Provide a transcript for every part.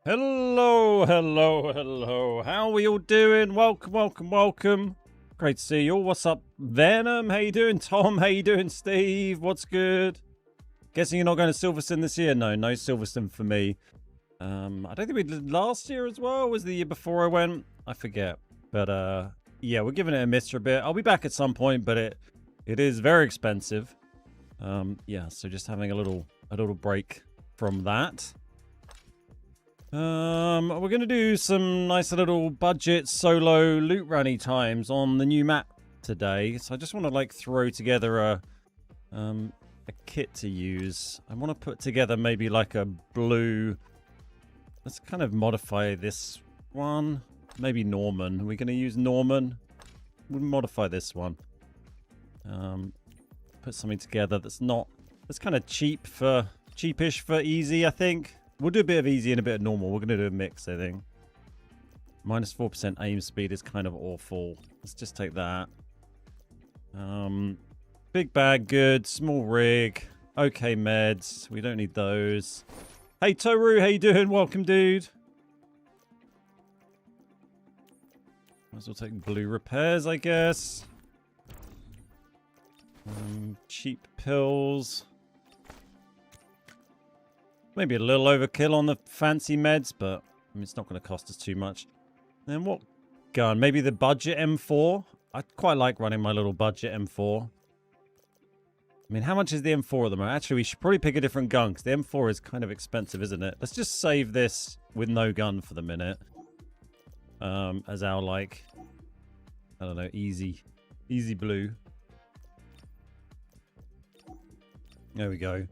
Hello, hello, hello. How are we all doing? Welcome, welcome, welcome. Great to see you all. What's up, Venom? How you doing? Tom, how you doing? Steve, what's good? Guessing you're not going to Silverstone this year? No Silverstone for me. I don't think we did last year as well. Was the year before I went? I forget. But yeah, we're giving it a miss for a bit. I'll be back at some point, but it is very expensive. Yeah, so just having a little break from that. We're going to do some nice little budget solo loot runny times on the new map today. So I just want to like throw together a kit to use. I want to put together maybe like a blue. Let's kind of modify this one. Maybe Norman. Are we going to use Norman? We'll modify this one. Put something together that's kind of cheapish for easy, I think. We'll do a bit of easy and a bit of normal. We're going to do a mix, I think. Minus 4% aim speed is kind of awful. Let's just take that. Big bag, good. Small rig. Okay, meds. We don't need those. Hey, Toru, how you doing? Welcome, dude. Might as well take blue repairs, I guess. Cheap pills. Maybe a little overkill on the fancy meds, but I mean, it's not going to cost us too much. Then what gun? Maybe the budget M4? I quite like running my little budget M4. I mean, how much is the M4 at the moment? Actually, we should probably pick a different gun, because the M4 is kind of expensive, isn't it? Let's just save this with no gun for the minute. As our, like, I don't know, easy blue. There we go.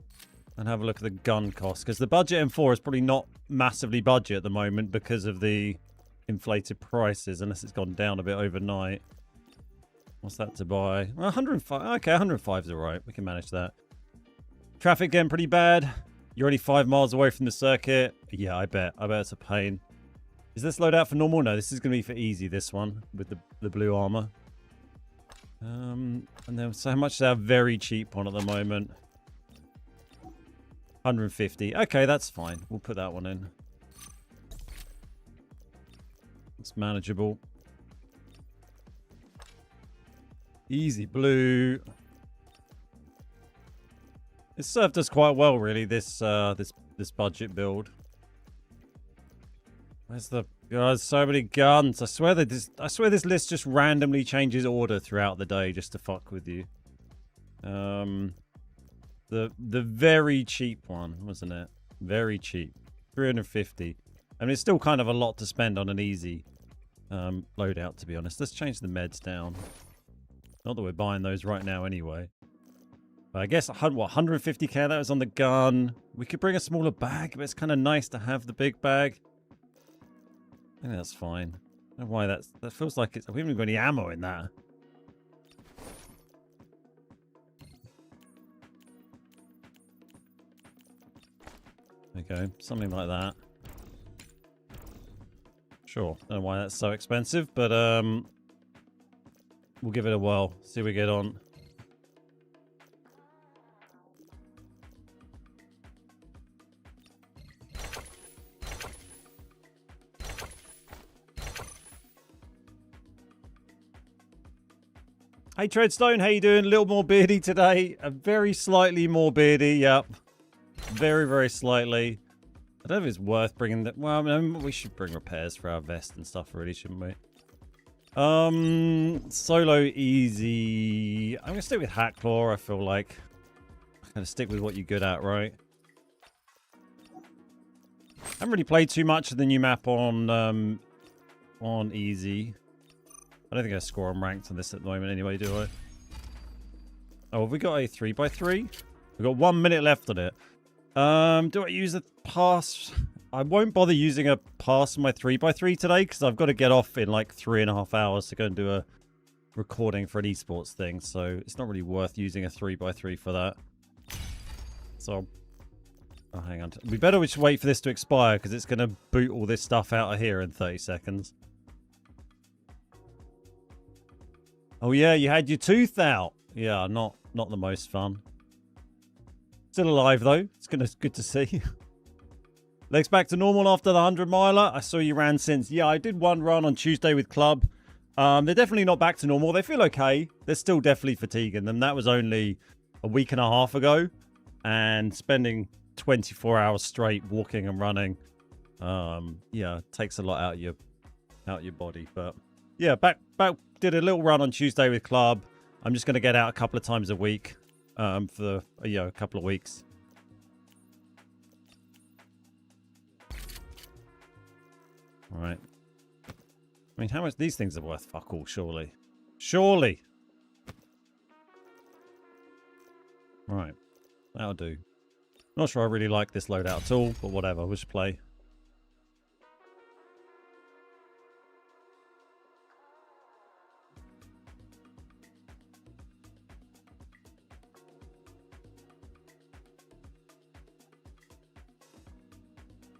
And have a look at the gun cost, because the budget M4 is probably not massively budget at the moment because of the inflated prices, unless it's gone down a bit overnight. What's that to buy? 105. Okay, 105 is all right. We can manage that. Traffic getting pretty bad. You're only 5 miles away from the circuit. Yeah, I bet it's a pain. Is this loadout for normal? No, this is going to be for easy, this one, with the blue armor. And then so how much is our very cheap one at the moment? 150. Okay, that's fine. We'll put that one in. It's manageable. Easy blue. It served us quite well, really. This budget build. Where's the? Oh, there's so many guns. I swear this list just randomly changes order throughout the day just to fuck with you. The very cheap one, wasn't it? Very cheap. 350. I mean, it's still kind of a lot to spend on an easy loadout, to be honest. Let's change the meds down. Not that we're buying those right now anyway. But I guess, what, 150k? That was on the gun. We could bring a smaller bag, but it's kind of nice to have the big bag. I think that's fine. I don't know why that feels like it's... We haven't got any ammo in that. Okay, something like that. Sure, don't know why that's so expensive, but we'll give it a whirl. See how we get on. Hey Treadstone, how you doing? A little more beardy today. A very slightly more beardy, yep. Very, very slightly. I don't know if it's worth bringing that. Well, I mean, we should bring repairs for our vest and stuff, really, shouldn't we? Solo easy. I'm gonna stick with Hackclaw. I feel like I'm gonna stick with what you're good at, right? I haven't really played too much of the new map on easy. I don't think I score on ranked on this at the moment, anyway, do I? Oh, have we got a 3x3? We've got 1 minute left on it. Do I use a pass? I won't bother using a pass on my 3x3 today because I've got to get off in like 3.5 hours to go and do a recording for an esports thing. So it's not really worth using a 3x3 for that. So, oh, hang on. We better just wait for this to expire because it's going to boot all this stuff out of here in 30 seconds. Oh yeah, you had your tooth out. Yeah, not the most fun. Still alive though. It's good to see. Legs back to normal after the 100 miler. I saw you ran since. Yeah, I did one run on Tuesday with club. They're definitely not back to normal. They feel okay. They're still definitely fatiguing them. That was only a week and a half ago. And spending 24 hours straight walking and running, yeah, takes a lot out of your body. But yeah, back did a little run on Tuesday with club. I'm just going to get out a couple of times a week for a couple of weeks. All right. I mean, how much these things are worth? Fuck all, surely. Surely. Right. That'll do. Not sure I really like this loadout at all, but whatever. We'll just play.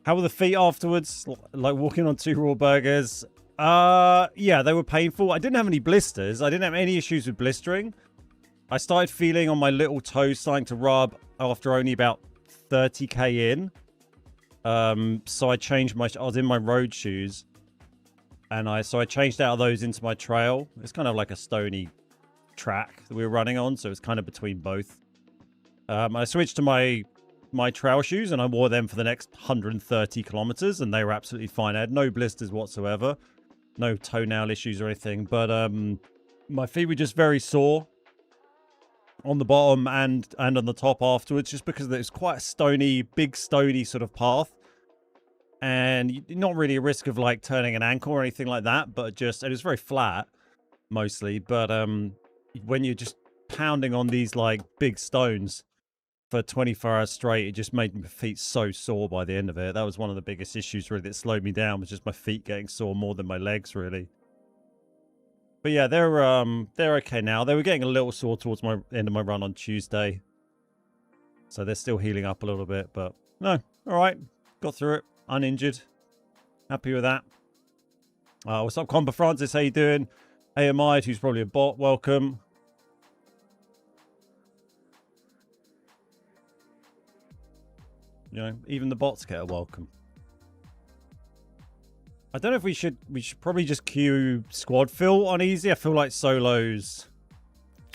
How were the feet afterwards? Like walking on 2 raw burgers? Yeah, they were painful. I didn't have any blisters. I didn't have any issues with blistering. I started feeling on my little toes starting to rub after only about 30k in. So I changed I was in my road shoes. And so I changed out of those into my trail. It's kind of like a stony track that we were running on. So it's kind of between both. I switched to my trail shoes and I wore them for the next 130 kilometers and they were absolutely fine. I had no blisters whatsoever, no toenail issues or anything, but my feet were just very sore on the bottom and on the top afterwards, just because it was quite a big stony sort of path, and not really a risk of like turning an ankle or anything like that, but it was very flat mostly. But when you're just pounding on these like big stones for 24 hours straight, it just made my feet so sore by the end of it. That was one of the biggest issues really that slowed me down, was just my feet getting sore more than my legs really. But yeah, they're okay now. They were getting a little sore towards my end of my run on Tuesday, so they're still healing up a little bit. But no, all right, got through it uninjured. Happy with that. What's up, Compa Francis? How you doing? AMI, who's probably a bot, welcome. You know, even the bots get a welcome. I don't know if we should probably just queue squad fill on easy. I feel like solos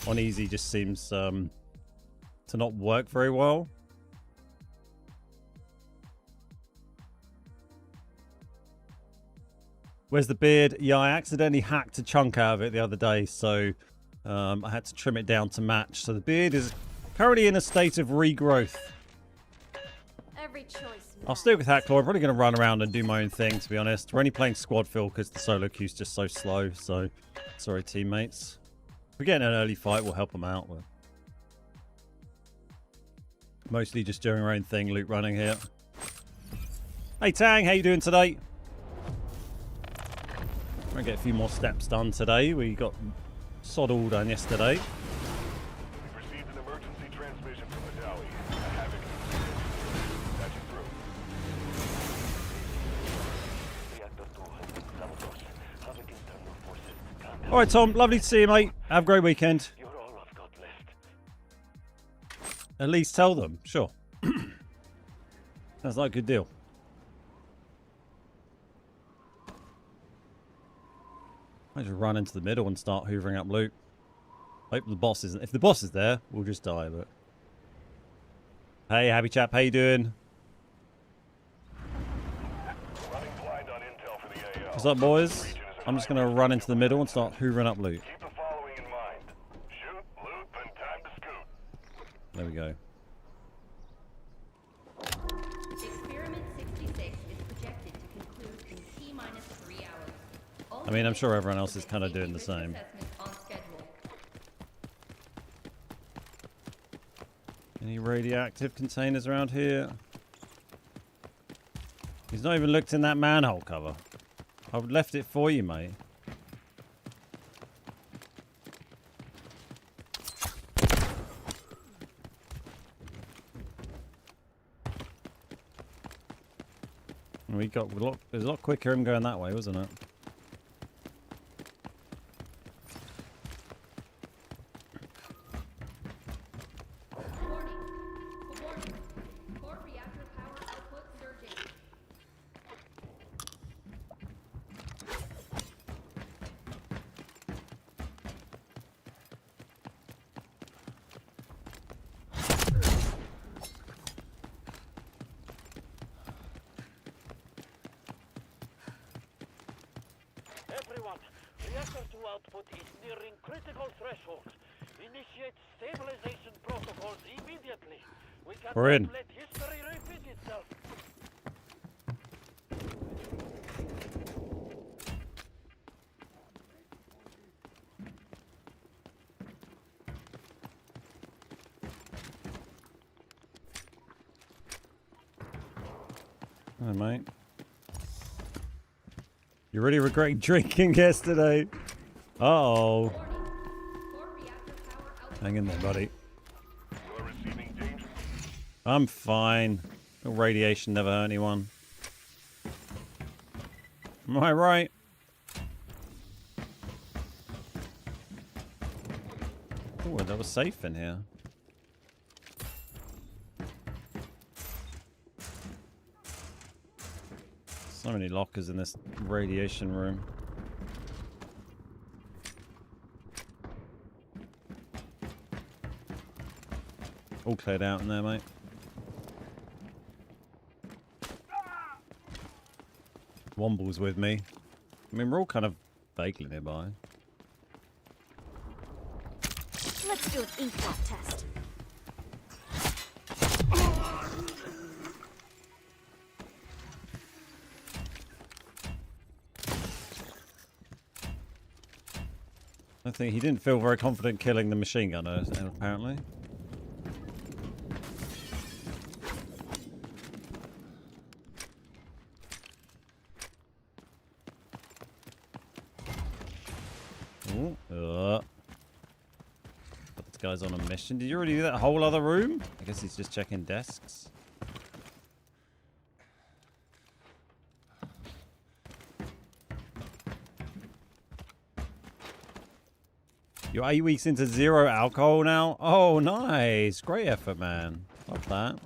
on easy just seems to not work very well. Where's the beard? Yeah, I accidentally hacked a chunk out of it the other day, so I had to trim it down to match. So the beard is currently in a state of regrowth. Every choice. I'll stick with Hackclaw. I'm probably going to run around and do my own thing, to be honest. We're only playing squad fill because the solo queue's just so slow. So, sorry, teammates. If we get in an early fight, we'll help them out. We're mostly just doing our own thing, loot running here. Hey, Tang, how you doing today? We're going to get a few more steps done today. We got sod all done yesterday. All right, Tom. Lovely to see you, mate. Have a great weekend. You're all I've got left. At least tell them. Sure. Sounds like a good deal. I just run into the middle and start hoovering up loot. Hope the boss isn't. If the boss is there, we'll just die. But hey, happy chap. How you doing? What's up, boys? I'm just going to run into the middle and start hoovering up loot. Keep the following in mind. Shoot, loot, and time to scoot. There we go. Experiment 66 is projected to conclude in T-3 hours. I mean, I'm sure everyone else is kind of doing the same. Any radioactive containers around here? He's not even looked in that manhole cover. I've left it for you, mate. We got a lot. It was a lot quicker him going that way, wasn't it? everyone. Reactor 2 output is nearing critical threshold. Initiate stabilization protocols immediately. We We're cannot in. let history repeat itself. Hi, mate. You really regret drinking yesterday? Uh-oh. Hang in there, buddy. I'm fine. Radiation never hurt anyone. Am I right? Oh, that was safe in here. So many lockers in this radiation room. All cleared out in there, mate. Womble's with me. I mean, we're all kind of vaguely nearby. Let's do an ink pop test. I think he didn't feel very confident killing the machine gunner, apparently. Ooh, but this guy's on a mission. Did you already do that whole other room? I guess he's just checking desks. You're 8 weeks into 0 alcohol now? Oh, nice. Great effort, man. Love that.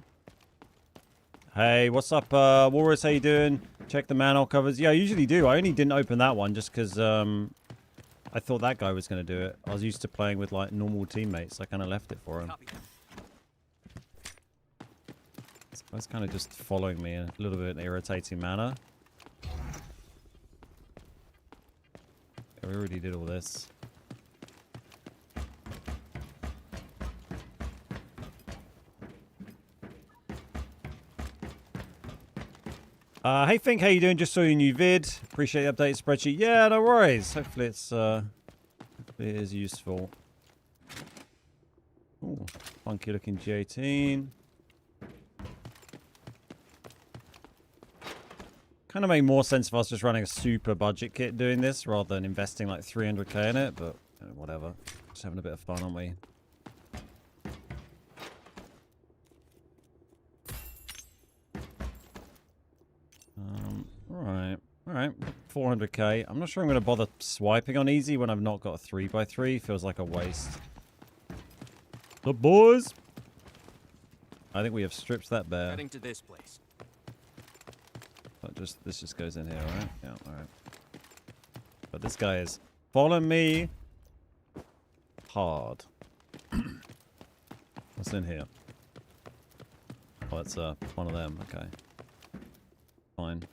Hey, what's up, Walrus? How you doing? Check the manhole covers. Yeah, I usually do. I only didn't open that one just because I thought that guy was going to do it. I was used to playing with, like, normal teammates. So I kind of left it for him. This guy's kind of just following me in a little bit irritating manner. Yeah, we already did all this. Hey Fink, how you doing? Just saw your new vid. Appreciate the updated spreadsheet. Yeah, no worries. Hopefully hopefully it is useful. Ooh, funky looking G18. Kind of make more sense if I was just running a super budget kit doing this rather than investing like 300k in it, but whatever. Just having a bit of fun, aren't we? Alright, 400k. I'm not sure I'm going to bother swiping on easy when I've not got a 3x3. Feels like a waste. The boys! I think we have stripped that bear. Heading to this place. But this just goes in here, right? Yeah, alright. But this guy is following me hard. What's in here? Oh, it's one of them. Okay. Fine.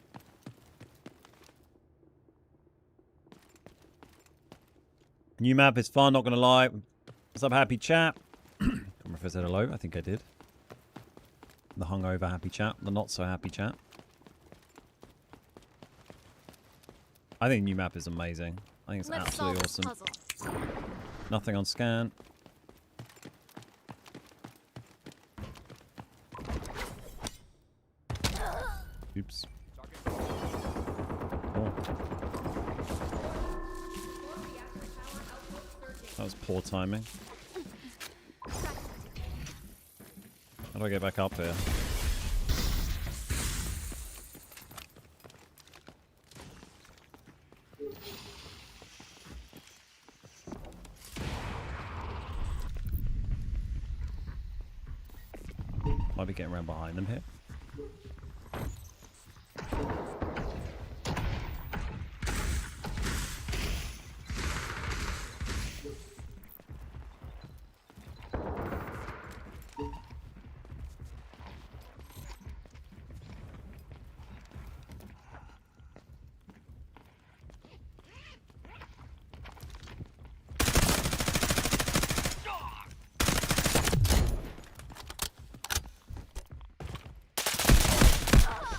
New map is fun, not gonna lie. What's up, happy chat? I don't remember if I said hello. I think I did. The hungover happy chat, the not so happy chat. I think new map is amazing. I think it's absolutely awesome. Nothing on scan. Oops. Oh. That was poor timing. How do I get back up here? Might be getting around behind them here.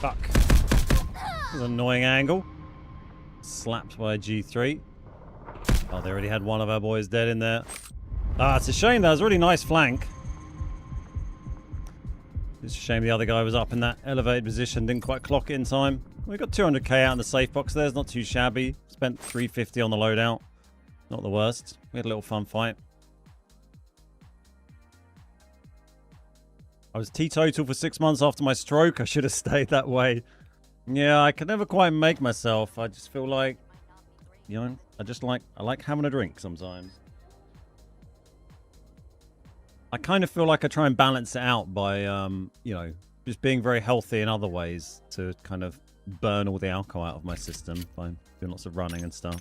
Fuck. This is an annoying angle. Slapped by a G3. Oh, they already had one of our boys dead in there. Ah, it's a shame. That was a really nice flank. It's a shame the other guy was up in that elevated position, didn't quite clock it in time. We got 200k out in the safe box there. It's not too shabby. Spent 350 on the loadout. Not the worst. We had a little fun fight. I was teetotal for 6 months after my stroke. I should have stayed that way. Yeah, I can never quite make myself. I just feel like, you know, I like having a drink sometimes. I kind of feel like I try and balance it out by, you know, just being very healthy in other ways to kind of burn all the alcohol out of my system by doing lots of running and stuff.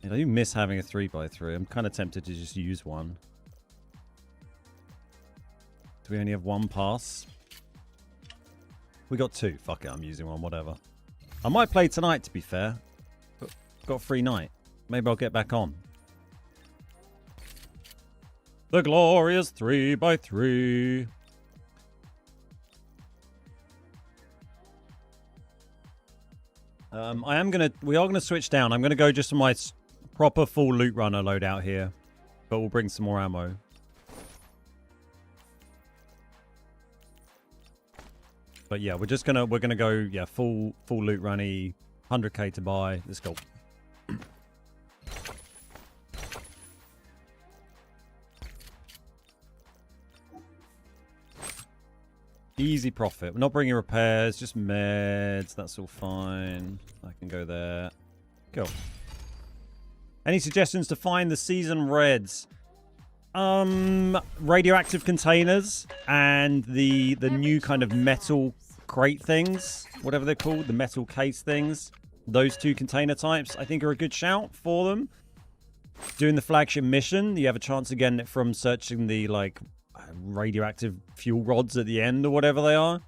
And I do miss having a 3x3. I'm kind of tempted to just use one. Do we only have one pass? We got two. Fuck it, I'm using one, whatever. I might play tonight, to be fair. But got a free night. Maybe I'll get back on. The glorious 3x3. We are gonna switch down. I'm gonna go just for my proper full loot runner loadout here, but we'll bring some more ammo. But yeah, we're gonna go full loot runny, 100k to buy. Let's go. Easy profit. We're not bringing repairs, just meds. That's all fine. I can go there. Cool. Any suggestions to find the season reds? Radioactive containers and the new kind of metal crate things, whatever they're called, the metal case things. Those two container types, I think, are a good shout for them. Doing the flagship mission, you have a chance of getting it from searching the like radioactive fuel rods at the end or whatever they are.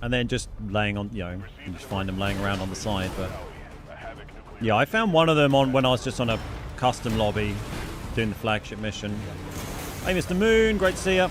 And then just laying on, you know, you just find them laying around on the side. But yeah, I found one of them on when I was just on a custom lobby doing the flagship mission. Hey, Mr. Moon, great to see you.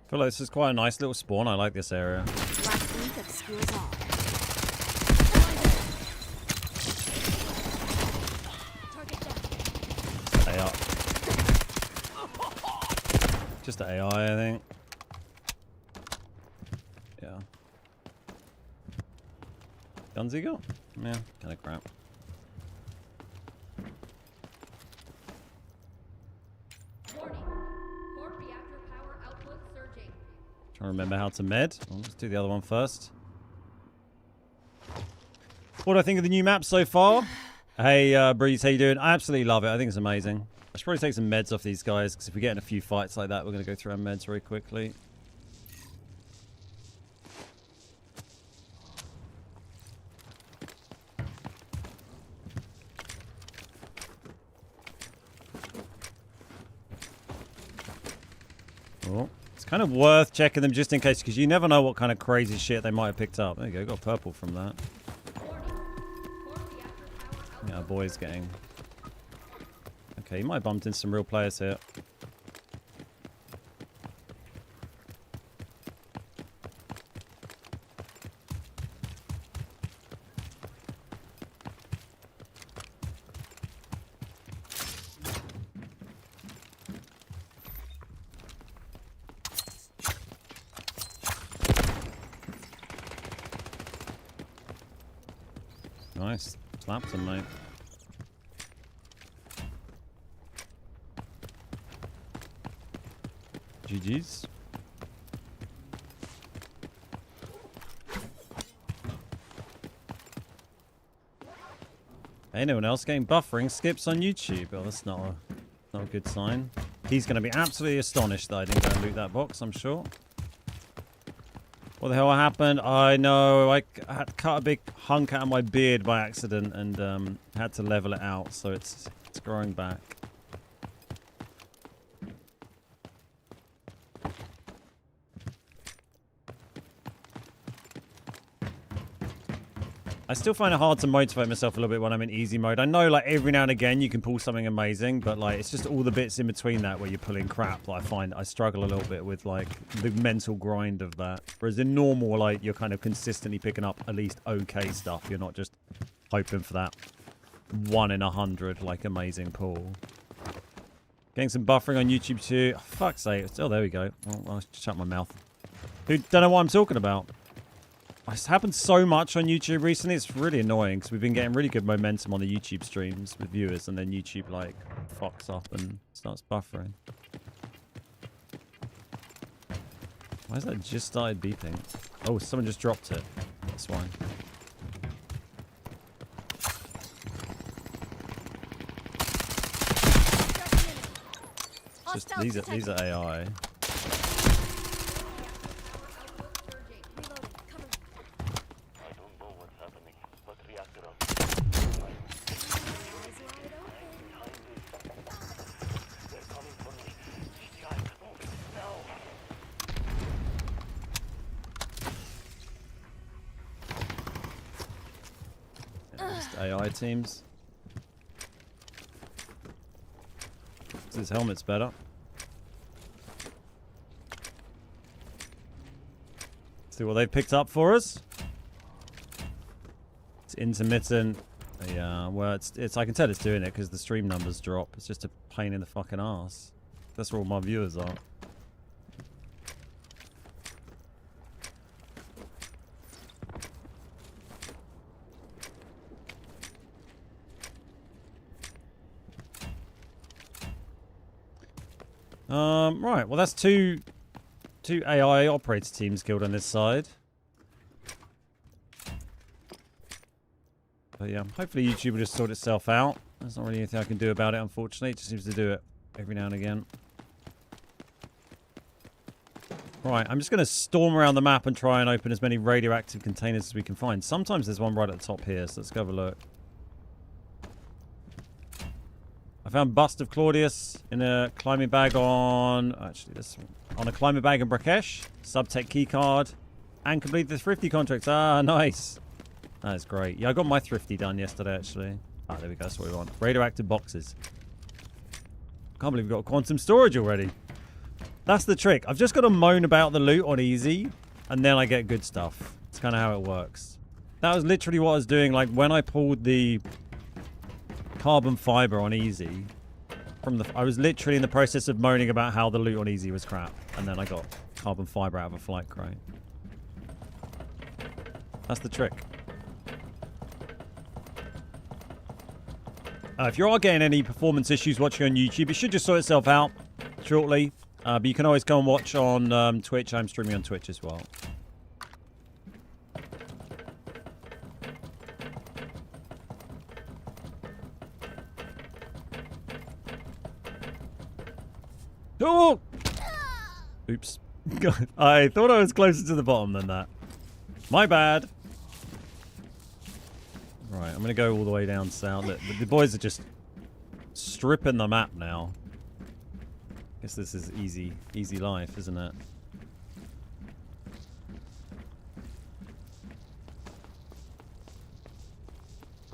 I feel like this is quite a nice little spawn. I like this area. Last week obscures all. Target down. AI. Just the AI, I think. Yeah. Guns he got? Yeah, kind of crap. Trying to remember how to med. Well, let's do the other one first. What do I think of the new map so far? Hey, Breeze, how you doing? I absolutely love it. I think it's amazing. I should probably take some meds off these guys, because if we get in a few fights like that, we're going to go through our meds very quickly. Oh. Kind of worth checking them just in case, because you never know what kind of crazy shit they might have picked up. There you go, got purple from that. Yeah, our boy's getting... Okay, he might have bumped into some real players here. Nice. Slapped him, mate. GG's. Anyone else getting buffering skips on YouTube? Oh, that's not a good sign. He's going to be absolutely astonished that I didn't go and loot that box, I'm sure. What the hell happened? I know. I had to cut a big hunk out of my beard by accident and had to level it out, so it's growing back. I still find it hard to motivate myself a little bit when I'm in easy mode. I know, like, every now and again you can pull something amazing, but, like, it's just all the bits in between that where you're pulling crap that I find I struggle a little bit with, like, the mental grind of that. Whereas in normal, like, you're kind of consistently picking up at least okay stuff. You're not just hoping for that 1 in 100, like, amazing pull. Getting some buffering on YouTube too. Oh, fuck's sake. Oh, there we go. Oh, I'll shut my mouth. Who don't know what I'm talking about. It's happened so much on YouTube recently. It's really annoying because we've been getting really good momentum on the YouTube streams with viewers, and then YouTube like fucks up and starts buffering. Why has that just started beeping? Oh, someone just dropped it. That's why. Just these are AI. AI teams. His helmet's better. See what they've picked up for us. It's intermittent. Yeah, well, it's. I can tell it's doing it because the stream numbers drop. It's just a pain in the fucking ass. That's where all my viewers are. Right, well that's two AI operator teams killed on this side. But yeah, hopefully YouTube will just sort itself out. There's not really anything I can do about it, unfortunately. It just seems to do it every now and again. Right, I'm just going to storm around the map and try and open as many radioactive containers as we can find. Sometimes there's one right at the top here, so let's go have a look. I found Bust of Claudius in a climbing bag on... Actually, this one. On a climbing bag in Brakesh. Subtech keycard. And complete the thrifty contracts. Ah, nice. That is great. Yeah, I got my thrifty done yesterday, actually. Ah, there we go. That's what we want. Radioactive boxes. Can't believe we've got quantum storage already. That's the trick. I've just got to moan about the loot on easy, and then I get good stuff. It's kind of how it works. That was literally what I was doing. Like, when I pulled the carbon fiber on easy I was literally in the process of moaning about how the loot on easy was crap, and then I got carbon fiber out of a flight crate. That's the trick. If you are getting any performance issues watching on YouTube, it should just sort itself out shortly, but you can always go and watch on Twitch. I'm streaming on Twitch as well. Oh! Oops. I thought I was closer to the bottom than that. My bad. Right, I'm going to go all the way down south. The boys are just stripping the map now. Guess this is easy life, isn't it?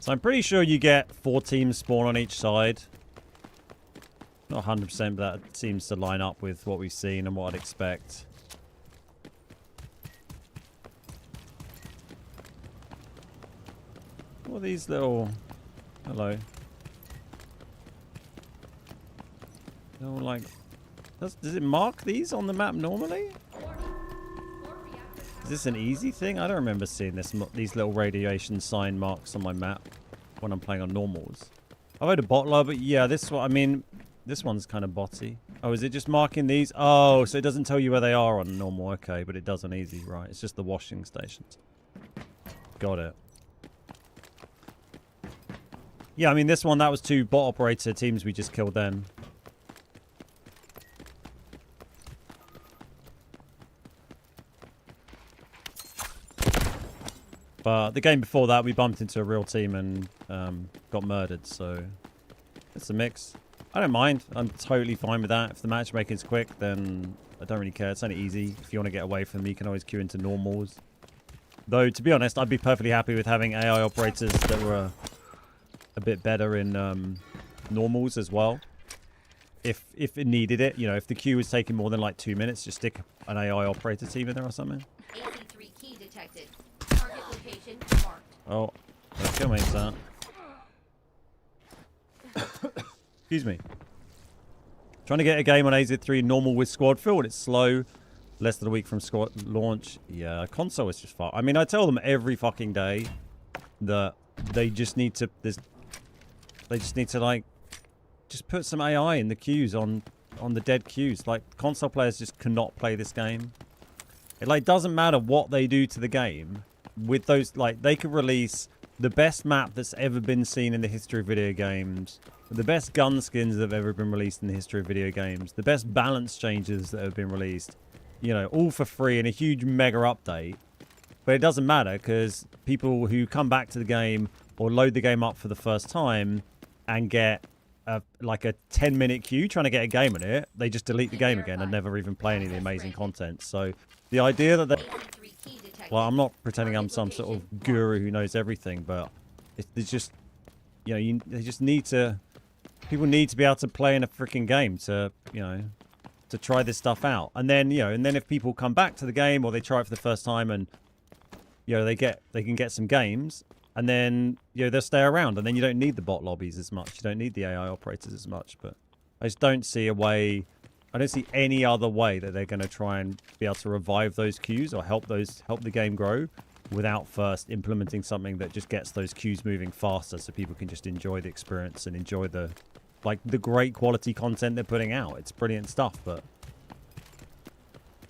So I'm pretty sure you get 4 teams spawn on each side. Not 100%, but that seems to line up with what we've seen and what I'd expect. What are these little... Hello. They're all like... Does it mark these on the map normally? Is this an easy thing? I don't remember seeing these little radiation sign marks on my map when I'm playing on normals. I've had a bottler, but yeah, this one, I mean... This one's kind of botty. Oh, is it just marking these? Oh, so it doesn't tell you where they are on normal. Okay, but it does on easy. Right, it's just the washing stations. Got it. Yeah, I mean, this one, that was 2 bot operator teams we just killed then. But the game before that, we bumped into a real team and got murdered. So it's a mix. I don't mind. I'm totally fine with that. If the matchmaking's quick, then I don't really care. It's only easy. If you want to get away from them, you can always queue into normals. Though, to be honest, I'd be perfectly happy with having AI operators that were a bit better in normals as well. If it needed it, you know, if the queue was taking more than like 2 minutes, just stick an AI operator team in there or something. AZ3 key detected. Target location marked. Oh, kill me, that. Excuse me. Trying to get a game on AZ3 normal with squad fill, and it's slow. Less than a week from squad launch. Yeah, console is just far. I mean, I tell them every fucking day that they just need to. They just need to like, just put some AI in the queues on the dead queues. Like, console players just cannot play this game. It like doesn't matter what they do to the game. With those, like, they could release the best map that's ever been seen in the history of video games, the best gun skins that have ever been released in the history of video games, the best balance changes that have been released, you know, all for free in a huge mega update. But it doesn't matter because people who come back to the game or load the game up for the first time and get like a 10-minute queue trying to get a game in it, they just delete the game again and never even play any of the amazing content. So the idea that they... Well, I'm not pretending I'm some sort of guru who knows everything, but it's just, you know, they just need to... People need to be able to play in a freaking game to, you know, to try this stuff out. And then, you know, and then if people come back to the game or they try it for the first time and, you know, they can get some games, and then, you know, they'll stay around, and then you don't need the bot lobbies as much. You don't need the AI operators as much. But I just don't see a way... I don't see any other way that they're going to try and be able to revive those queues or help the game grow without first implementing something that just gets those queues moving faster so people can just enjoy the experience and enjoy the great quality content they're putting out. It's brilliant stuff, but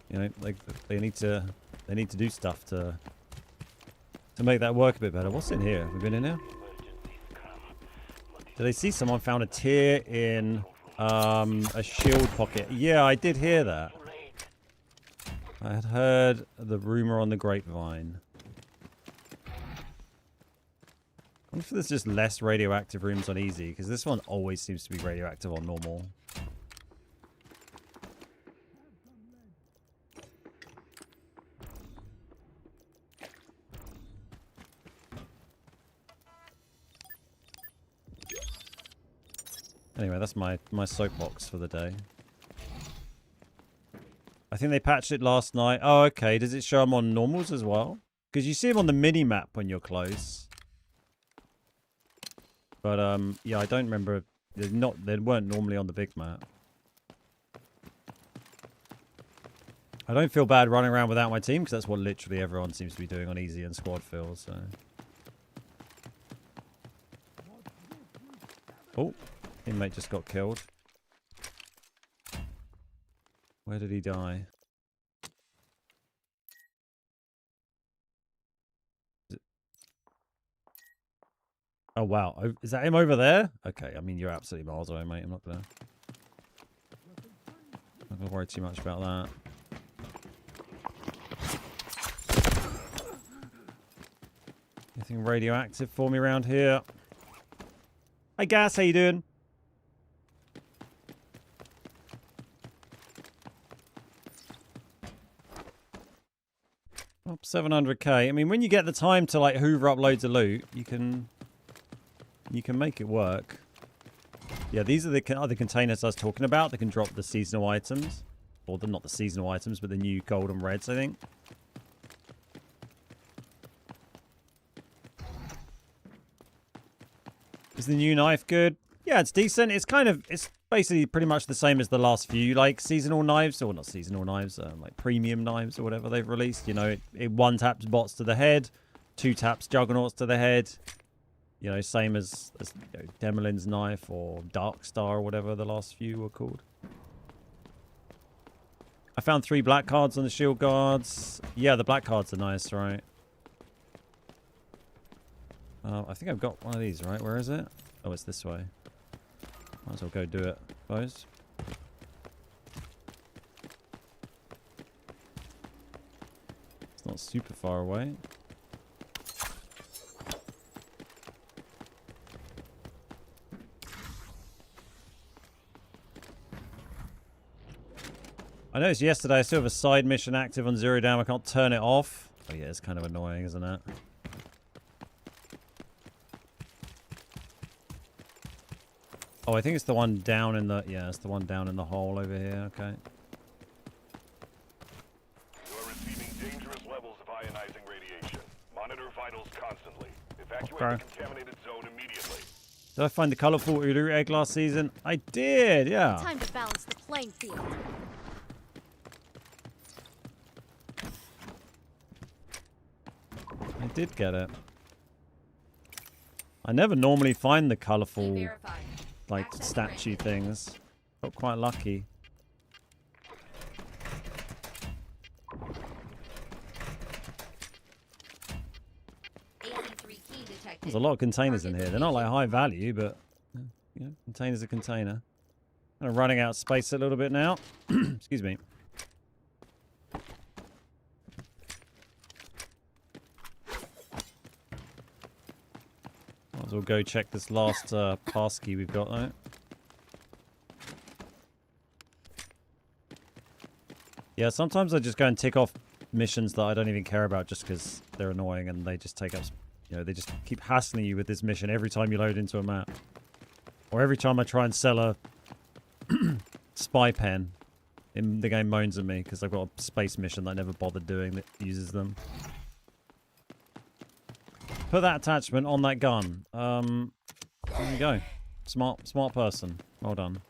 you know, like they need to do stuff to make that work a bit better. What's in here? Have we been in here? Did I see someone found a tier in a shield pocket? Yeah, I did hear that. I had heard the rumor on the grapevine. I wonder if there's just less radioactive rooms on easy, because this one always seems to be radioactive on normal. Anyway, that's my soapbox for the day. I think they patched it last night. Oh, okay. Does it show them on normals as well? Because you see them on the mini-map when you're close. But, yeah, I don't remember. They weren't normally on the big map. I don't feel bad running around without my team, because that's what literally everyone seems to be doing on easy and squad fill, so... Oh. Teammate just got killed. Where did he die? Oh wow, is that him over there? Okay, I mean you're absolutely miles away, mate. I'm not gonna worry too much about that. Anything radioactive for me around here? Hi Gas, how you doing? Up 700k. I mean, when you get the time to like hoover up loads of loot, you can make it work. Yeah, these are the other containers I was talking about that can drop the seasonal items, or not the seasonal items, but the new gold and reds, I think. Is the new knife good? Yeah, it's decent. It's basically pretty much the same as the last few, like, seasonal knives, or not seasonal knives, like premium knives or whatever they've released. You know, it one taps bots to the head, 2 taps juggernauts to the head. You know, same as you know, Demolin's knife or Dark Star or whatever the last few were called. I found 3 black cards on the shield guards. Yeah, the black cards are nice, right? I think I've got one of these, right? Where is it? Oh, it's this way. Might as well go do it, suppose. It's not super far away. I noticed yesterday I still have a side mission active on Zero Down. I can't turn it off. Oh yeah, it's kind of annoying, isn't it? Oh, I think it's the one down in the... Yeah, it's the one down in the hole over here. Okay. You are receiving dangerous levels of ionizing radiation. Monitor vitals constantly. Evacuate the contaminated zone immediately. Did I find the colourful Ulu egg last season? I did, yeah. Time to balance the playing field. I did get it. I never normally find the colourful, Verified. like, Access statue things. Got quite lucky. AZ3 key detected. There's a lot of containers in Target here. They're not like location. high value, but you know, container's a container. Kind of running out of space a little bit now. Excuse me. Might as well go check this last pass key we've got though. Yeah, sometimes I just go and tick off missions that I don't even care about just because they're annoying and they just take up, you know, they just keep hassling you with this mission every time you load into a map. Or every time I try and sell a spy pen, the game moans at me because I've got a space mission that I never bothered doing that uses them. Put that attachment on that gun. There you go. Smart person. Well done.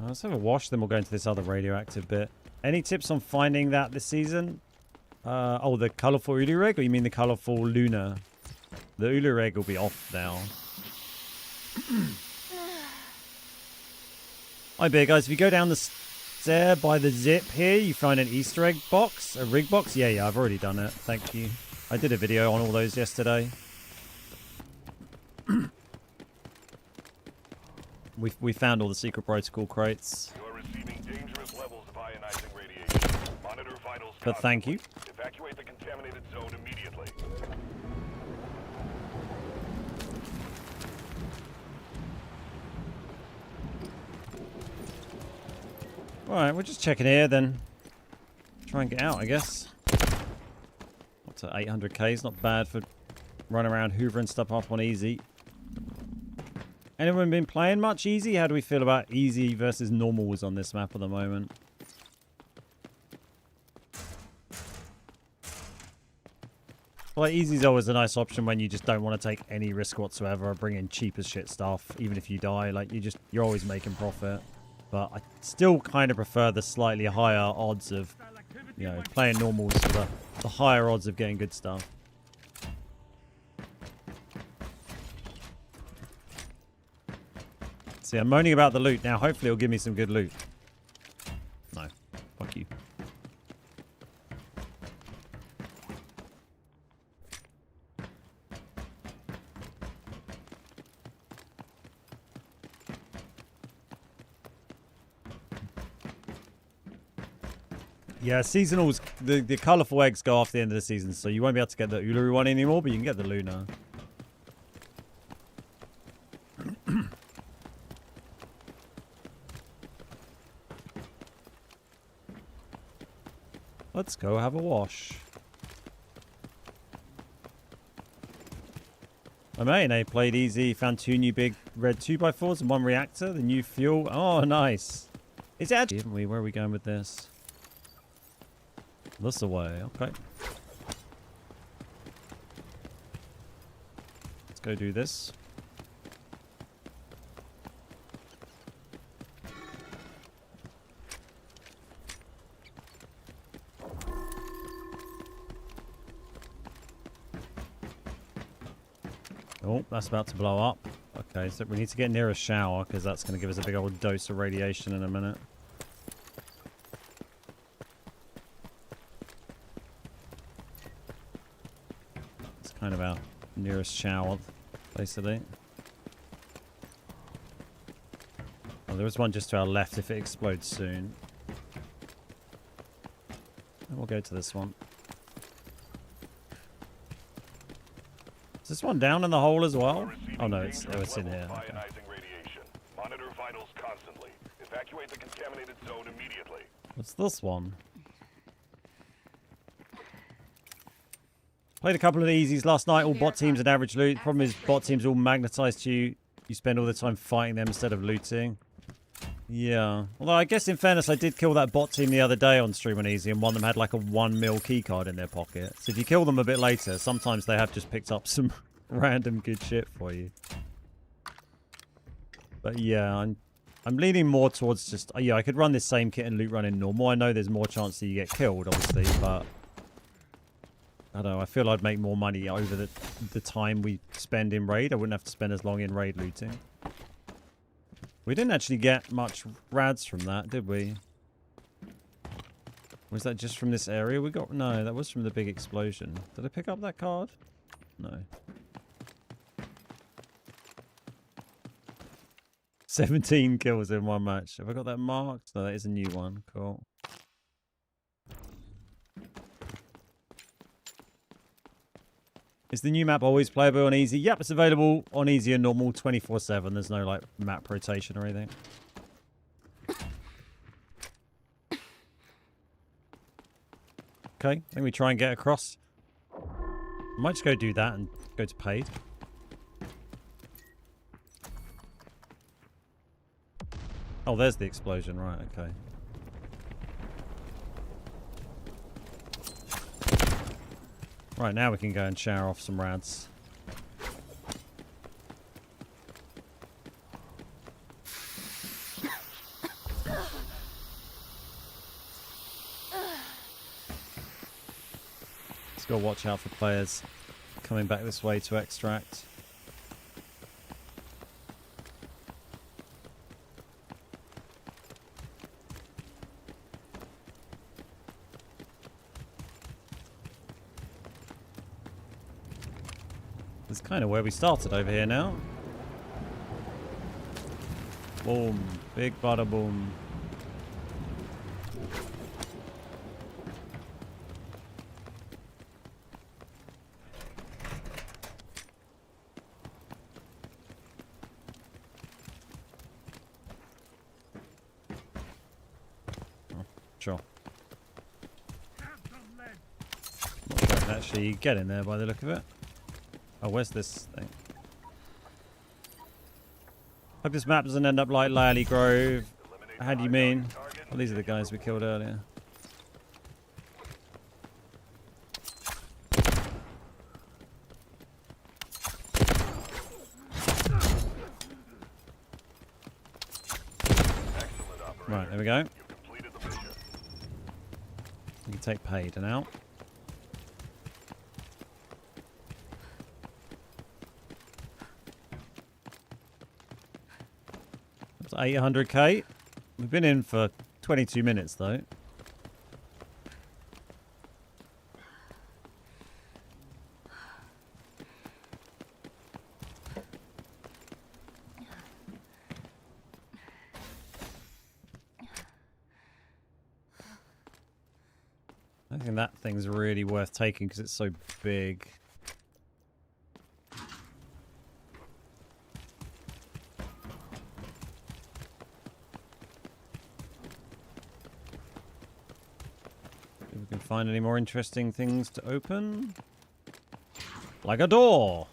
Let's have a wash, then we'll go into this other radioactive bit. Any tips on finding that this season? Oh, the colourful Ulu Reg, or you mean the colourful Luna? The Ulu Reg will be off now. Hi, beer guys. If you go down the stair by the zip here, you find an Easter egg box, a rig box. Yeah, I've already done it. Thank you. I did a video on all those yesterday. We found all the secret protocol crates. You are receiving dangerous levels of ionizing radiation. Monitor vitals But thank you. Evacuate the contaminated zone immediately. Alright, we're just checking here then. Try and get out, I guess. What's that, 800k? It's not bad for running around hoovering stuff up on easy. Anyone been playing much easy? How do we feel about easy versus normals on this map at the moment? Like, easy's always a nice option when you just don't want to take any risk whatsoever or bring in cheap as shit stuff. Even if you die, like, you're always making profit. But I still kind of prefer the slightly higher odds of, you know, playing normals for the higher odds of getting good stuff. See, I'm moaning about the loot. Now, hopefully it'll give me some good loot. No. Fuck you. Yeah, seasonals, the colourful eggs go off the end of the season, so you won't be able to get the Uluru one anymore, but you can get the Luna. Let's go have a wash. My mate and I played easy, found 2 new big red 2x4s and 1 reactor, the new fuel. Oh, nice. Is it actually... Where are we going with this? This away, okay. Let's go do this. Oh, that's about to blow up. Okay, so we need to get near a shower because that's going to give us a big old dose of radiation in a minute. It's kind of our nearest shower, basically. Oh, there was one just to our left if it explodes soon. And we'll go to this one. Is this one down in the hole as well? Oh no, it's in here. Okay. Ionizing radiation. Monitor vitals constantly. Evacuate the contaminated zone immediately. What's this one? Played a couple of easies last night. All bot teams and average loot. Problem is, bot teams all magnetized to you. You spend all the time fighting them instead of looting. Yeah. Although I guess in fairness, I did kill that bot team the other day on stream on easy, and one of them had like a 1 mil keycard in their pocket. So if you kill them a bit later, sometimes they have just picked up some random good shit for you. But yeah, I'm leaning more towards just... yeah, I could run this same kit and loot run in normal. I know there's more chance that you get killed, obviously, but... I don't know, I feel I'd make more money over the time we spend in raid. I wouldn't have to spend as long in raid looting. We didn't actually get much rads from that, did we? Was that just from this area we got? No, that was from the big explosion. Did I pick up that card? No. 17 kills in one match. Have I got that marked? No, that is a new one. Cool. Is the new map always playable on easy? Yep, it's available on easy and normal 24/7. There's no like map rotation or anything. Okay, I think we try and get across. I might just go do that and go to paid. Oh, there's the explosion. Right, okay. Right, now we can go and shower off some rads. Let's go watch out for players coming back this way to extract. It's kind of where we started over here now. Boom. Big bada boom. Oh, sure. Not sure I can actually get in there by the look of it. Oh, where's this thing? Hope this map doesn't end up like Lally Grove. How do you mean? Well, these are the guys we killed earlier. Right, there we go. We can take paid and out. That's 800k. We've been in for 22 minutes though. I think that thing's really worth taking because it's so big. If we can find any more interesting things to open. Like a door.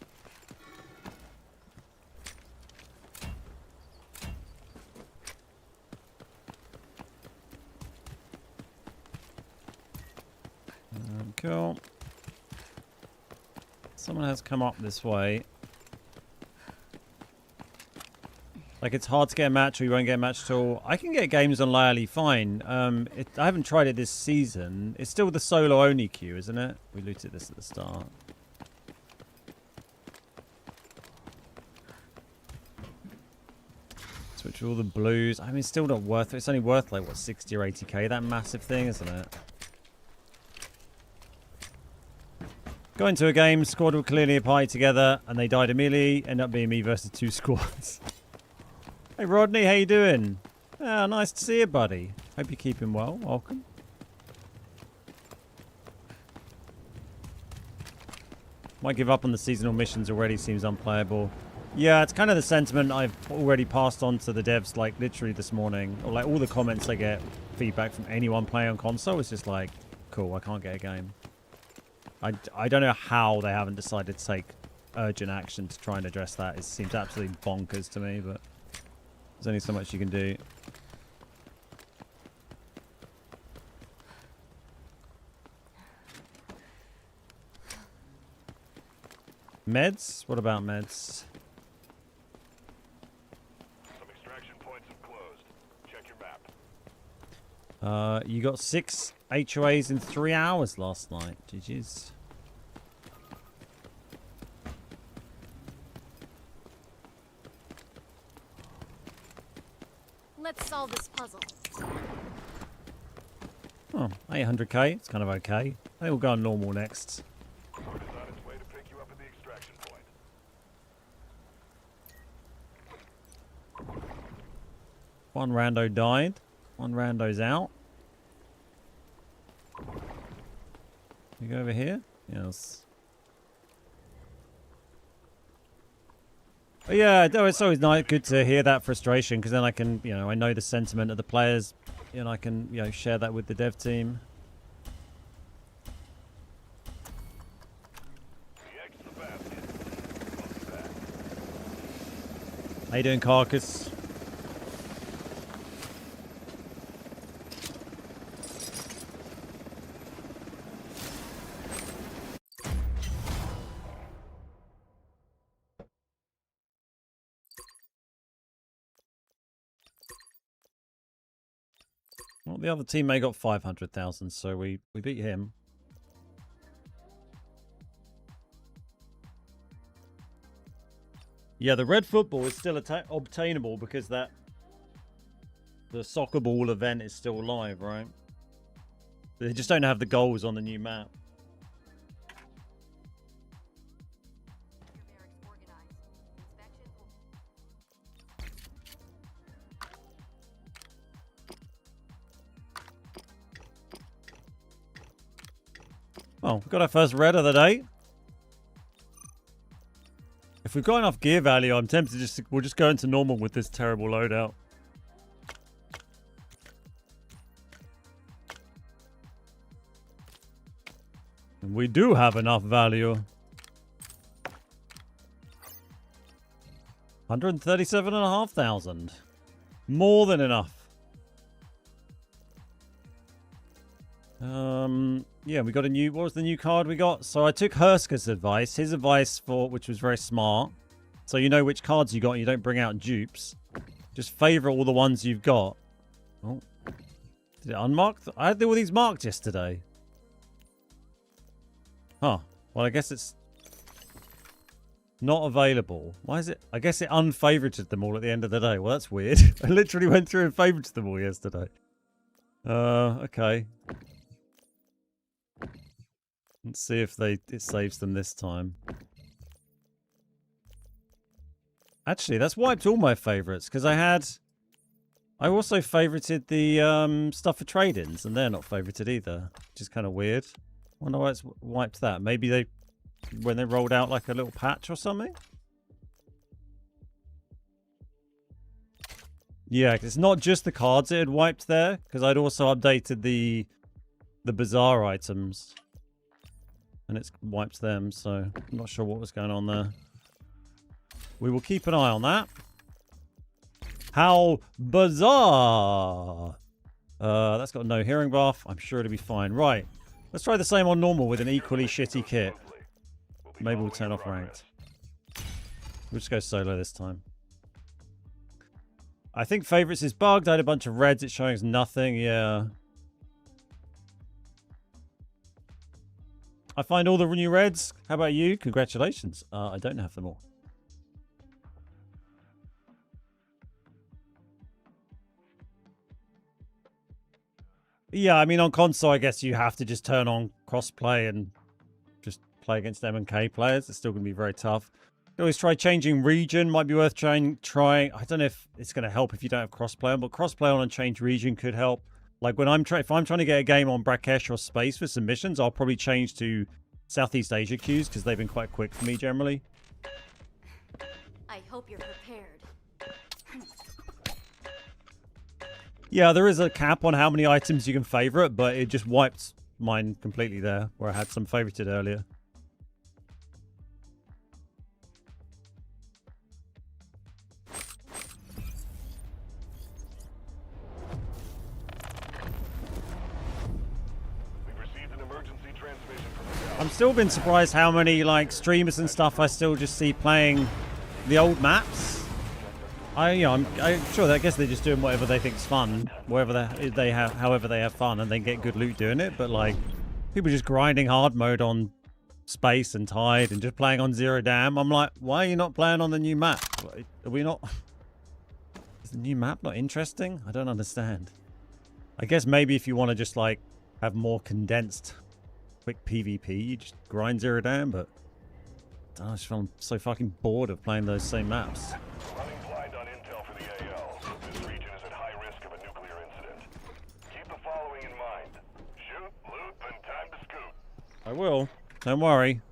Cool. Someone has come up this way. Like, it's hard to get a match or you won't get a match at all. I can get games on Lally fine. I haven't tried it this season. It's still the solo only queue, isn't it? We looted this at the start. Switch all the blues. I mean, it's still not worth it. It's only worth like, what, 60 or 80k? That massive thing, isn't it? Got into a game, squad were clearly a party together, and they died immediately. End up being me versus 2 squads. Hey Rodney, how you doing? Ah, nice to see you, buddy. Hope you're keeping well. Welcome. Might give up on the seasonal missions already. Seems unplayable. Yeah, it's kind of the sentiment I've already passed on to the devs, like literally this morning. Or like all the comments I get, feedback from anyone playing on console, is just like, cool, I can't get a game. I don't know how they haven't decided to take urgent action to try and address that. It seems absolutely bonkers to me, but there's only so much you can do. Meds? What about meds? Some extraction points have closed. Check your map. You got 6 HOAs in 3 hours last night. GG's. Let's solve this puzzle. Oh, 800k. It's kind of okay. I think we'll go on normal next. Sword is on its way to pick you up at the extraction point. One rando died. One rando's out. You go over here? Yes. But yeah, it's always nice, good to hear that frustration, because then I can, you know, I know the sentiment of the players, and I can, you know, share that with the dev team. How you doing, Carcass? Well, the other teammate got 500,000, so we beat him. Yeah, the red football is still obtainable because the soccer ball event is still live, right? They just don't have the goals on the new map. Oh, we've got our first red of the day. If we've got enough gear value, I'm tempted we'll just go into normal with this terrible loadout. And we do have enough value. 137,500. More than enough. Yeah, we got a new... What was the new card we got? So I took Hersker's advice. His advice, which was very smart. So you know which cards you got and you don't bring out dupes. Just favourite all the ones you've got. Oh. Did it unmark? I had all these marked yesterday. Huh. Well, I guess it's not available. Why is it? I guess it unfavorited them all at the end of the day. Well, that's weird. I literally went through and favorited them all yesterday. Okay. Let's see if it saves them this time. Actually, that's wiped all my favorites because I also favorited the stuff for trade-ins, and they're not favorited either, which is kind of weird. Wonder why it's wiped that. Maybe when they rolled out like a little patch or something. Yeah, it's not just the cards it had wiped there, because I'd also updated the bazaar items. And it's wiped them, so I'm not sure what was going on there. We will keep an eye on that. How bizarre! That's got no hearing buff. I'm sure it'll be fine. Right. Let's try the same on normal with an equally shitty kit. Maybe we'll turn off ranked. We'll just go solo this time. I think favorites is bugged. I had a bunch of reds. It's showing us nothing. Yeah. I find all the new reds. How about you? Congratulations. I don't have them all. Yeah, I mean, on console, I guess you have to just turn on crossplay and just play against M and K players. It's still going to be very tough. Always try changing region. Might be worth trying. I don't know if it's going to help if you don't have crossplay on, but crossplay on and change region could help. Like when if I'm trying to get a game on Brakesh or Space for submissions, I'll probably change to Southeast Asia queues because they've been quite quick for me generally. I hope you're prepared. Yeah, there is a cap on how many items you can favorite, but it just wiped mine completely there, where I had some favorited earlier. I'm still been surprised how many like streamers and stuff I still just see playing the old maps. I'm sure that I guess they're just doing whatever they think's fun, however they have fun, and they get good loot doing it. But like people just grinding hard mode on Space and Tide and just playing on Zero Dam. I'm like, why are you not playing on the new map? Are we not? Is the new map not interesting? I don't understand. I guess maybe if you want to just like have more condensed quick PvP, you just grind Zero Dam, but I just feel so fucking bored of playing those same maps. Running blind on intel for the AL. This region is at high risk of a nuclear incident. Keep the following in mind. Shoot, loot, and time to scoot. I will. Don't worry.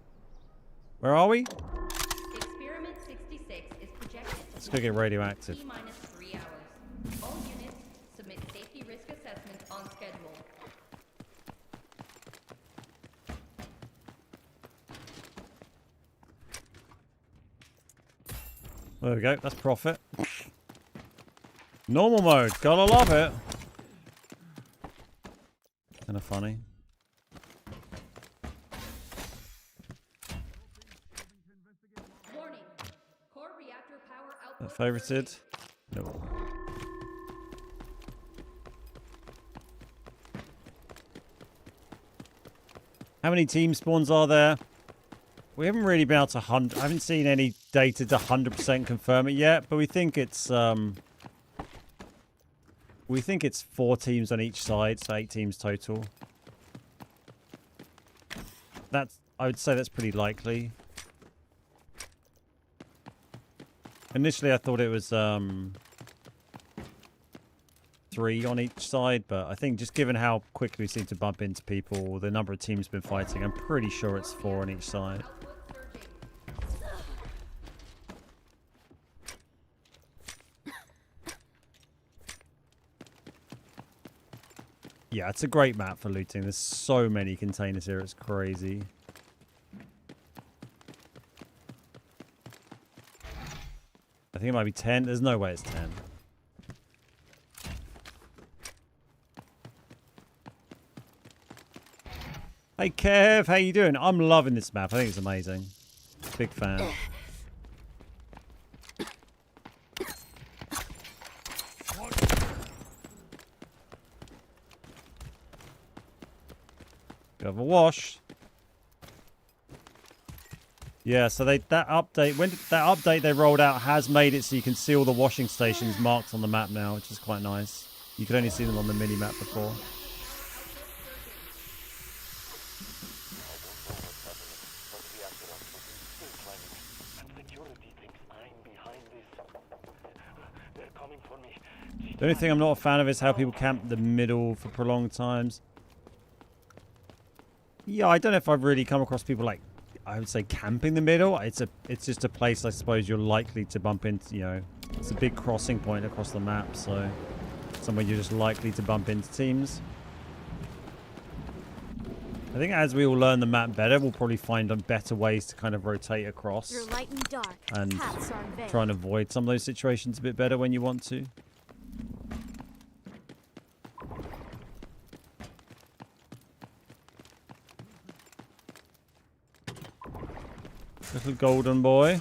Where are we? Experiment 66 is projected to Let's go get radioactive. T-minus 3 hours. All units submit safety risk assessments on schedule. There we go. That's profit. Normal mode. Gotta love it. Kind of funny. Warning. Core reactor power output Favorited? No. How many team spawns are there? We haven't really been able to hunt. I haven't seen any data to 100% confirm it yet, but we think it's 4 teams on each side, so 8 teams total. I would say that's pretty likely. Initially, I thought it was 3 on each side, but I think just given how quickly we seem to bump into people, the number of teams been fighting, I'm pretty sure it's 4 on each side. Yeah, it's a great map for looting. There's so many containers here, it's crazy. I think it might be 10. There's no way it's 10. Hey Kev, how you doing? I'm loving this map. I think it's amazing. Big fan. Bit of a wash. Yeah, so that update they rolled out has made it so you can see all the washing stations marked on the map now, which is quite nice. You could only see them on the mini map before. The only thing I'm not a fan of is how people camp the middle for prolonged times. Yeah, I don't know if I've really come across people like, I would say, camping the middle. It's just a place I suppose you're likely to bump into, you know. It's a big crossing point across the map, so somewhere you're just likely to bump into teams. I think as we all learn the map better, we'll probably find better ways to kind of rotate across. You're light and dark. And Paths are unveiled. try and avoid some of those situations a bit better when you want to. Little golden boy.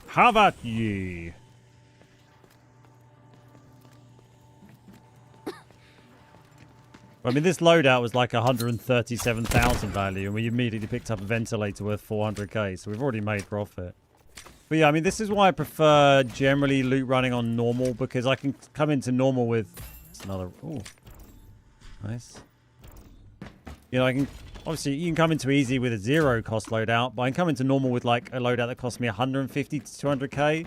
How about ye? I mean, this loadout was like 137,000 value, and we immediately picked up a ventilator worth 400k, so we've already made profit. But yeah, I mean, this is why I prefer generally loot running on normal, because I can come into normal with... It's another... Oh, nice. You know, I can... Obviously, you can come into easy with a 0 cost loadout, but I can come into normal with like a loadout that costs me 150 to 200k,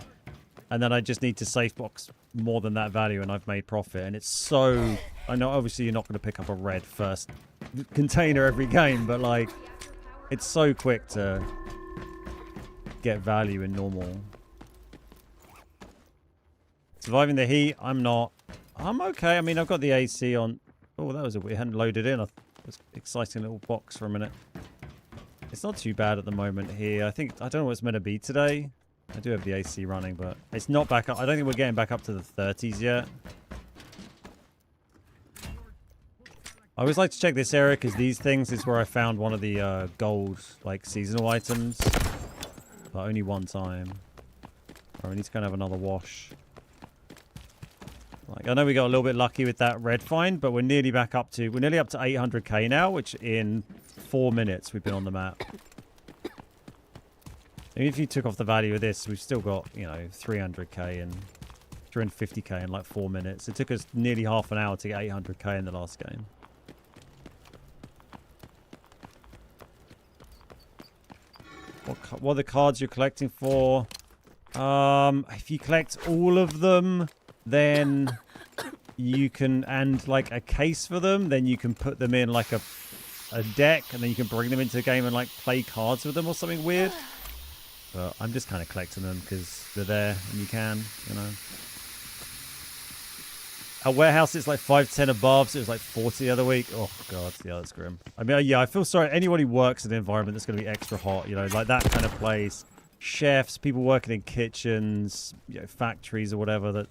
and then I just need to safe box more than that value, and I've made profit. And it's so... I know, obviously, you're not going to pick up a red first container every game, but like, it's so quick to get value in normal. Surviving the heat, I'm not. I'm okay. I mean, I've got the AC on. Oh, that was a... It hadn't loaded in. It was an exciting little box for a minute. It's not too bad at the moment here. I don't know what it's meant to be today. I do have the AC running, but it's not back up. I don't think we're getting back up to the 30s yet. I always like to check this area because these things is where I found one of the gold, like, seasonal items. But only one time. Oh, we need to go and have another wash. Like, I know we got a little bit lucky with that red find, but we're nearly back up to... We're nearly up to 800k now, which in 4 minutes we've been on the map. Even if you took off the value of this, we've still got, you know, 300k and 350k in like 4 minutes. It took us nearly half an hour to get 800k in the last game. What are the cards you're collecting for? If you collect all of them, then you can, and like a case for them, then you can put them in like a deck, and then you can bring them into the game and like play cards with them or something weird. But I'm just kind of collecting them because they're there and you can, you know. At warehouse, it's like 5 to 10 above, so it was like 40 the other week. Oh, God. Yeah, that's grim. I mean, yeah, I feel sorry. Anyone who works in an environment that's going to be extra hot, you know, like that kind of place. Chefs, people working in kitchens, you know, factories or whatever that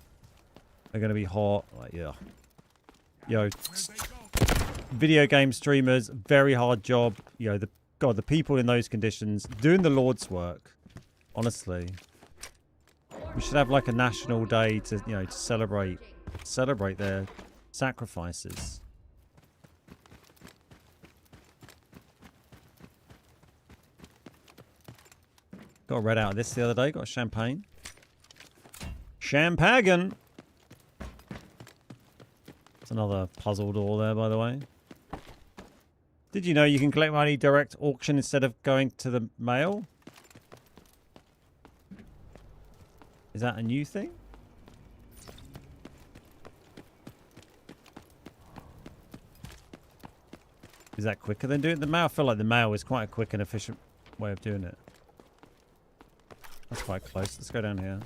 are going to be hot. Like, yeah. Yo, video game streamers, very hard job. You know, the people in those conditions doing the Lord's work. Honestly. We should have like a national day to, you know, to celebrate their sacrifices. Got a red out of this the other day. Got a champagne. Champagne. It's another puzzle door there, by the way. Did you know you can collect money direct auction instead of going to the mail? Is that a new thing? Is that quicker than doing the mail? I feel like the mail is quite a quick and efficient way of doing it. That's quite close. Let's go down here.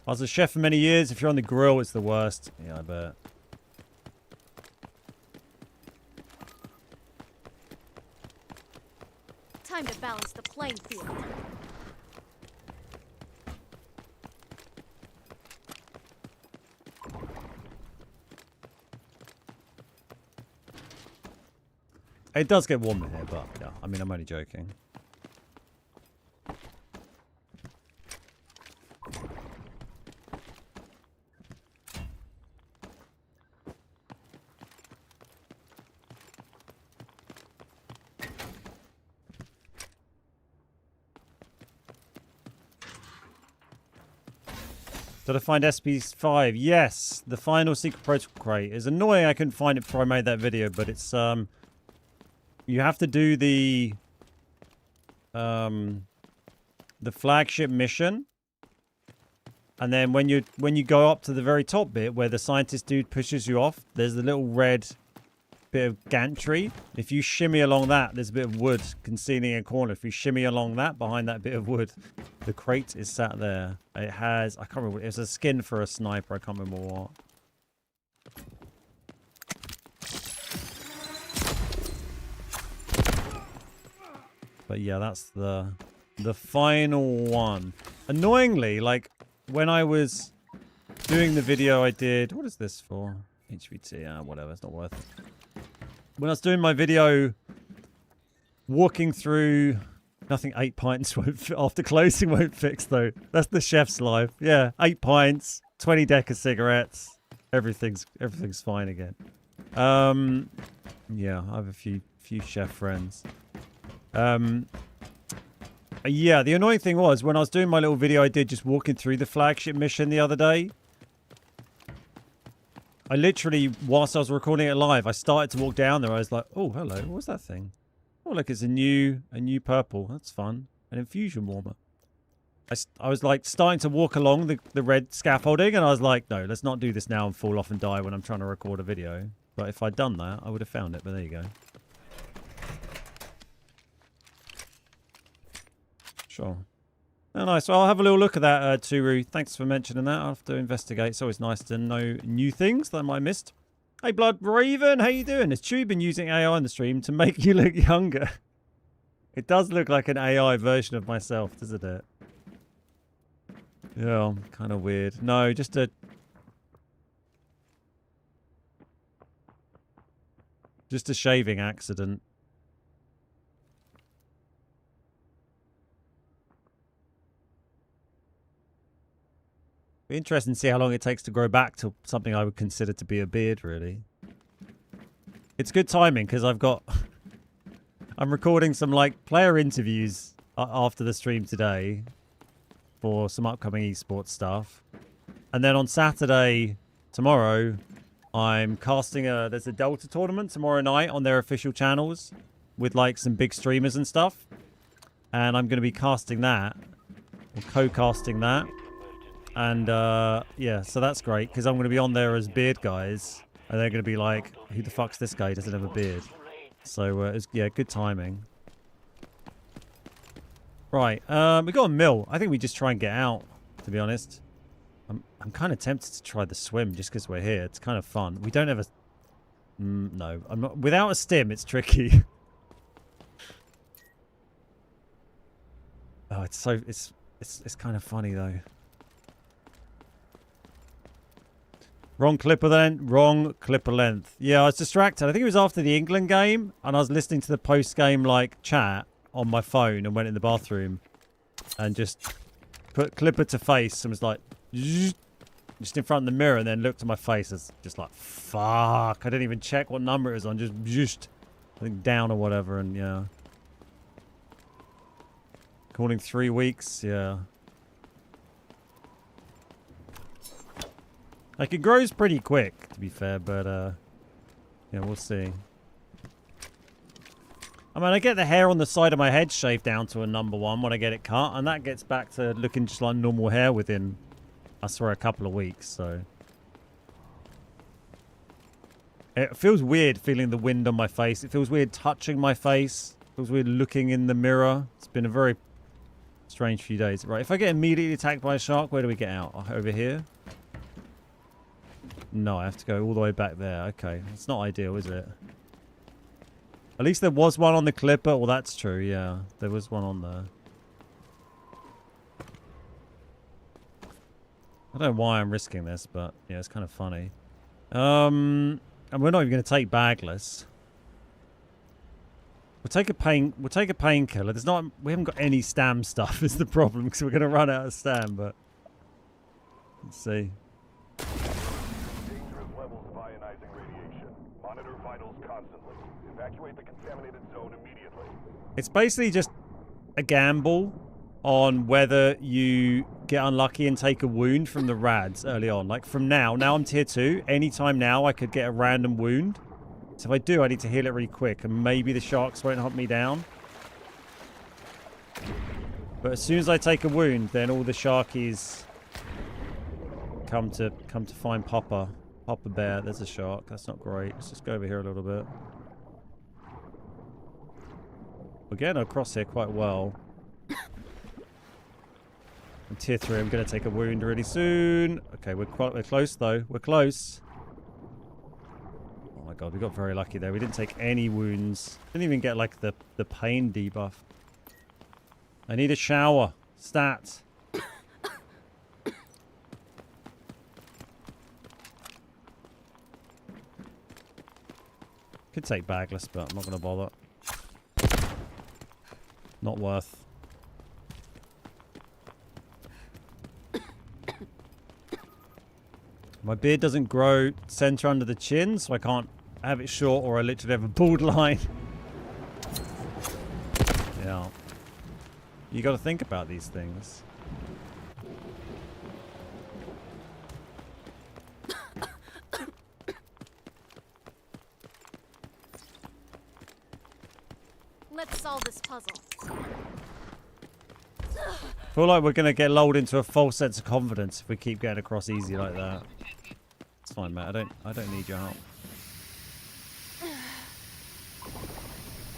I was a chef for many years. If you're on the grill, it's the worst. Yeah, I bet. Time to balance the playing field. It does get warm in here, but yeah, I mean, I'm only joking. Did I find SP5? Yes, the final secret protocol crate. It's annoying I couldn't find it before I made that video, but it's you have to do the flagship mission, and then when you go up to the very top bit where the scientist dude pushes you off, there's the little red bit of gantry. If you shimmy along that, there's a bit of wood concealing a corner. If you shimmy along that, behind that bit of wood, the crate is sat there. It has, I can't remember, it's a skin for a sniper. I can't remember what. But yeah, that's the final one. Annoyingly, like when I was doing the video I did, what is this for? HVT, whatever, it's not worth it. When I was doing my video walking through, nothing 8 pints won't after closing won't fix though. That's the chef's life. Yeah, 8 pints, 20 deck of cigarettes, everything's fine again. Yeah, I have a few chef friends. Yeah, the annoying thing was when I was doing my little video I did just walking through the flagship mission the other day, I literally, whilst I was recording it live, I started to walk down there. I was like, oh, hello, what's that thing? Oh, look, it's a new purple. That's fun. An infusion warmer. I was like starting to walk along the red scaffolding, and I was like, no, let's not do this now and fall off and die when I'm trying to record a video. But if I'd done that, I would have found it, but there you go. Sure. Oh, nice. Well, I'll have a little look at that, Turu. Thanks for mentioning that. I'll have to investigate. It's always nice to know new things that I might have missed. Hey, Blood Raven, how you doing? Has Chew been using AI on the stream to make you look younger? It does look like an AI version of myself, doesn't it? Yeah, kind of weird. No, just a shaving accident. Be interesting to see how long it takes to grow back to something I would consider to be a beard, really. It's good timing because I'm recording some like player interviews after the stream today for some upcoming esports stuff. And then on Saturday, tomorrow, I'm casting there's a Delta tournament tomorrow night on their official channels with like some big streamers and stuff. And I'm going to be casting that, or co-casting that. And yeah, so that's great because I'm going to be on there as beard guys. And they're going to be like, who the fuck's this guy? He doesn't have a beard. So it's, yeah, good timing. Right, we got a mill. I think we just try and get out, to be honest. I'm kind of tempted to try the swim just because we're here. It's kind of fun. We don't have a... no, I'm not... Without a stim, it's tricky. Oh, it's so... It's kind of funny, though. Wrong clipper then. Wrong clipper length. Yeah, I was distracted. I think it was after the England game, and I was listening to the post-game, like, chat on my phone and went in the bathroom and just put clipper to face and was like... just in front of the mirror, and then looked at my face as just like, fuck. I didn't even check what number it was on. Just I think down or whatever, and yeah. Calling 3 weeks, yeah. Like, it grows pretty quick, to be fair, but, yeah, we'll see. I mean, I get the hair on the side of my head shaved down to a number 1 when I get it cut, and that gets back to looking just like normal hair within, I swear, a couple of weeks, so. It feels weird feeling the wind on my face. It feels weird touching my face. It feels weird looking in the mirror. It's been a very strange few days. Right, if I get immediately attacked by a shark, where do we get out? Over here? No, I have to go all the way back there. Okay, it's not ideal, is it? At least there was one on the clipper. Well, that's true, yeah. There was one on there. I don't know why I'm risking this, but yeah, it's kind of funny. And we're not even going to take bagless. We'll take a painkiller. We haven't got any stam stuff is the problem, because we're going to run out of stam, but let's see. Dangerous levels of ionizing radiation. Monitor vitals constantly. Evacuate the contaminated zone immediately. It's basically just a gamble on whether you get unlucky and take a wound from the rads early on. Like from now I'm tier 2. Anytime now I could get a random wound. So if I do, I need to heal it really quick, and maybe the sharks won't hunt me down. But as soon as I take a wound, then all the sharkies come to find Papa Bear. There's a shark. That's not great. Let's just go over here a little bit. We're getting across here quite well. I'm tier 3. I'm going to take a wound really soon. Okay, we're close though. We're close. Oh my god, we got very lucky there. We didn't take any wounds. Didn't even get like the pain debuff. I need a shower. Stat. Could take bagless, but I'm not going to bother. Not worth. My beard doesn't grow center under the chin, so I can't have it short, or I literally have a bald line. Yeah. You got to think about these things. Let's solve this puzzle. I feel like we're going to get lulled into a false sense of confidence if we keep getting across easy like that. It's fine, Matt. I don't need your help.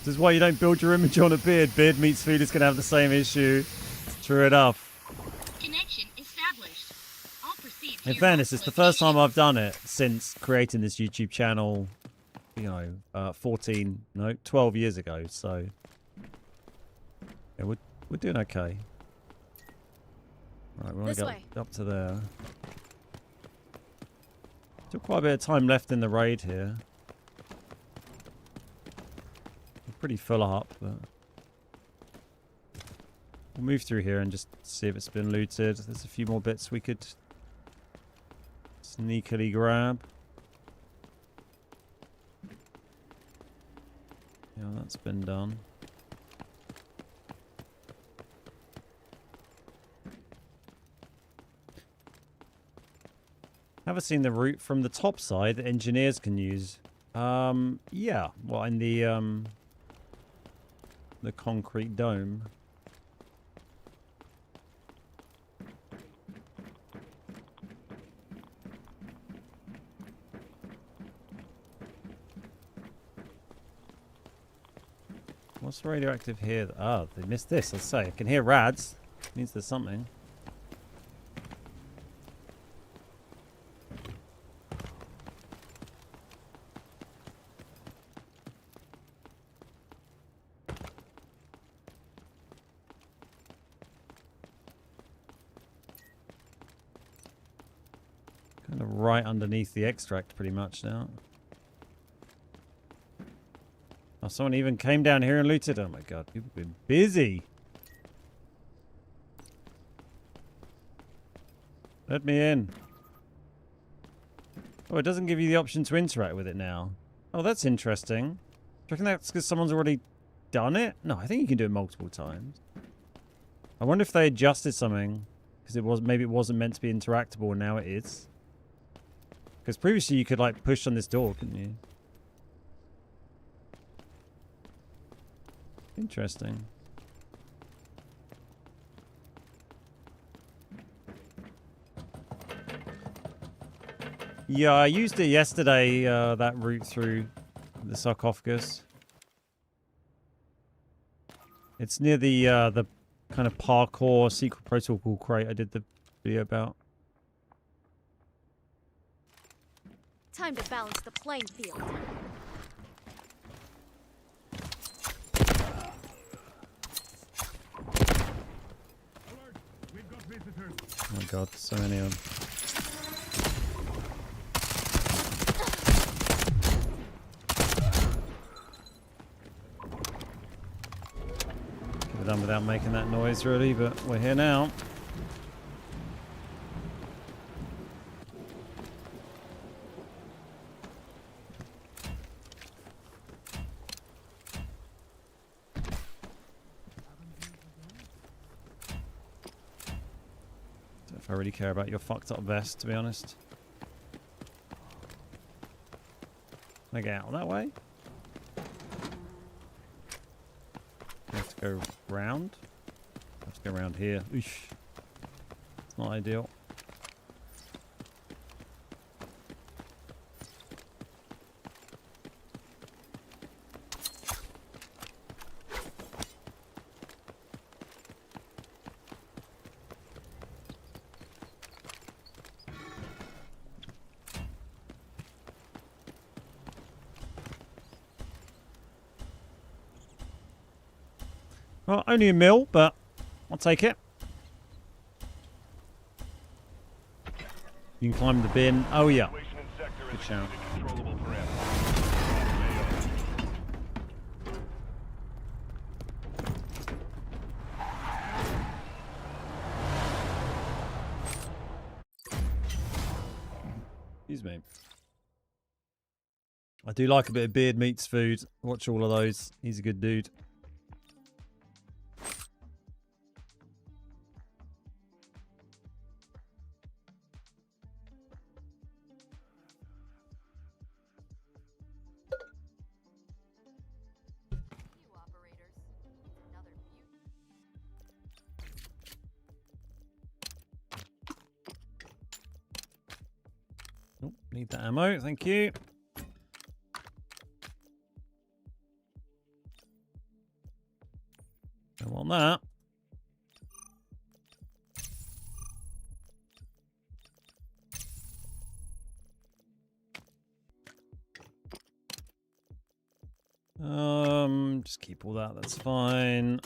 This is why you don't build your image on a beard. Beard meets food is going to have the same issue. It's true enough. Connection established. I'll proceed to In your fairness, host it's the first location. time I've done it since creating this YouTube channel, you know, 12 years ago. So, yeah, we're doing okay. Right, we want This to way. get up to there. Still quite a bit of time left in the raid here. We're pretty full up, but we'll move through here and just see if it's been looted. There's a few more bits we could sneakily grab. Yeah, that's been done. Have I seen the route from the top side that engineers can use? Yeah. Well, in the concrete dome. What's radioactive here? Oh, they missed this. Let's say I can hear rads. Means there's something. Kind of right underneath the extract pretty much now. Oh, someone even came down here and looted. Oh my god, people have been busy. Let me in. Oh, it doesn't give you the option to interact with it now. Oh, that's interesting. Do you reckon that's because someone's already done it? No, I think you can do it multiple times. I wonder if they adjusted something. Because maybe it wasn't meant to be interactable and now it is. Because previously you could like push on this door, couldn't you? Interesting. Yeah, I used it yesterday, that route through the sarcophagus. It's near the kind of parkour secret protocol crate I did the video about. Time to balance the playing field. Oh my god, so many of them. Could have done without making that noise really, but we're here now. If I really care about your fucked up vest, to be honest. Can I get out that way? I have to go round? I have to go around here. Oosh. It's not ideal. Well, only a mil, but I'll take it. You can climb the bin. Oh, yeah. Good shout. Excuse me. I do like a bit of beard meets food. Watch all of those. He's a good dude. Need that ammo, thank you. Don't want that. Just keep all that, that's fine.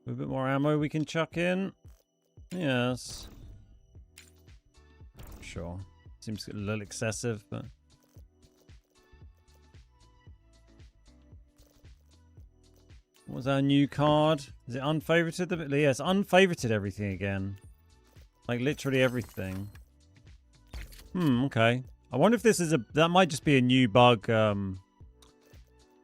A bit more ammo we can chuck in. Yes. Sure. Seems a little excessive, but... What was our new card? Is it unfavorited? Yes, unfavorited everything again. Like literally everything. Okay. I wonder if this is that might just be a new bug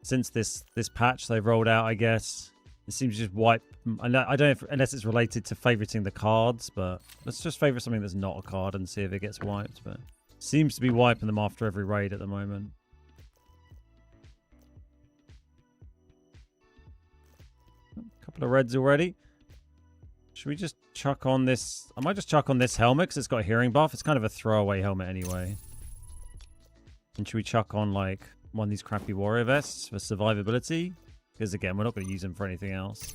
since this patch they've rolled out, I guess. It seems to just wipe. I don't know if, unless it's related to favoriting the cards, but let's just favorite something that's not a card and see if it gets wiped. But seems to be wiping them after every raid at the moment. A couple of reds already. Should we just chuck on this? I might just chuck on this helmet because it's got a hearing buff. It's kind of a throwaway helmet anyway. And should we chuck on like one of these crappy warrior vests for survivability? Because again, we're not going to use them for anything else.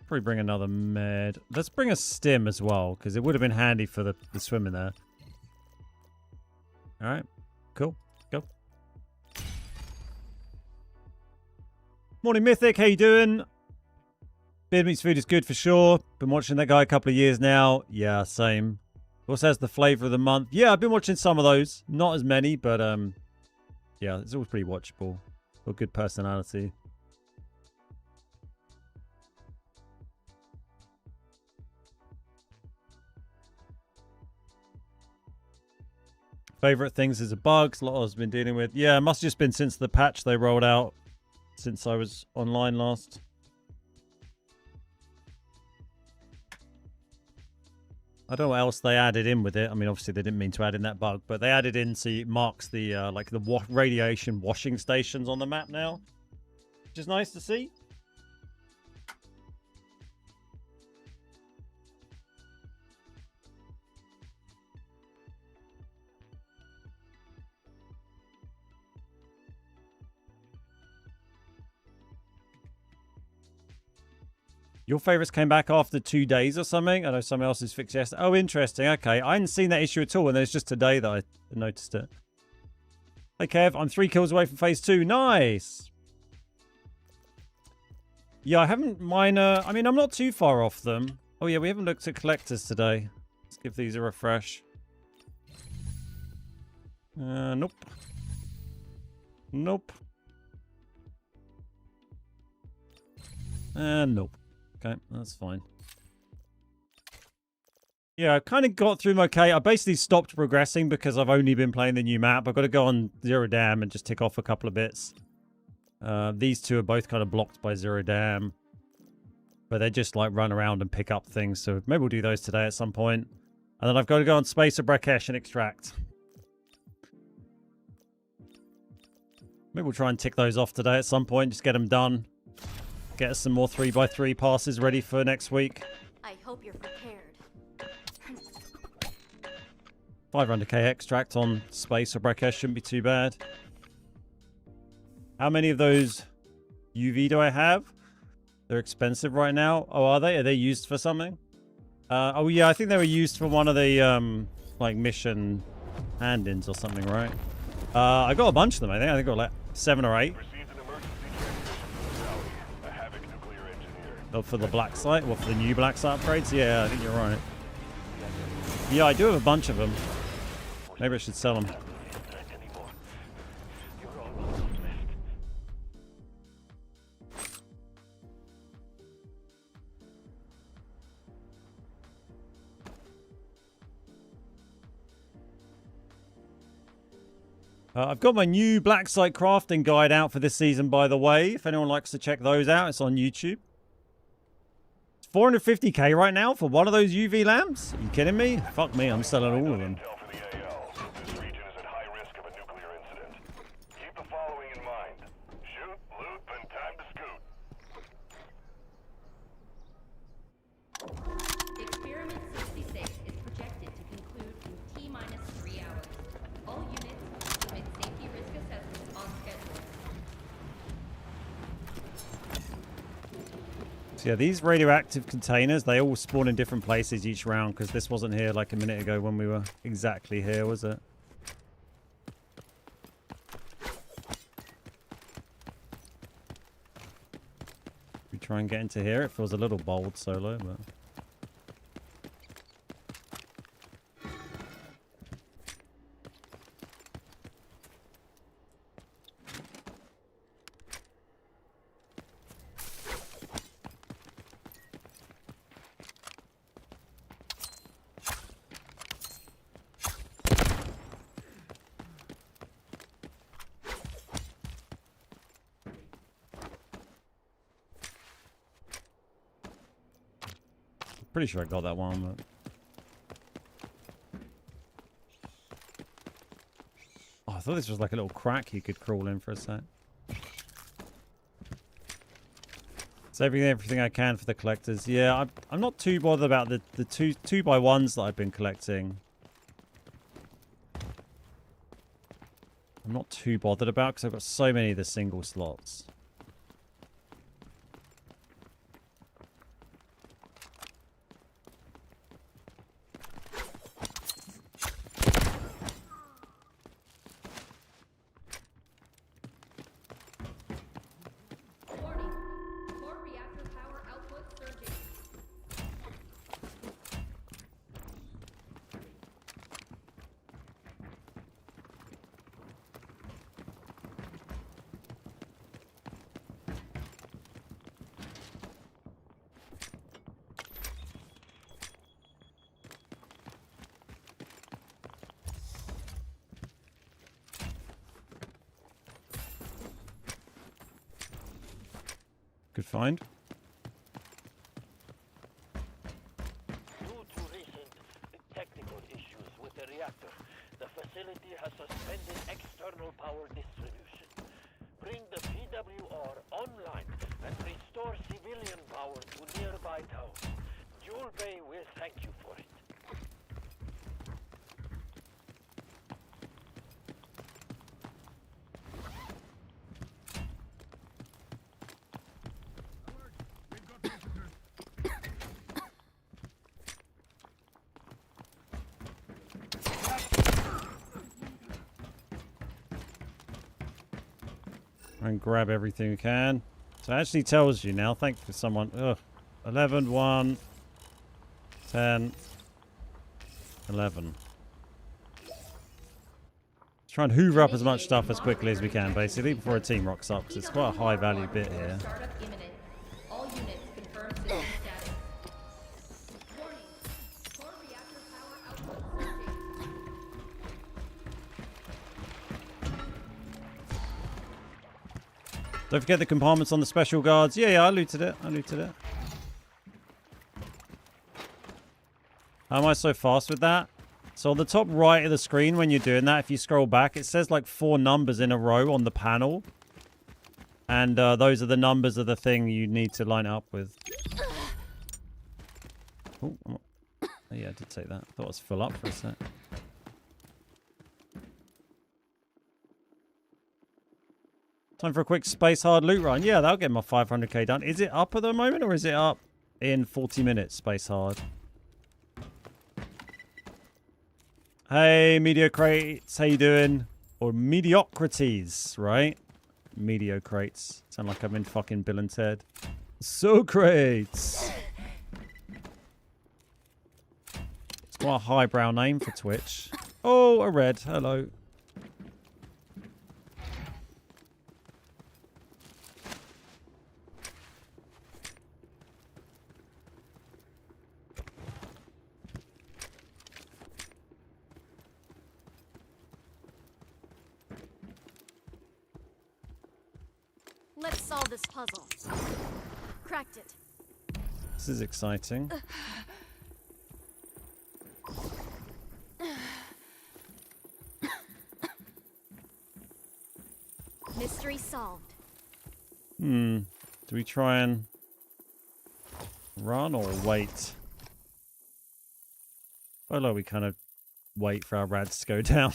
Probably bring another med. Let's bring a stim as well because it would have been handy for the swim in there. All right, cool. Go. Morning, Mythic. How you doing? Beard Meats Food is good for sure. Been watching that guy a couple of years now. Yeah, same. Also has the flavor of the month. Yeah, I've been watching some of those. Not as many, but yeah, it's always pretty watchable. Got good personality. Favorite things is a bugs. A lot I've been dealing with. Yeah, it must have just been since the patch they rolled out. Since I was online last. I don't know what else they added in with it. I mean, obviously they didn't mean to add in that bug, but they added in so it marks the like the radiation washing stations on the map now, which is nice to see. Your favorites came back after 2 days or something? I know someone else's fixed yesterday. Oh, interesting. Okay. I hadn't seen that issue at all, and it's just today that I noticed it. Hey, Kev. I'm 3 kills away from phase 2. Nice. Yeah, I haven't minor... I mean, I'm not too far off them. Oh, yeah, we haven't looked at collectors today. Let's give these a refresh. Nope. Nope. Nope. Okay, that's fine. Yeah, I kind of got through them okay. I basically stopped progressing because I've only been playing the new map. I've got to go on Zero Dam and just tick off a couple of bits. These two are both kind of blocked by Zero Dam. But they just like run around and pick up things. So maybe we'll do those today at some point. And then I've got to go on Space of Brakesh and extract. Maybe we'll try and tick those off today at some point. Just get them done. Get us some more 3x3 passes ready for next week. I hope you're prepared. 500k extract on Space or Brakesh shouldn't be too bad. How many of those UV do I have? They're expensive right now. Oh, are they? Are they used for something? Oh, yeah, I think they were used for one of the like mission hand-ins or something, right? I got a bunch of them, I think. I got like 7 or 8. Oh, for the black site? Well, for the new black site upgrades? Yeah, I think you're right. Yeah, I do have a bunch of them. Maybe I should sell them. I've got my new black site crafting guide out for this season, by the way. If anyone likes to check those out, it's on YouTube. 450k right now for one of those UV lamps? Are you kidding me? Fuck me, I'm selling all of them. Intel for the AL. This region is at high risk of a nuclear incident. Keep the following in mind. So yeah, these radioactive containers, they all spawn in different places each round, because this wasn't here like a minute ago when we were exactly here, was it? We try and get into here. It feels a little bold solo, but... Pretty sure I got that one, but... Oh, I thought this was like a little crack you could crawl in for a sec. So everything I can for the collectors. Yeah, I'm not too bothered about the two by ones that I've been collecting. I'm not too bothered about because I've got so many of the single slots. Warning. Core reactor power output surging. Good find. Due to recent technical issues with the reactor, the facility has suspended external power distribution. Bring the PWR online and restore civilian power to nearby towns. Jewel Bay will thank you for it. And grab everything we can. So it actually tells you now. Thank you for someone. Ugh. 11, 1, 10, 11. Let's try and hoover up as much stuff as quickly as we can, basically, before a team rocks up, because it's quite a high value bit here. Startup imminent. All units confirm system status. Warning. Core reactor power output surging. Don't forget the compartments on the special guards. Yeah, I looted it. I looted it. How am I so fast with that? So on the top right of the screen when you're doing that, if you scroll back, it says like 4 numbers in a row on the panel. And those are the numbers of the thing you need to line it up with. Oh, yeah, I did say that. I thought it was full up for a sec. Time for a quick space hard loot run. Yeah, that'll get my 500k done. Is it up at the moment or is it up in 40 minutes, space hard? Hey, Mediocrates. How you doing? Or Mediocrities, right? Mediocrates. Sound like I'm in fucking Bill and Ted. Socrates. It's quite a highbrow name for Twitch. Oh, a red. Hello. Let's solve this puzzle. Cracked it. This is exciting. Mystery solved. Do we try and run or wait? I like we kind of wait for our rads to go down.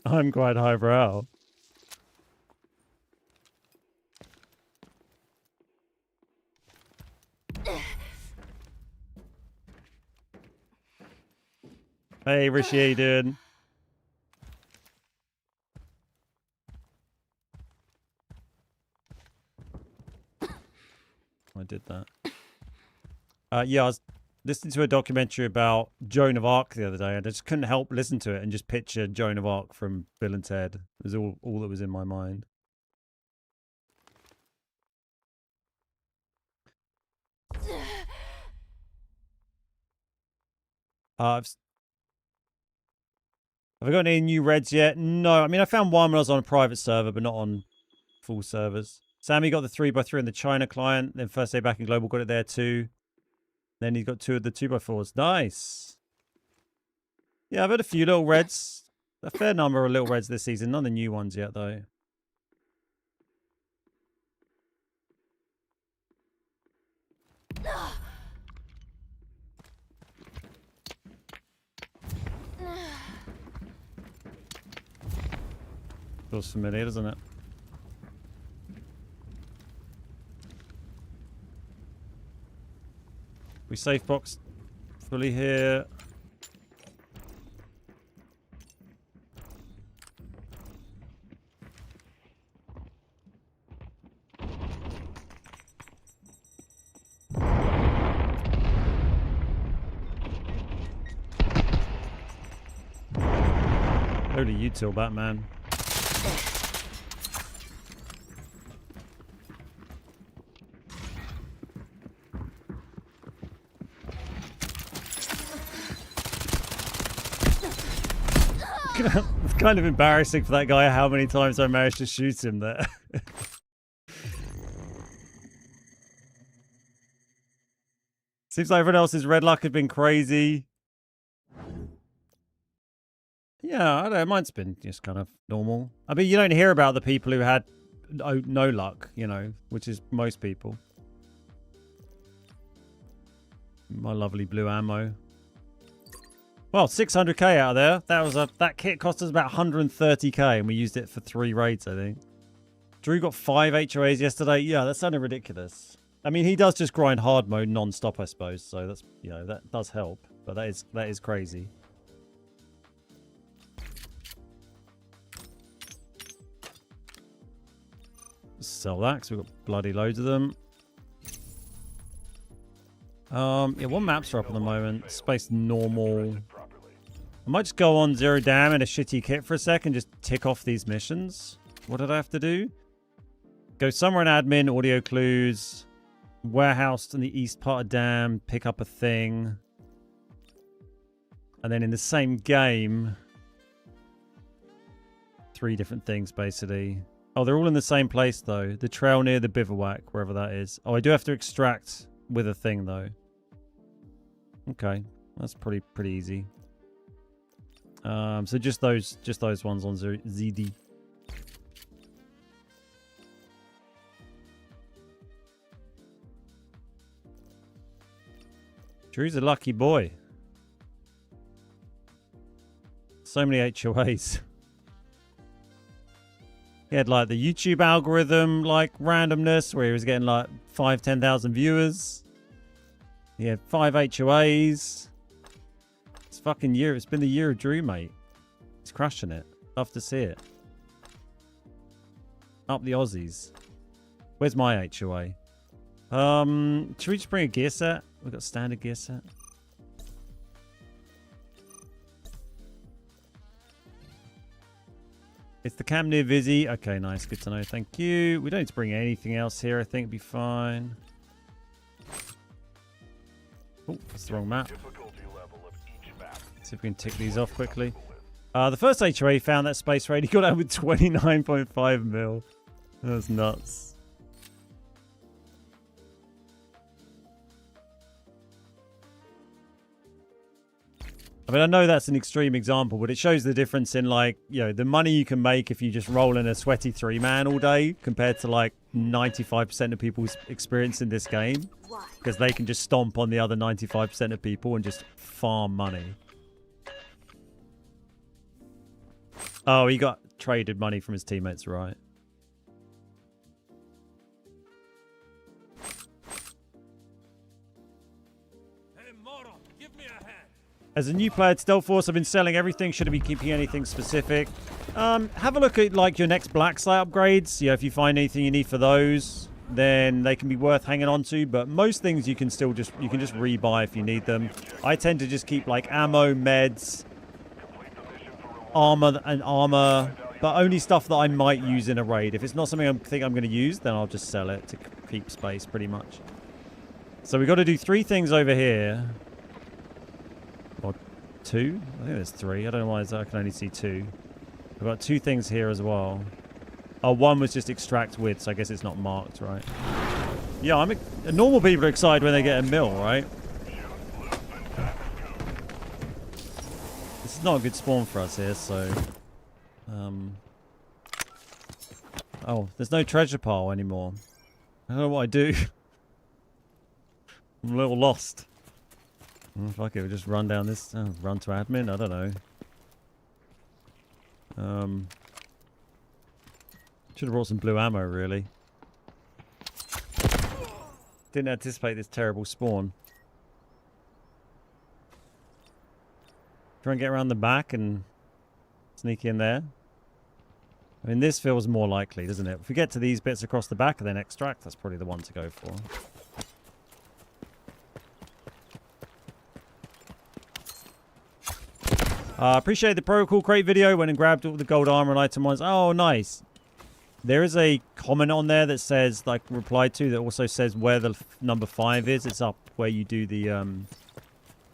I'm quite highbrow. Hey, Rishi, how you doing? I did that. Yeah, I was listening to a documentary about Joan of Arc the other day, and I just couldn't help listen to it and just picture Joan of Arc from Bill and Ted. It was all that was in my mind. Have I got any new reds yet? No. I mean, I found one when I was on a private server, but not on full servers. Sammy got the 3x3 on the China client. Then first day back in global, got it there too. Then he's got 2 of the 2x4s. Nice. Yeah, I've had a few little reds. A fair number of little reds this season. None of the new ones yet, though. Feels familiar, doesn't it? We safe box fully here. Only you till Batman. It's kind of embarrassing for that guy how many times I managed to shoot him there. Seems like everyone else's red luck had been crazy. Yeah, I don't know. Mine's been just kind of normal. I mean, you don't hear about the people who had no luck, you know, which is most people. My lovely blue ammo. Well, 600k out of there. That kit cost us about 130k, and we used it for 3 raids, I think. Drew got 5 HOAs yesterday. Yeah, that sounded ridiculous. I mean, he does just grind hard mode non-stop, I suppose. So that's, you know, that does help, but that is crazy. Sell that because we've got bloody loads of them. Yeah, what maps are up at the moment? Space normal. I might just go on 0 dam and a shitty kit for a sec and just tick off these missions. What did I have to do? Go somewhere in admin, audio clues, warehouse in the east part of dam, pick up a thing. And then in the same game, 3 different things basically. Oh, they're all in the same place though. The trail near the bivouac, wherever that is. Oh, I do have to extract with a thing though. Okay, that's pretty easy. So just those ones on ZD. Drew's a lucky boy. So many HOAs. He had like the YouTube algorithm, like randomness, where he was getting like 5,000-10,000 viewers. He had 5 HOAs. It's fucking year. It's been the year of Drew, mate. He's crushing it. Love to see it. Up the Aussies. Where's my HOA? Should we just bring a gear set? We've got standard gear set. It's the cam near Vizzy. Okay, nice. Good to know. Thank you. We don't need to bring anything else here. I think it'll be fine. Oh, that's the wrong map. See if we can tick these off quickly. The first HOA found that space raid. He got out with 29.5 mil. That's nuts. I mean, I know that's an extreme example, but it shows the difference in, like, you know, the money you can make if you just roll in a sweaty 3-man all day compared to, like, 95% of people's experience in this game. Because they can just stomp on the other 95% of people and just farm money. Oh, he got traded money from his teammates, right? As a new player to Stealth Force, I've been selling everything. Should I be keeping anything specific? Have a look at like your next black site upgrades. If you find anything you need for those, then they can be worth hanging on to. But most things you can still just rebuy if you need them. I tend to just keep like ammo, meds, armor, but only stuff that I might use in a raid. If it's not something I think I'm going to use, then I'll just sell it to keep space pretty much. So we've got to do 3 things over here. Or 2? I think there's 3. I don't know why I can only see 2. We've got 2 things here as well. Oh, 1 was just extract with, so I guess it's not marked, right? Yeah, normal people are excited when they get a mill, right? This is not a good spawn for us here, so... Oh, there's no treasure pile anymore. I don't know what I do. I'm a little lost. Oh, fuck it, we'll just run down this. Oh, run to admin? I don't know. Should have brought some blue ammo, really. Didn't anticipate this terrible spawn. Try and get around the back and sneak in there. I mean, this feels more likely, doesn't it? If we get to these bits across the back and then extract, that's probably the one to go for. Appreciate the protocol crate video. Went and grabbed all the gold armor and item ones. Oh, nice. There is a comment on there that says, like, replied to, that also says where the number 5 is. It's up where you do the,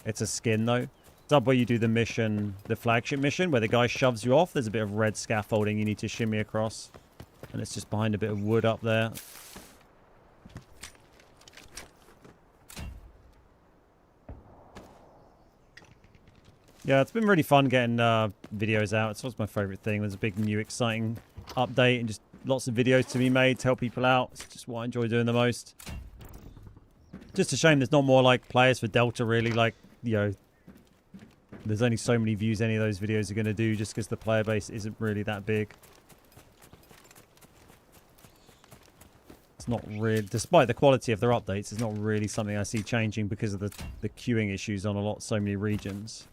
it's a skin, though. It's up where you do the mission, the flagship mission, where the guy shoves you off. There's a bit of red scaffolding you need to shimmy across. And it's just behind a bit of wood up there. Yeah, it's been really fun getting videos out. It's always my favorite thing. There's a big new exciting update and just lots of videos to be made to help people out. It's just what I enjoy doing the most. Just a shame there's not more like players for Delta, really. Like, there's only so many views any of those videos are going to do just because the player base isn't really that big. It's not really, despite the quality of their updates, it's not really something I see changing because of the queuing issues on so many regions.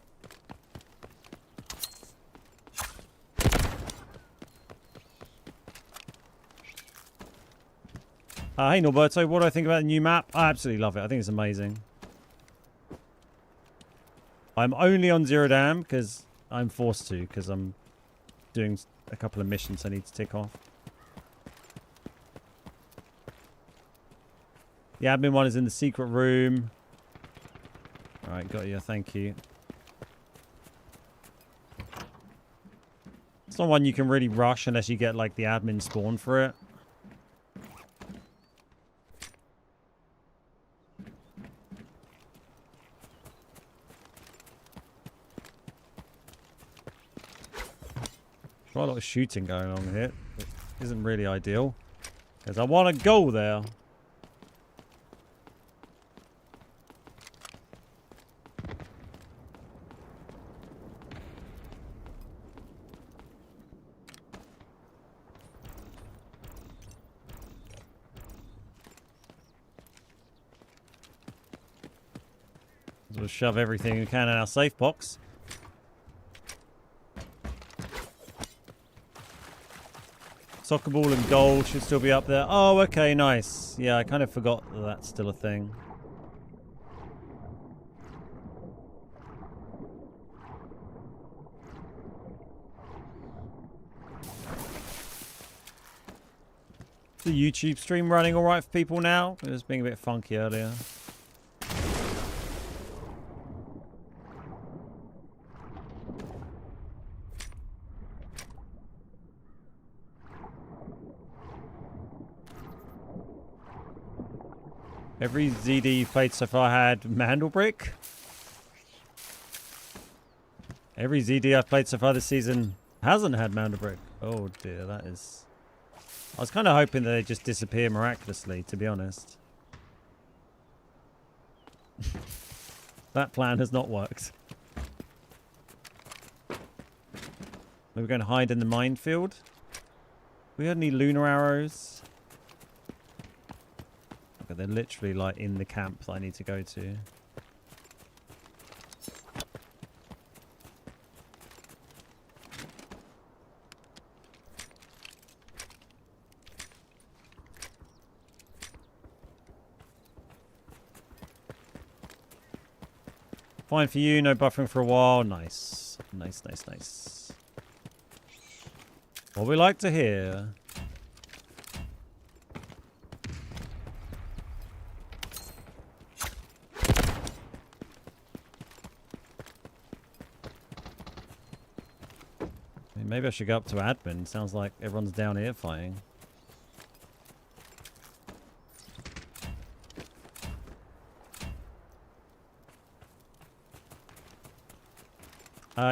Hey Norberto, what do I think about the new map? I absolutely love it. I think it's amazing. I'm only on Zero Dam because I'm forced to, because I'm doing a couple of missions I need to tick off. The admin one is in the secret room. Alright, got you. Thank you. It's not one you can really rush unless you get, like, the admin spawn for it. Quite a lot of shooting going on here. It isn't really ideal. Because I want to go there. We'll shove everything we can in our safe box. Soccer ball and gold should still be up there. Oh, okay, nice. Yeah, I kind of forgot that that's still a thing. Is the YouTube stream running alright for people now? It was being a bit funky earlier. Every ZD you've played so far had Mandelbrick. Every ZD I've played so far this season hasn't had Mandelbrick. Oh dear, that is... I was kind of hoping that they just disappear miraculously, to be honest. That plan has not worked. We're going to hide in the minefield. We got any lunar arrows? Okay, they're literally like in the camp that I need to go to. Fine for you, no buffering for a while. Nice. Nice, nice, nice. What we like to hear. Maybe I should go up to admin. Sounds like everyone's down here fighting.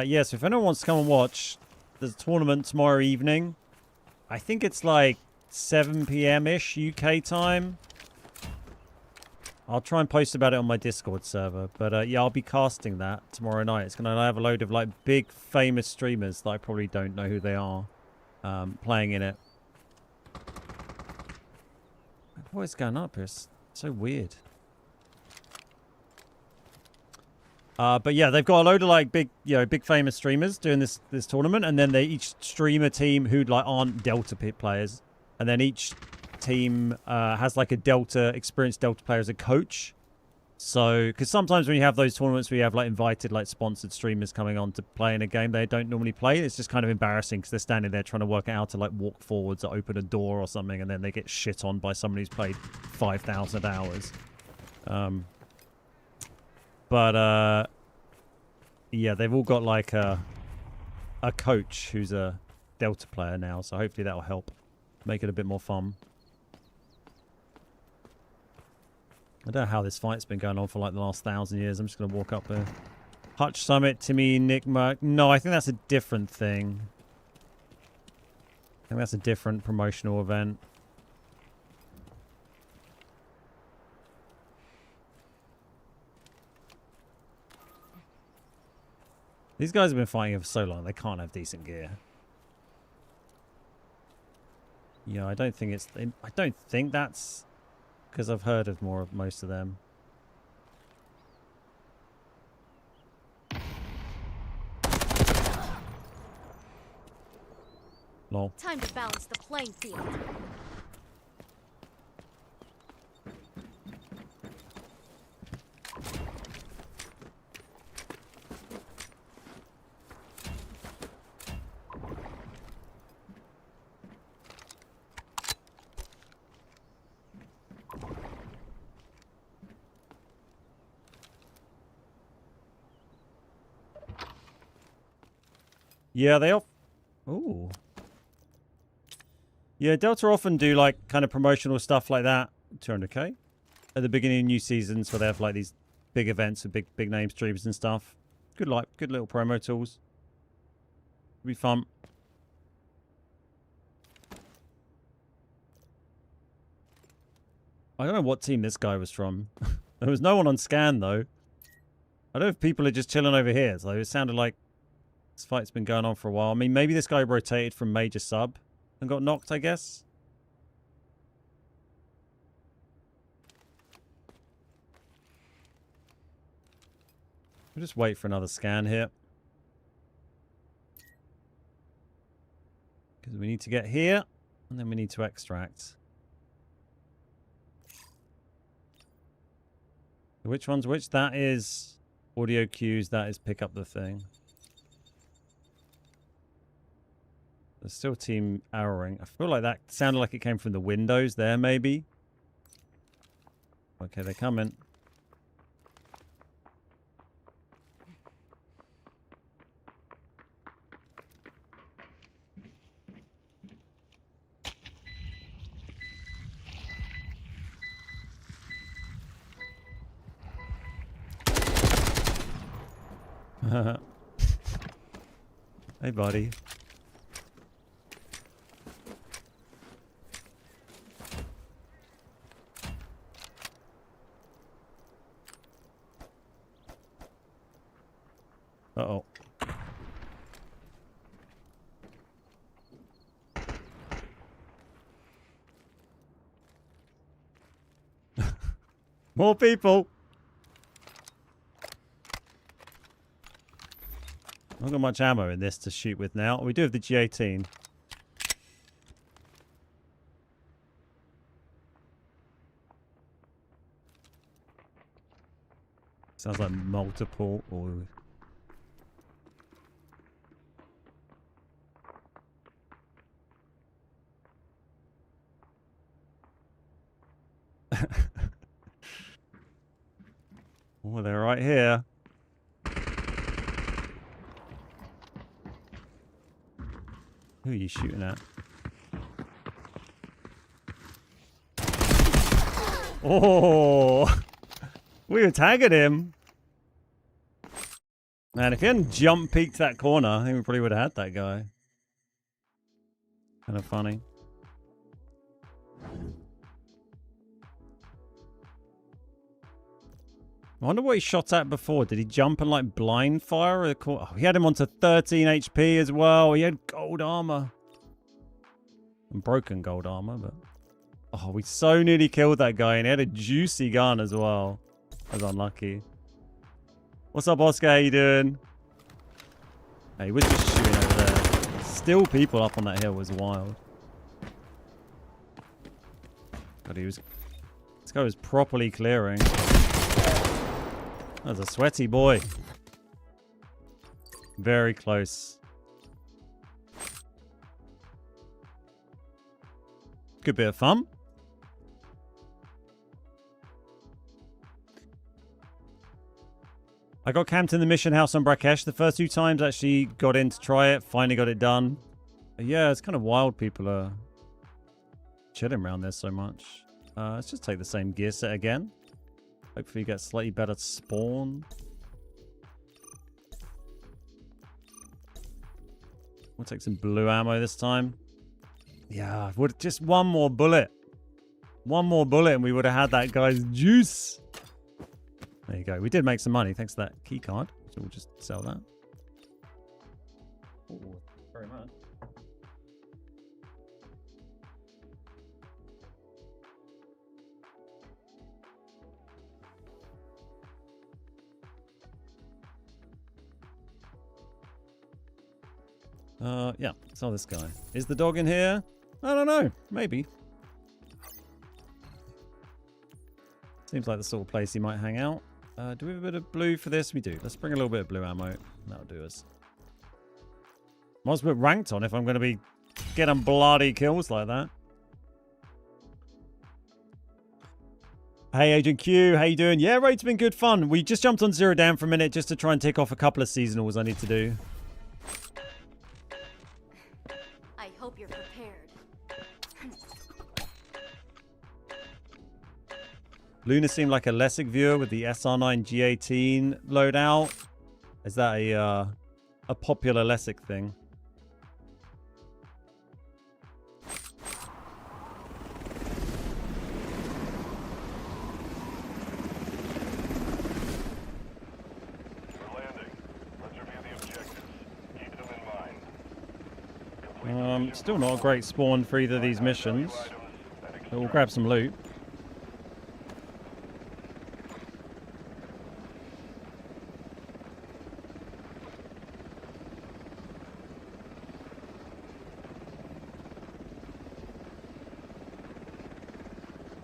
Yeah, so if anyone wants to come and watch, there's a tournament tomorrow evening. I think it's like 7 p.m.-ish UK time. I'll try and post about it on my Discord server. But yeah, I'll be casting that tomorrow night. It's going to have a load of like big famous streamers that I probably don't know who they are playing in it. What is going up here? It's so weird. But yeah, they've got a load of like big, big famous streamers doing this tournament, and then they each stream a team who like aren't Delta pit players, and then each team has like a experienced Delta player as a coach. So, because sometimes when you have those tournaments where you have like invited like sponsored streamers coming on to play in a game they don't normally play, it's just kind of embarrassing because they're standing there trying to work out how to like walk forwards or open a door or something, and then they get shit on by someone who's played 5,000 hours. Yeah, they've all got like a coach who's a Delta player now, so hopefully that'll help make it a bit more fun. I don't know how this fight's been going on for like the last 1,000 years. I'm just going to walk up there. Hutch Summit, Timmy, Nick, Merck. No, I think that's a different thing. I think that's a different promotional event. These guys have been fighting for so long, they can't have decent gear. Yeah, I don't think that's because I've heard of most of them. Lol. Time to balance the playing field. Yeah, they all... Ooh. Yeah, Delta often do like kind of promotional stuff like that. 200k at the beginning of new seasons, where they have like these big events with big name streamers and stuff. Good little promo tools. It'll be fun. I don't know what team this guy was from. There was no one on scan though. I don't know if people are just chilling over here. So it sounded like this fight's been going on for a while. I mean, maybe this guy rotated from major sub and got knocked, I guess. We'll just wait for another scan here. Because we need to get here, and then we need to extract. Which one's which? That is audio cues, that is pick up the thing. There's still team arrowing. I feel like that sounded like it came from the windows there, maybe. Okay, they're coming. Hey, buddy. Uh-oh. More people. I've not got much ammo in this to shoot with now. We do have the G18. Sounds like multiple or... Oh, they're right here. Who are you shooting at? Oh! We were tagging him. Man, if he hadn't jump peeked that corner, I think we probably would have had that guy. Kind of funny. I wonder what he shot at before. Did he jump and like blind fire? Or oh, he had him onto 13 HP as well. He had gold armor. And broken gold armor, but... Oh, we so nearly killed that guy and he had a juicy gun as well. I was unlucky. What's up, Oscar? How you doing? Hey, he was just shooting over there. Still people up on that hill was wild. God, he was... This guy was properly clearing. That was a sweaty boy. Very close. Good bit of fun. I got camped in the mission house on Brakesh. The first 2 times actually got in to try it. Finally got it done. But yeah, it's kind of wild people are chilling around there so much. Let's just take the same gear set again. Hopefully you get slightly better spawn. We'll take some blue ammo this time. Yeah, would just one more bullet. One more bullet and we would have had that guy's juice. There you go. We did make some money thanks to that key card. So we'll just sell that. Oh, very much. Yeah, sell this guy. Is the dog in here? I don't know. Maybe. Seems like the sort of place he might hang out. Do we have a bit of blue for this? We do. Let's bring a little bit of blue ammo. That'll do us. Might as well put ranked on if I'm going to be getting bloody kills like that. Hey, Agent Q. How you doing? Yeah, raid's been good fun. We just jumped on Zero Down for a minute just to try and tick off a couple of seasonals I need to do. I hope you're prepared. Luna seemed like a Lessig viewer with the SR9 G18 loadout. Is that a popular Lessig thing? Still not a great spawn for either of these missions. But we'll grab some loot.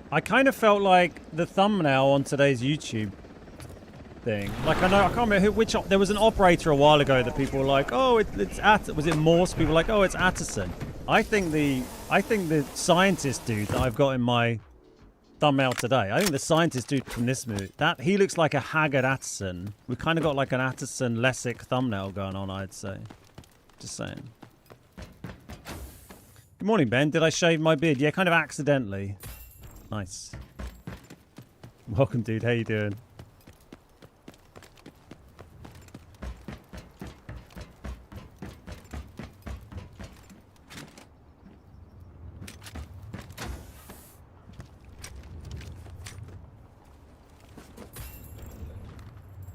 I kind of felt like the thumbnail on today's YouTube thing. Like I can't remember which. There was an operator a while ago that people were like, "Oh, it's was it Morse?" People were like, "Oh, it's Atterson." I think the scientist dude that I've got in my thumbnail today. I think the scientist dude from this movie, that he looks like a haggard Atterson. We've kind of got like an Atterson Lessig thumbnail going on, I'd say. Just saying. Good morning, Ben. Did I shave my beard? Yeah, kind of accidentally. Nice. Welcome, dude. How you doing?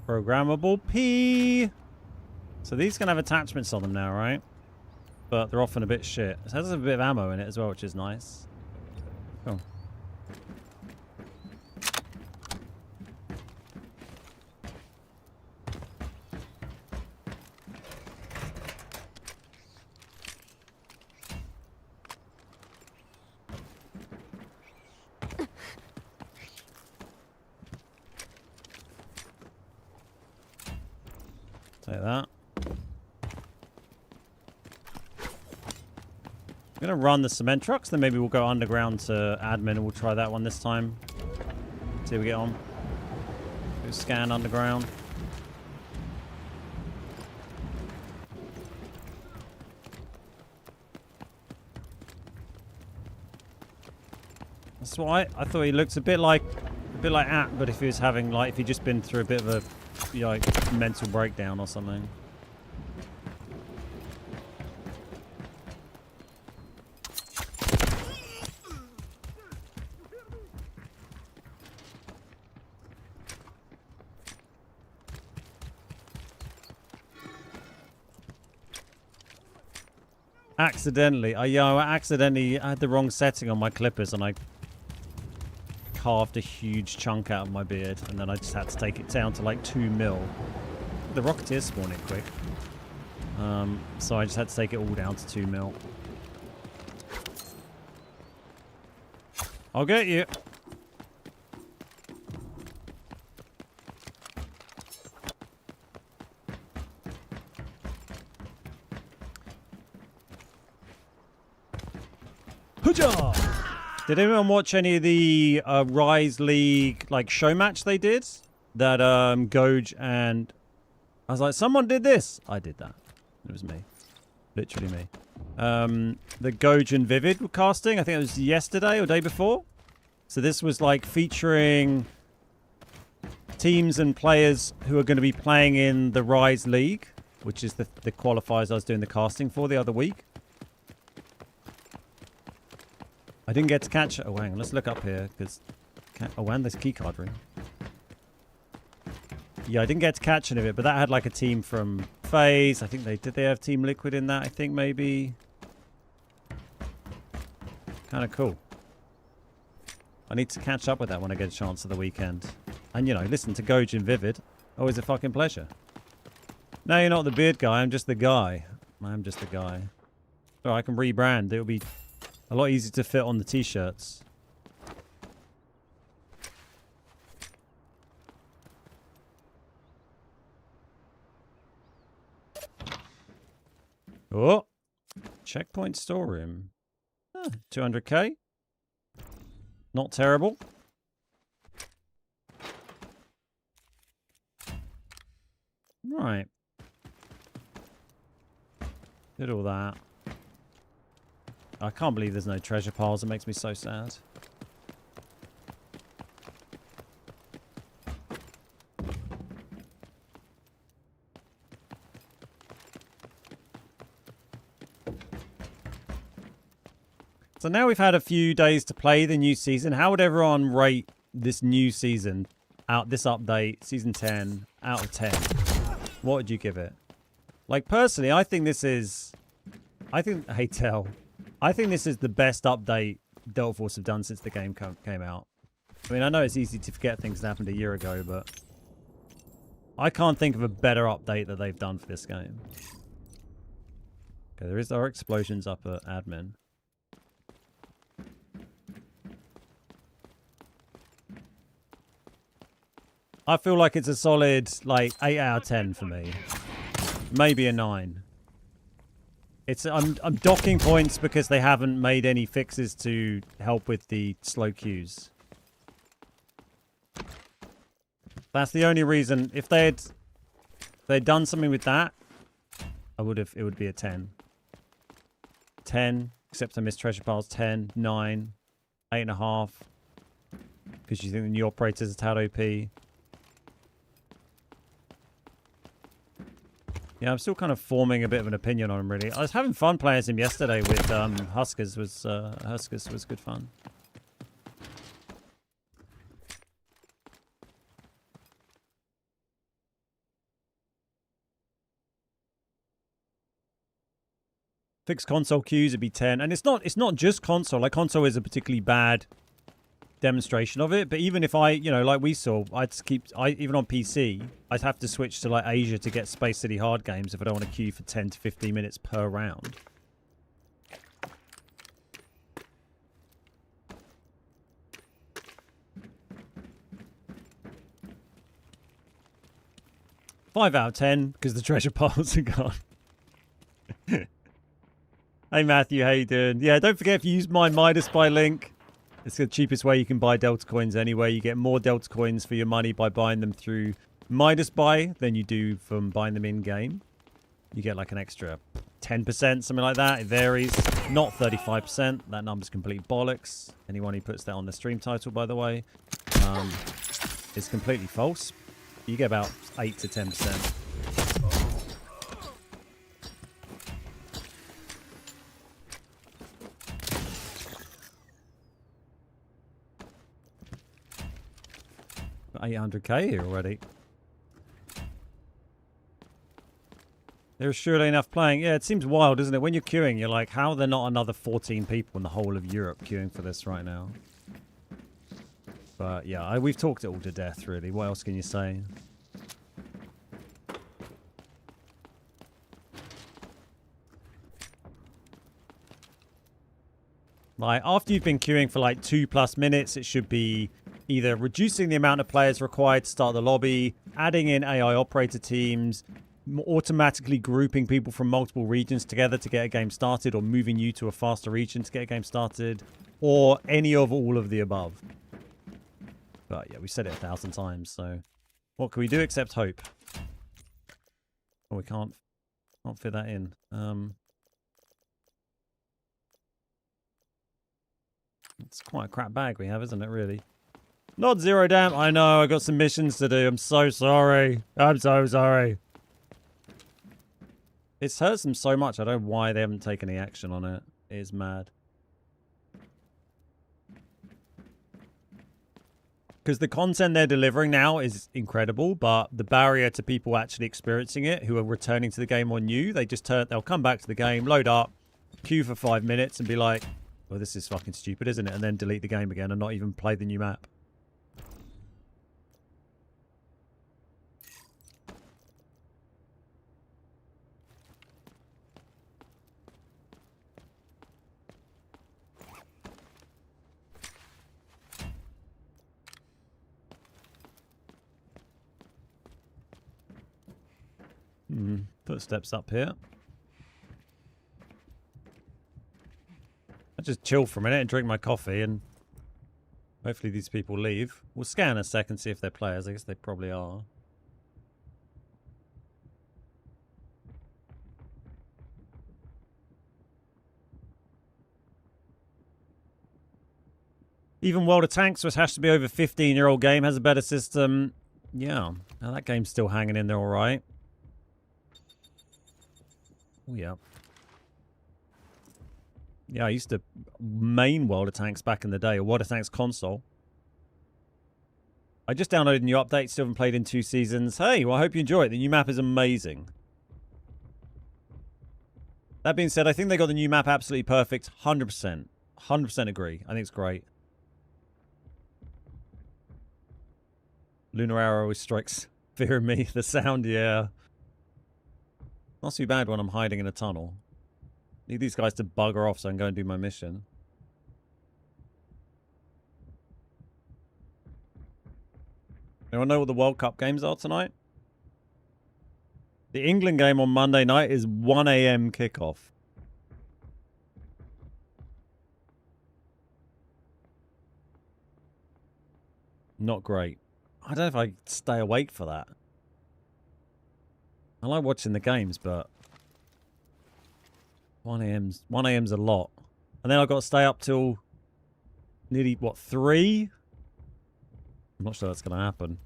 Programmable P. So these can have attachments on them now, right? But they're often a bit shit. It has a bit of ammo in it as well, which is nice. Cool. Like that. I'm going to run the cement trucks, then maybe we'll go underground to admin and we'll try that one this time. See how we get on. Go scan underground. That's why I thought he looked a bit like App, but if he was having if he'd just been through a bit of a mental breakdown or something. Accidentally, I accidentally had the wrong setting on my clippers and I carved a huge chunk out of my beard, and then I just had to take it down to like 2 mil. The Rocketeer's spawning quick. So I just had to take it all down to 2 mil. I'll get you. Hooja! Did anyone watch any of the Rise League show match they did? That Goj and I was like, someone did this. I did that. It was me, literally me. The Goj and Vivid were casting. I think it was yesterday or day before. So this was featuring teams and players who are going to be playing in the Rise League, which is the qualifiers I was doing the casting for the other week. I didn't get to catch it. Oh, hang on. Let's look up here because. Oh, and there's keycard ring. Yeah, I didn't get to catch any of it, but that had a team from FaZe. I think they have Team Liquid in that. I think maybe. Kind of cool. I need to catch up with that when I get a chance at the weekend. And listen to Goj and Vivid. Always a fucking pleasure. No, you're not the beard guy. I'm just the guy. I'm just the guy. Oh, I can rebrand. It'll be a lot easier to fit on the t-shirts. Oh! Checkpoint storeroom. 200k. Not terrible. Right. Did all that. I can't believe there's no treasure piles. It makes me so sad. So now we've had a few days to play the new season. How would everyone rate this new season? This update, season 10, out of 10. What would you give it? Personally, I think this is... Hey, Tell. I think this is the best update Delta Force have done since the game came out. I mean, I know it's easy to forget things that happened a year ago, but I can't think of a better update that they've done for this game. Okay, there are explosions up at admin. I feel like it's a solid, 8 out of 10 for me. Maybe a 9. I'm docking points because they haven't made any fixes to help with the slow queues. That's the only reason. If they'd done something with that, it would be a 10. 10, except I missed treasure piles. 10, 9, 8.5. Because you think the new operators are tad OP. Yeah, I'm still kind of forming a bit of an opinion on him, really. I was having fun playing him yesterday with Huskers. Huskers was good fun. Fixed console queues would be 10, and it's not just console. Console is a particularly bad demonstration of it, but even if I, we saw, even on PC, I'd have to switch to Asia to get Space City hard games if I don't want to queue for 10 to 15 minutes per round. 5 out of 10 because the treasure piles are gone. Hey Matthew, how you doing? Yeah, don't forget if you use my Midas buy link, it's the cheapest way you can buy Delta coins anyway. You get more Delta coins for your money by buying them through Midas buy than you do from buying them in game. You get like an extra 10%, something like that. It varies. Not 35%. That number's complete bollocks. Anyone who puts that on the stream title, by the way, is completely false. You get about 8 to 10%. Got 800k here already. There's surely enough playing. Yeah, it seems wild, doesn't it? When you're queuing, you're like, how are there not another 14 people in the whole of Europe queuing for this right now? But yeah, we've talked it all to death, really. What else can you say? Like, after you've been queuing for like 2+ minutes, it should be either reducing the amount of players required to start the lobby, adding in AI operator teams, automatically grouping people from multiple regions together to get a game started, or moving you to a faster region to get a game started, or any of all of the above. But yeah, we said it 1,000 times, so what can we do except hope? Oh, we can't fit that in. It's quite a crap bag we have, isn't it, really? Not zero damn. I know, I got some missions to do. I'm so sorry. I'm so sorry. It hurts them so much. I don't know why they haven't taken any action on it. It is mad. Because the content they're delivering now is incredible, but the barrier to people actually experiencing it, who are returning to the game on new, they'll come back to the game, load up, queue for 5 minutes, and be like, well, this is fucking stupid, isn't it? And then delete the game again and not even play the new map. Footsteps up here. I just chill for a minute and drink my coffee, and hopefully these people leave. We'll scan a sec and see if they're players. I guess they probably are. Even World of Tanks, which has to be over 15-year-old game, has a better system. Yeah, now that game's still hanging in there all right. Oh, yeah. Yeah, I used to main World of Tanks back in the day, or World of Tanks console. I just downloaded a new update, still haven't played in 2 seasons. Hey, well, I hope you enjoy it. The new map is amazing. That being said, I think they got the new map absolutely perfect. 100%. 100% agree. I think it's great. Lunar Arrow always strikes fear in me. The sound, yeah. Not too bad when I'm hiding in a tunnel. Need these guys to bugger off so I can go and do my mission. Anyone know what the World Cup games are tonight? The England game on Monday night is 1 AM kickoff. Not great. I don't know if I stay awake for that. I like watching the games, but 1 AM's a lot. And then I've got to stay up till nearly, what, 3? I'm not sure that's going to happen.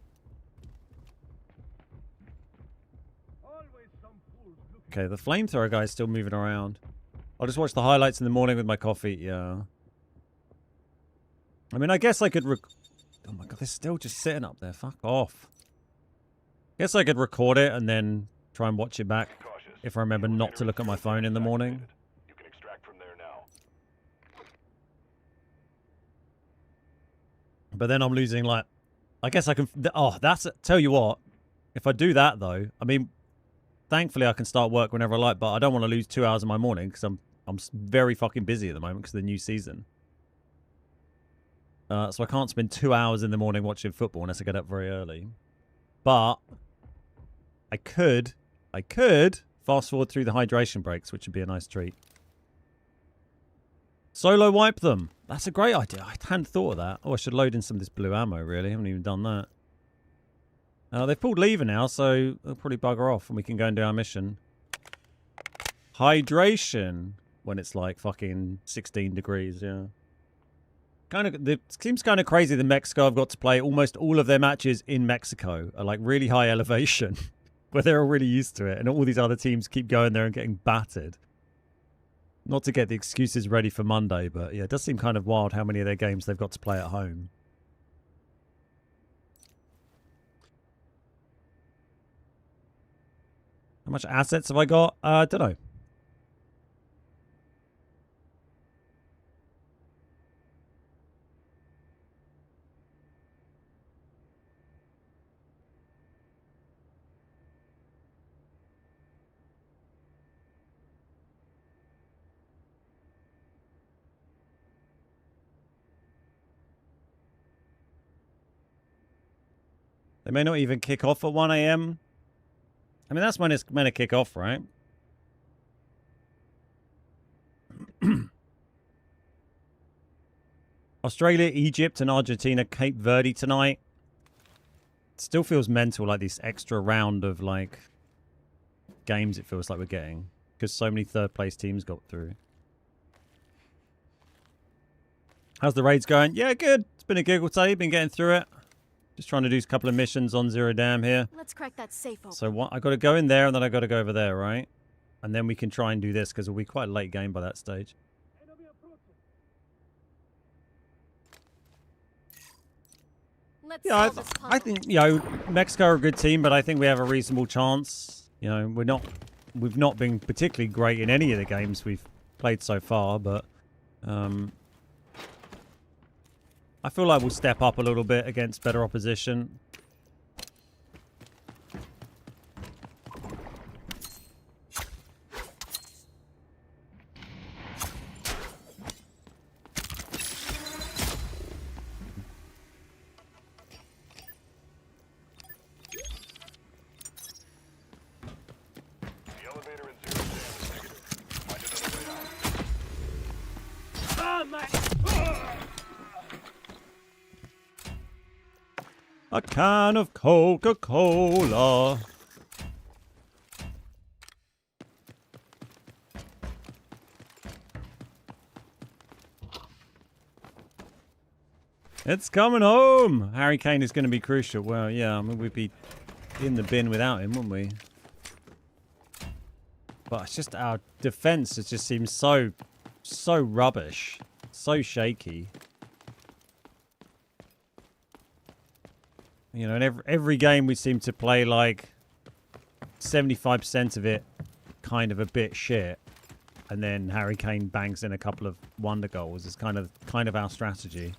Okay, the flamethrower guy's still moving around. I'll just watch the highlights in the morning with my coffee. Yeah. I mean, I guess I could oh my god, they're still just sitting up there. Fuck off. Guess I could record it and then try and watch it back if I remember not to look at my phone in the morning. You can extract from there now. But then I'm losing, like, I guess I can, oh, tell you what, if I do that though, I mean, thankfully I can start work whenever I like, but I don't want to lose 2 hours of my morning because I'm very fucking busy at the moment because of the new season. So I can't spend 2 hours in the morning watching football unless I get up very early. But I could fast forward through the hydration breaks, which would be a nice treat. Solo wipe them. That's a great idea. I hadn't thought of that. Oh, I should load in some of this blue ammo, really. I haven't even done that. They've pulled lever now, so they'll probably bugger off and we can go and do our mission. Hydration. When it's like fucking 16 degrees, yeah. It seems kind of crazy that Mexico have got to play almost all of their matches in Mexico at like really high elevation, where they're all really used to it, and all these other teams keep going there and getting battered. Not to get the excuses ready for Monday, but yeah, it does seem kind of wild how many of their games they've got to play at home. How much assets have I got? I don't know. They may not even kick off at 1 a.m. I mean, that's when it's meant to kick off, right? Australia, Egypt, and Argentina, Cape Verde tonight. It still feels mental, like this extra round of, like, games it feels like we're getting. Because so many third-place teams got through. How's the raids going? Yeah, good. It's been a giggle today. Been getting through it. Just trying to do a couple of missions on Zero Dam here. Let's crack that safe open. So what? I got to go in there and then I got to go over there, right? And then we can try and do this because it'll be quite a late game by that stage. Let's Yeah, solve this I think, you know, Mexico are a good team, but I think we have a reasonable chance. You know, we've not been particularly great in any of the games we've played so far, but I feel like we'll step up a little bit against better opposition. The elevator in Zero Dam is negative. Find another way out. A can of Coca-Cola. It's coming home. Harry Kane is going to be crucial. Well, yeah, I mean, we'd be in the bin without him, wouldn't we? But it's just our defense. It just seems so rubbish, so shaky. You know, in every game we seem to play like 75% of it kind of a bit shit. And then Harry Kane bangs in a couple of wonder goals. It's kind of our strategy.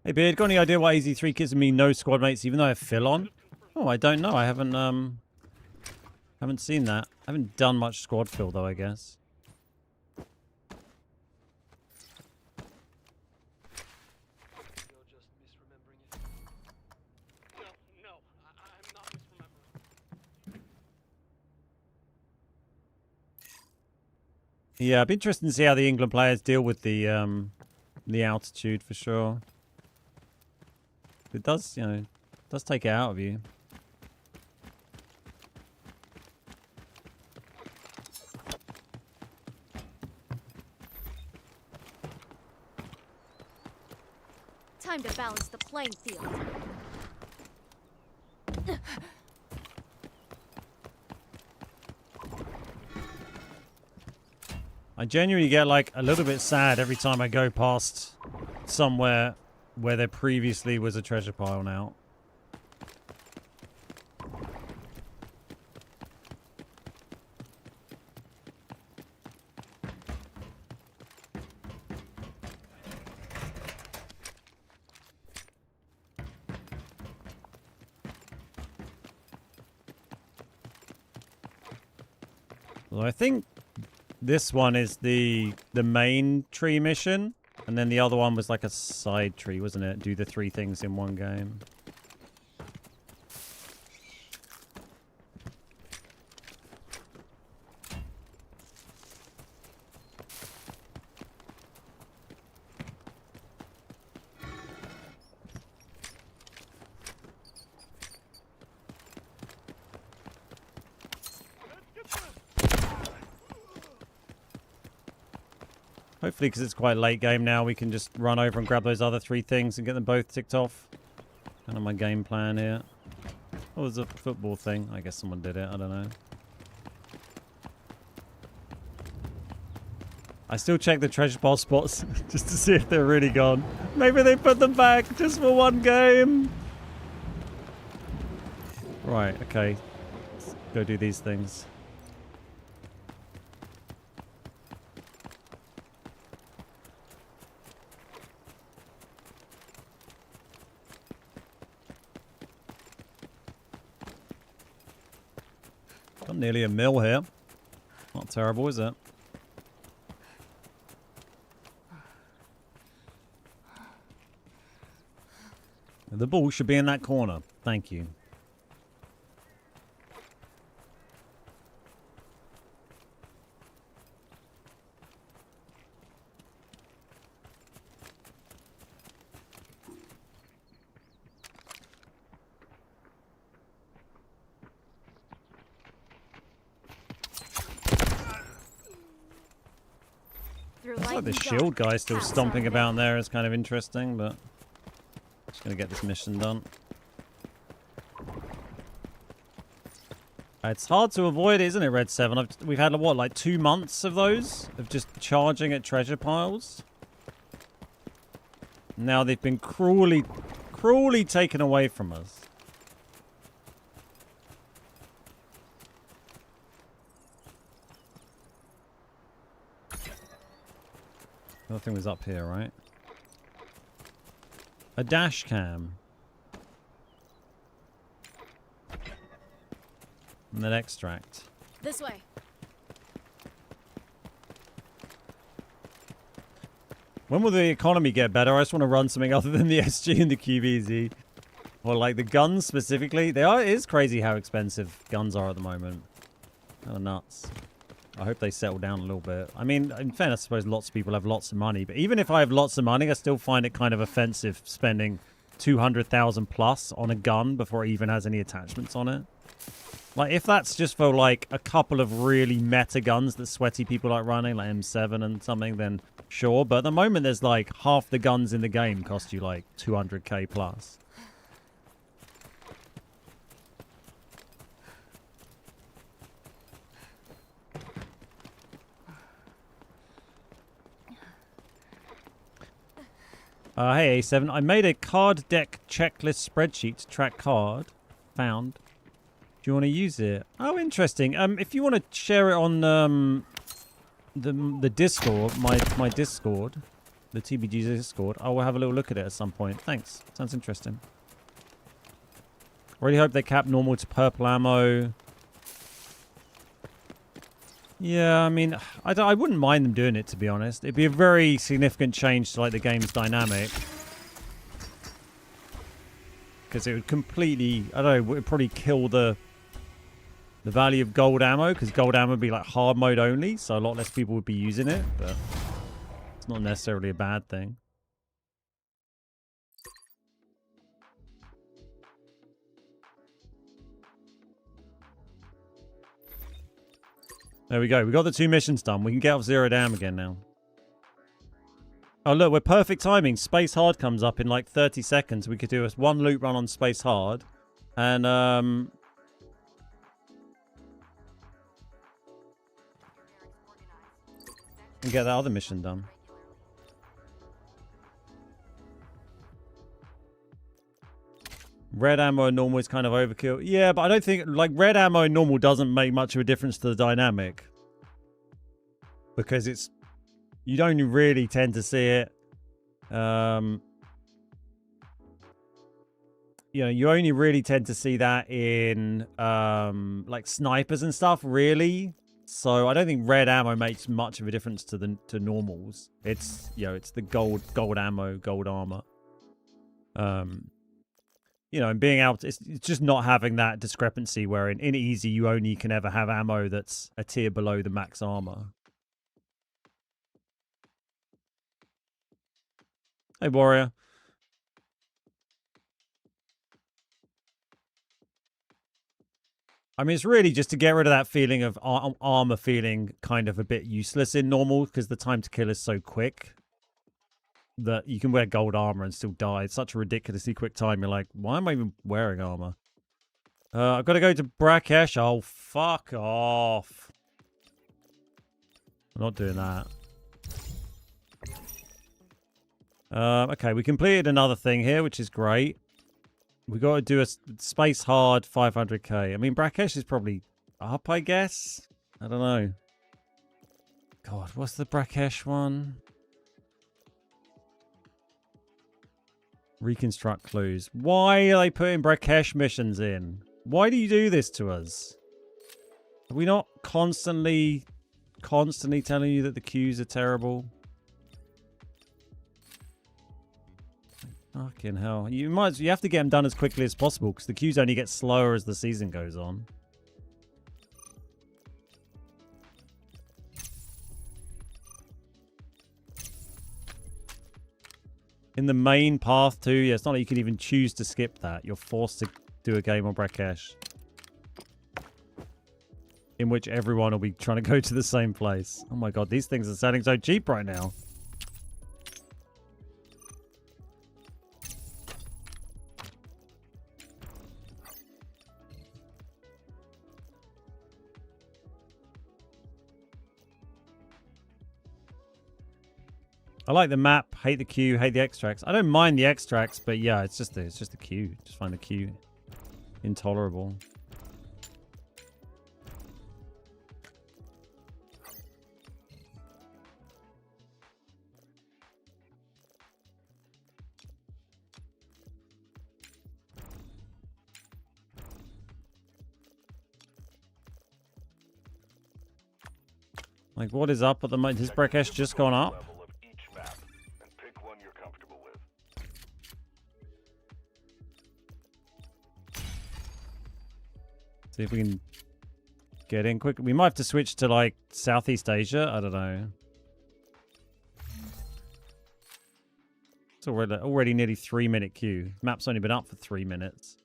Hey Beard, got any idea why AZ3 gives me no squad mates even though I have Phil on? Oh, I don't know. I haven't seen that. I haven't done much squad fill though, I guess. You're just misremembering it. No, I'm not misremembering. Yeah, it'd be interesting to see how the England players deal with the altitude for sure. It does, you know, it does take it out of you. Time to balance the playing field. I genuinely get like a little bit sad every time I go past somewhere where there previously was a treasure pile now. Well, I think this one is the main tree mission, and then the other one was like a side tree, wasn't it? Do the 3 things in one game. Hopefully, because it's quite late game now, we can just run over and grab those other 3 things and get them both ticked off. Kind of my game plan here. Oh, there's a football thing. I guess someone did it. I don't know. I still check the treasure pile spots just to see if they're really gone. Maybe they put them back just for one game. Right, okay. Let's go do these things. Got nearly a mil here. Not terrible, is it? The ball should be in that corner. Thank you. Looks like the shield guy still stomping about there is kind of interesting, but just gonna get this mission done. It's hard to avoid, isn't it, Red 7? We've had, what, like 2 months of those? Of just charging at treasure piles? Now they've been cruelly taken away from us. Nothing was up here, right? A dash cam. And then extract. This way. When will the economy get better? I just want to run something other than the SG and the QBZ. Or like the guns specifically. It is crazy how expensive guns are at the moment. Kind of nuts. I hope they settle down a little bit. I mean, in fairness, I suppose lots of people have lots of money. But even if I have lots of money, I still find it kind of offensive spending 200,000 plus on a gun before it even has any attachments on it. Like, if that's just for, like, a couple of really meta guns that sweaty people like running, like M7 and something, then sure. But at the moment, there's, like, half the guns in the game cost you, like, 200k plus. Hey, A7, I made a card deck checklist spreadsheet to track card. Found. Do you want to use it? Oh, interesting. If you want to share it on the Discord, my Discord, the TBG's Discord, I will have a little look at it at some point. Thanks. Sounds interesting. Really hope they cap normal to purple ammo. Yeah, I mean, I wouldn't mind them doing it, to be honest. It'd be a very significant change to, like, the game's dynamic. Because it would completely, I don't know, it would probably kill the value of gold ammo. Because gold ammo would be, like, hard mode only. So a lot less people would be using it. But it's not necessarily a bad thing. There we go. We got the 2 missions done. We can get off 0 dam again now. Oh, look. We're perfect timing. Space Hard comes up in like 30 seconds. We could do a 1 loop run on Space Hard. And, get that other mission done. Red ammo and normal is kind of overkill. Yeah, but I don't think, like, red ammo and normal doesn't make much of a difference to the dynamic. Because it's, you don't really tend to see it. You know, you only really tend to see that in, like, snipers and stuff, really. So I don't think red ammo makes much of a difference to normals. It's, you know, it's the gold ammo, gold armor. You know, and being able to, it's just not having that discrepancy where in easy you only can ever have ammo that's a tier below the max armor. Hey, Warrior. I mean, it's really just to get rid of that feeling of armor feeling kind of a bit useless in normal, because the time to kill is so quick that you can wear gold armor and still die. It's such a ridiculously quick time. You're like, why am I even wearing armor? I've got to go to Brakesh. Oh, fuck off. I'm not doing that. Okay, we completed another thing here, which is great. We got to do a space hard 500k. I mean, Brakesh is probably up, I guess. I don't know. God, what's the Brakesh one? Reconstruct clues. Why are they putting Brakesh missions in? Why do you do this to us? Are we not constantly telling you that the queues are terrible? Fucking hell. You have to get them done as quickly as possible because the queues only get slower as the season goes on. In the main path too, yeah, it's not like you can even choose to skip that. You're forced to do a game on Brakesh, in which everyone will be trying to go to the same place. Oh my god, these things are selling so cheap right now. I like the map, hate the queue, hate the extracts. I don't mind the extracts, but yeah, it's just the queue. Just find the queue intolerable. Like, what is up at the moment? Has Brakesh just gone up? See if we can get in quick. We might have to switch to, like, Southeast Asia. I don't know. It's already nearly 3-minute queue. Map's only been up for 3 minutes.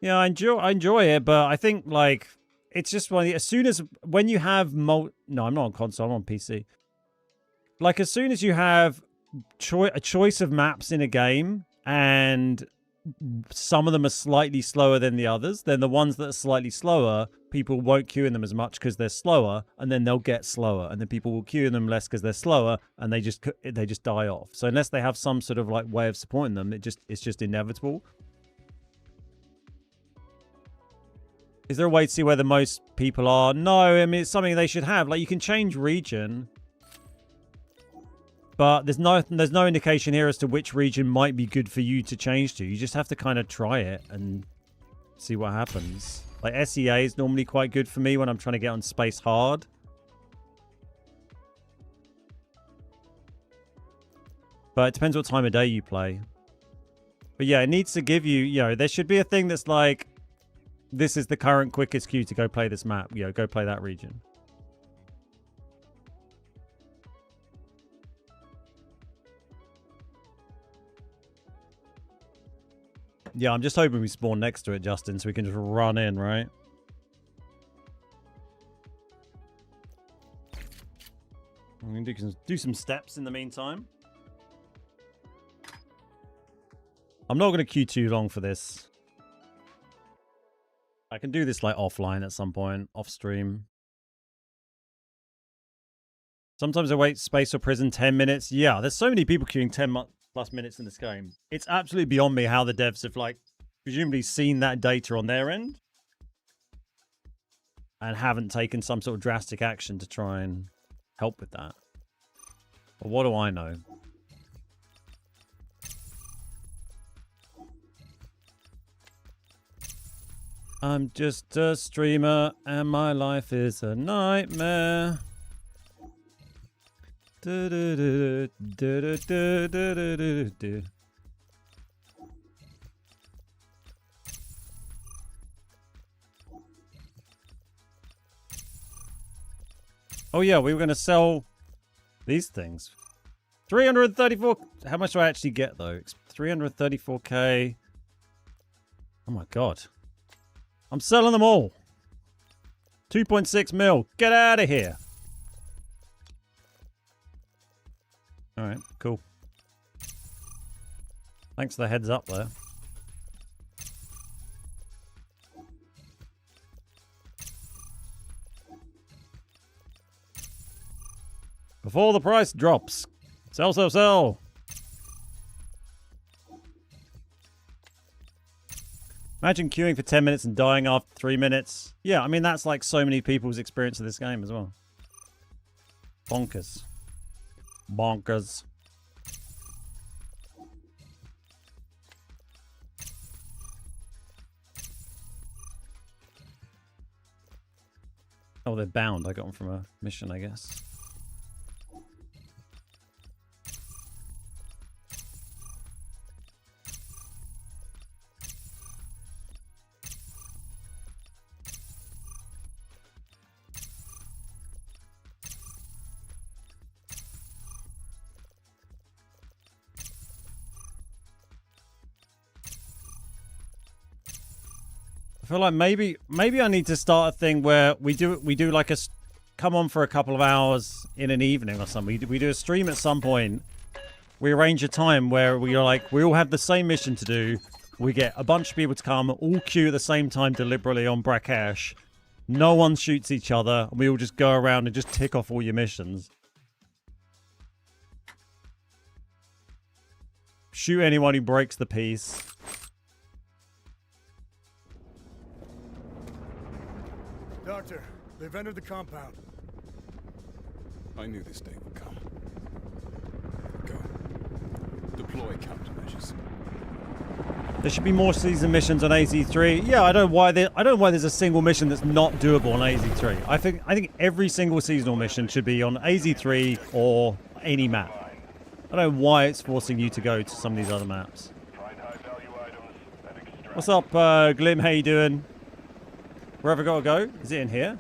Yeah, I enjoy it, but I think, like, it's just when you have no, I'm not on console, I'm on PC. Like, as soon as you have a choice of maps in a game and some of them are slightly slower than the others, then the ones that are slightly slower, people won't queue in them as much because they're slower, and then they'll get slower, and then people will queue in them less because they're slower, and they just die off. So unless they have some sort of, like, way of supporting them, it's just inevitable. Is there a way to see where the most people are? No, I mean, it's something they should have. Like, you can change region, but there's no indication here as to which region might be good for you to change to. You just have to kind of try it and see what happens. Like, SEA is normally quite good for me when I'm trying to get on space hard. But it depends what time of day you play. But yeah, it needs to give you, you know, there should be a thing that's like, this is the current quickest queue to go play this map. You know, go play that region. Yeah, I'm just hoping we spawn next to it, Justin, so we can just run in, right? I'm going to do some steps in the meantime. I'm not going to queue too long for this. I can do this, like, offline at some point, off stream. Sometimes I wait space or prison 10 minutes. Yeah, there's so many people queuing 10 plus minutes in this game. It's absolutely beyond me how the devs have, like, presumably seen that data on their end and haven't taken some sort of drastic action to try and help with that. But what do I know? I'm just a streamer and my life is a nightmare. Do, do, do, do, do, do, do, do, do. Oh yeah, we were going to sell these things. 334. How much do I actually get though? 334k. Oh my god. I'm selling them all. 2.6 mil. Get out of here. Alright, cool. Thanks for the heads up there. Before the price drops. Sell, sell, sell. Imagine queuing for 10 minutes and dying after 3 minutes. Yeah, I mean, that's like so many people's experience of this game as well. Bonkers. Bonkers. Oh, they're bound. I got them from a mission, I guess. I feel like maybe I need to start a thing where we do like a come on for a couple of hours in an evening or something. We do a stream at some point. We arrange a time where we are like we all have the same mission to do. We get a bunch of people to come, all queue at the same time deliberately on Brackesh. No one shoots each other, and we all just go around and just tick off all your missions. Shoot anyone who breaks the peace. Doctor, they've entered the compound. I knew this day would come. Go. Deploy countermeasures. There should be more season missions on AZ3. Yeah, I don't know why there's a single mission that's not doable on AZ3. I think every single seasonal mission should be on AZ3 or any map. I don't know why it's forcing you to go to some of these other maps. What's up, Glim? How you doing? Where have I got to go? Is it in here?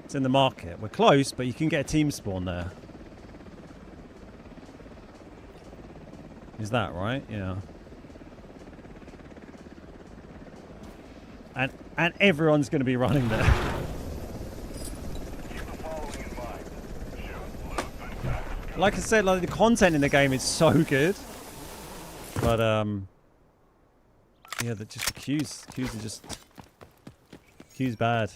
It's in the market. We're close, but you can get a team spawn there. Is that right? Yeah. And everyone's going to be running there. Like I said, like the content in the game is so good. But yeah, the queues are just queues bad.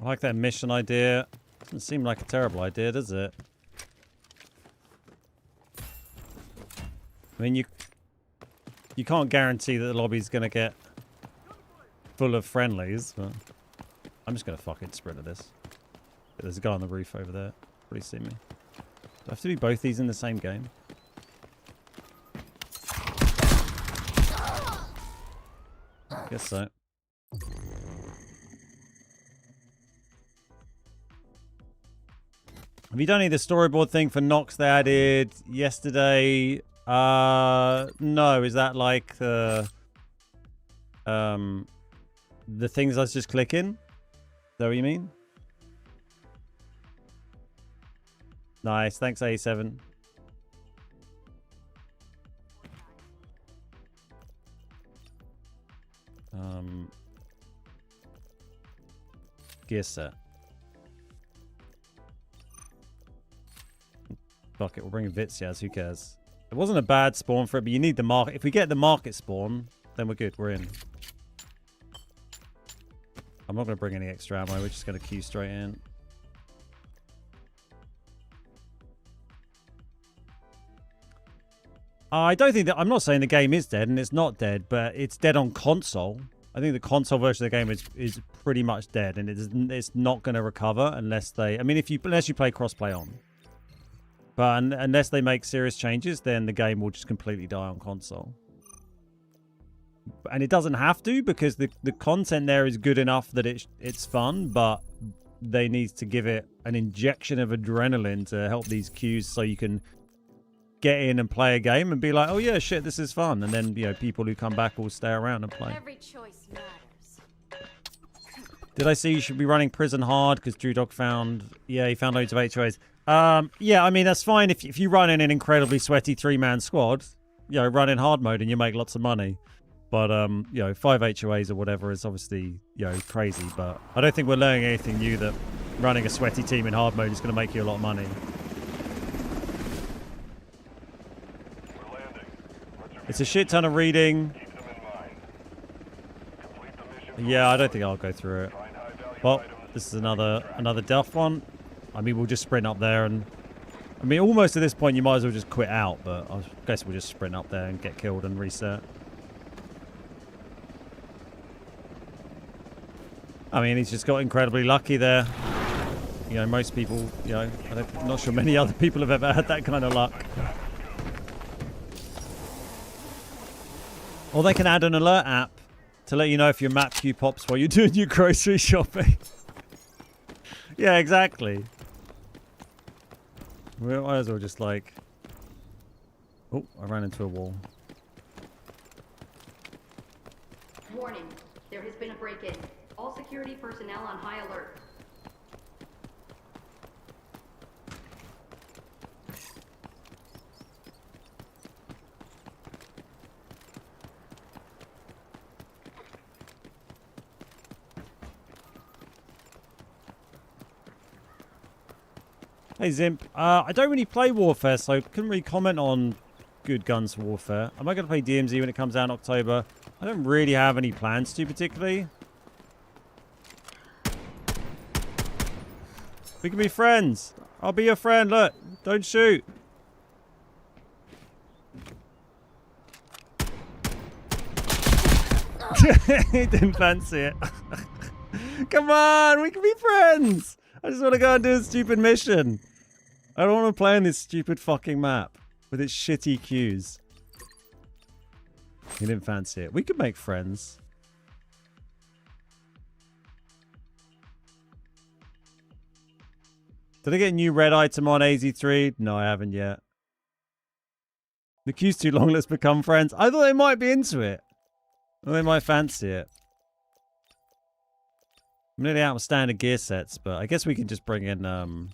I like that mission idea. Doesn't seem like a terrible idea, does it? I mean, you can't guarantee that the lobby's going to get full of friendlies, but I'm just going to fucking sprint at this. There's a guy on the roof over there. Probably see me. Do I have to do both these in the same game? Guess so. Have you done any of the storyboard thing for Nox they added yesterday? No. Is that like the things I was just clicking? Is that what you mean? Nice. Thanks, A7. Gear set. Fuck it, we're bringing Vitsiaz, who cares? It wasn't a bad spawn for it, but you need the market. If we get the market spawn, then we're good, we're in. I'm not going to bring any extra ammo, we're just going to queue straight in. I don't think that... I'm not saying the game is dead, and it's not dead, but it's dead on console. I think the console version of the game is pretty much dead, and it's not going to recover unless they... I mean, unless you play crossplay on. But unless they make serious changes, then the game will just completely die on console. And it doesn't have to, because the content there is good enough that it's fun, but they need to give it an injection of adrenaline to help these queues so you can get in and play a game and be like, oh yeah, shit, this is fun. And then, you know, people who come back will stay around and play. Every choice matters. Did I say you should be running Prison Hard? Because Drew Dog found... Yeah, he found loads of HOAs. Yeah, I mean, that's fine if you run in an incredibly sweaty 3-man squad. You know, run in hard mode and you make lots of money. But, you know, 5 HOAs or whatever is obviously, you know, crazy. But I don't think we're learning anything new that running a sweaty team in hard mode is going to make you a lot of money. It's a shit ton of reading. Yeah, I don't think I'll go through it. Well, this is another death one. I mean, we'll just sprint up there and... I mean, almost at this point, you might as well just quit out. But I guess we'll just sprint up there and get killed and reset. I mean, he's just got incredibly lucky there. You know, most people, you know, I'm not sure many other people have ever had that kind of luck. Or they can add an alert app to let you know if your map queue pops while you're doing your grocery shopping. Yeah, exactly. We might as well just like... Oh, I ran into a wall. Warning, there has been a break-in. All security personnel on high alert. Hey Zimp, I don't really play Warfare, so I couldn't really comment on good guns for Warfare. Am I going to play DMZ when it comes out in October? I don't really have any plans to particularly. We can be friends. I'll be your friend. Look, don't shoot. He didn't fancy it. Come on, we can be friends. I just want to go and do a stupid mission. I don't want to play on this stupid fucking map with its shitty queues. He didn't fancy it. We could make friends. Did I get a new red item on AZ3? No, I haven't yet. The queue's too long, let's become friends. I thought they might be into it. Or they might fancy it. I'm nearly out of standard gear sets, but I guess we can just bring in...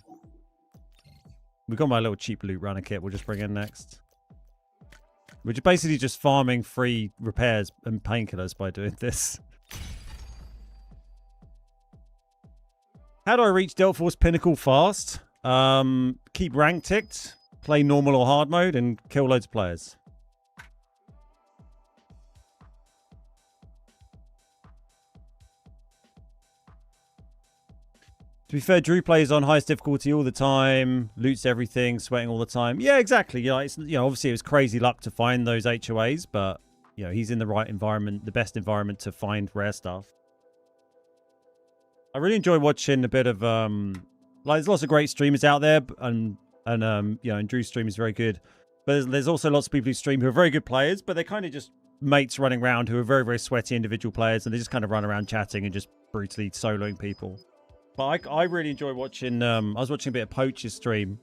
We got my little cheap loot runner kit we'll just bring in next. We're basically just farming free repairs and painkillers by doing this. How do I reach Delta Force Pinnacle fast? Keep rank ticked, play normal or hard mode, and kill loads of players. To be fair, Drew plays on highest difficulty all the time, loots everything, sweating all the time. Yeah, exactly. You know, obviously it was crazy luck to find those HOAs, but you know, he's in the right environment, the best environment to find rare stuff. I really enjoy watching a bit of like there's lots of great streamers out there, and you know, and Drew's stream is very good. But there's also lots of people who stream who are very good players, but they're kind of just mates running around who are very, very sweaty individual players, and they just kind of run around chatting and just brutally soloing people. But I really enjoy watching, I was watching a bit of Poacher's stream.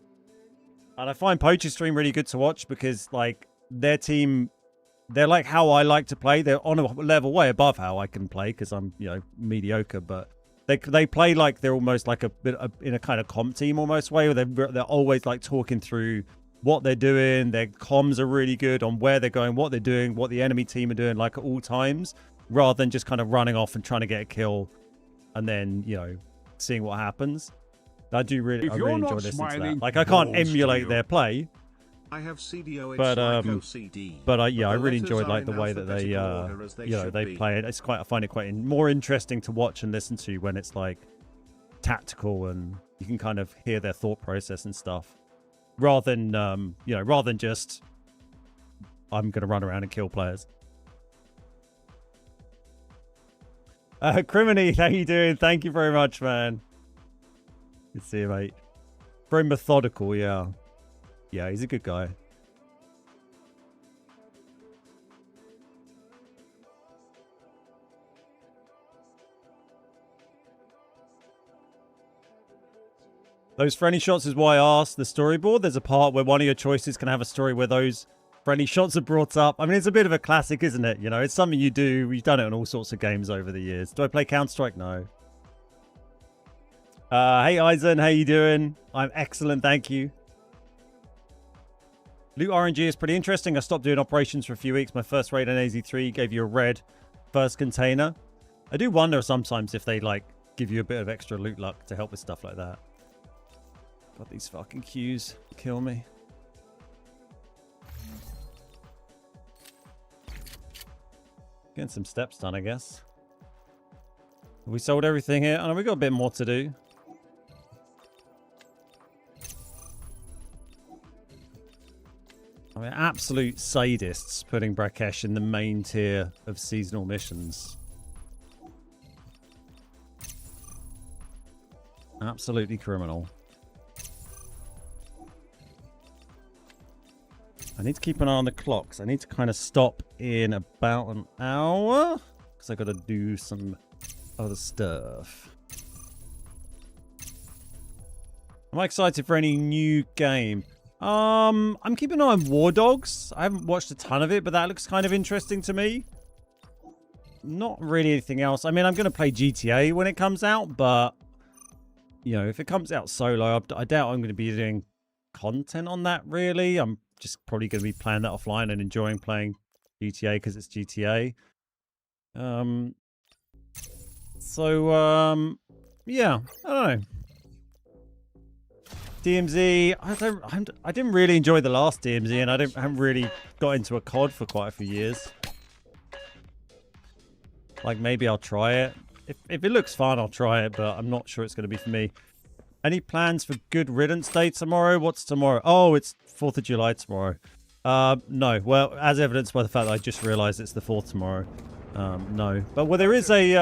And I find Poacher's stream really good to watch because, like, their team, they're like how I like to play. They're on a level way above how I can play because I'm, you know, mediocre. But they play like they're almost like in a kind of comp team almost way, where they're always, like, talking through what they're doing. Their comms are really good on where they're going, what they're doing, what the enemy team are doing, like, at all times, rather than just kind of running off and trying to get a kill and then, you know, seeing what happens. I really enjoy listening to that. Like, I can't emulate their play, I have CDOH but like OCD, yeah, I really letters enjoy are like in the way that they alphabetical order as they you know, should they be. play it. It's quite, I find it quite more interesting to watch and listen to when it's like tactical and you can kind of hear their thought process and stuff, rather than you know, rather than just I'm going to run around and kill players. Criminy, how you doing? Thank you very much, man. Good to see you, mate. Very methodical, yeah. Yeah, he's a good guy. Those friendly shots is why I asked the storyboard. There's a part where one of your choices can have a story where those friendly shots are brought up. I mean, it's a bit of a classic, isn't it? You know, it's something you do. You've done it in all sorts of games over the years. Do I play Counter-Strike? No. Hey, Eisen. How you doing? I'm excellent, thank you. Loot RNG is pretty interesting. I stopped doing operations for a few weeks. My first raid on AZ3 gave you a red first container. I do wonder sometimes if they, like, give you a bit of extra loot luck to help with stuff like that. God, these fucking queues kill me. Getting some steps done, I guess. Have we sold everything here? Oh, no, we got a bit more to do. I mean, absolute sadists putting Brakesh in the main tier of seasonal missions. Absolutely criminal. I need to keep an eye on the clocks. I need to kind of stop in about an hour because I got to do some other stuff. Am I excited for any new game? I'm keeping an eye on War Dogs. I haven't watched a ton of it, but that looks kind of interesting to me. Not really anything else. I mean, I'm going to play GTA when it comes out, but you know, if it comes out solo, I doubt I'm going to be doing content on that really. I'm just probably going to be playing that offline and enjoying playing GTA because it's GTA. Yeah, I don't know. DMZ, I didn't really enjoy the last DMZ, and I haven't really got into a COD for quite a few years. Like, maybe I'll try it. If it looks fun, I'll try it, but I'm not sure it's going to be for me. Any plans for Good Riddance Day tomorrow? What's tomorrow? Oh, it's 4th of July tomorrow. No. Well, as evidenced by the fact that I just realized it's the 4th tomorrow. No. But well, there is a...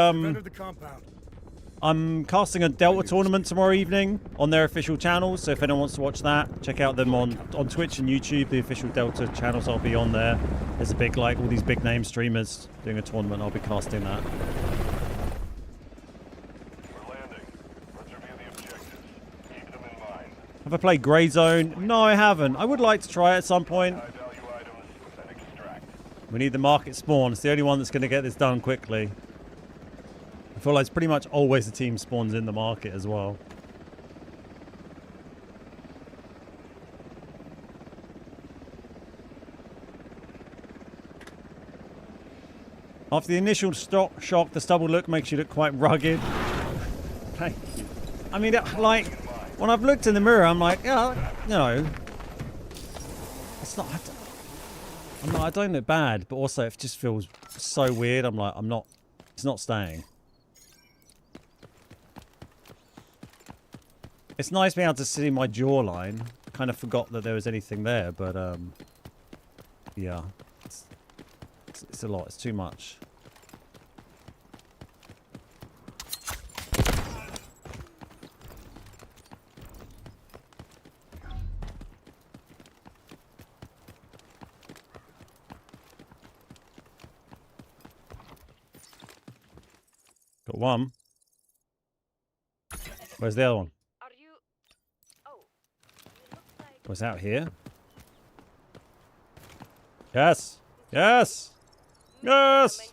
I'm casting a Delta tournament tomorrow evening on their official channels, so if anyone wants to watch that, check out them on Twitch and YouTube. The official Delta channels, I'll be on there. There's a big, like, all these big name streamers doing a tournament. I'll be casting that. Have I played Grey Zone? No, I haven't. I would like to try it at some point. We need the market spawn. It's the only one that's going to get this done quickly. I feel like it's pretty much always the team spawns in the market as well. After the initial shock, the stubble look makes you look quite rugged. Thank you. I mean, like... When I've looked in the mirror, I'm like, yeah, you know, it's not. I don't look bad, but also it just feels so weird. I'm like, it's not staying. It's nice being able to see my jawline. Kind of forgot that there was anything there, but yeah, it's a lot. It's too much. Got one. Where's the other one? Are you... Oh, you look like... Was out here? Yes! Yes! Yes!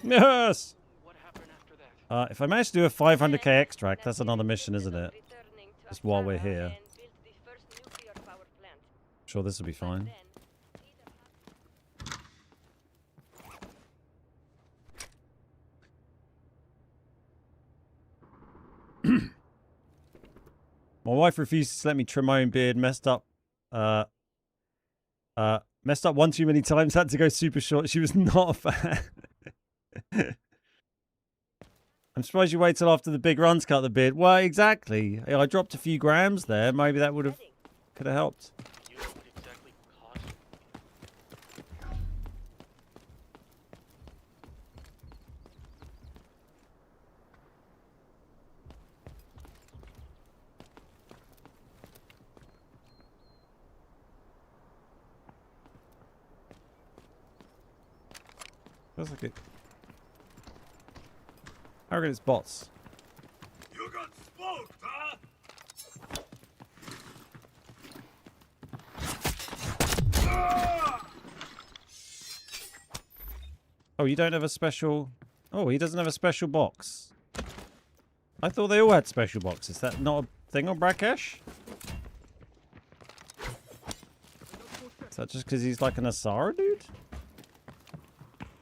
Yes! What happened after that? If I manage to do a 500k extract, that's another mission, isn't it? Just while we're here. Sure, this will be fine. My wife refuses to let me trim my own beard. Messed up one too many times. Had to go super short. She was not a fan. I'm surprised you wait till after the big run to cut the beard. Well, exactly. I dropped a few grams there. Maybe that could have helped. You know what exactly caused Feels like it. I reckon it's bots. You got smoked, huh? Oh, you don't have a special... Oh, he doesn't have a special box. I thought they all had special boxes. Is that not a thing on Brakesh? Is that just because he's like an Asara dude?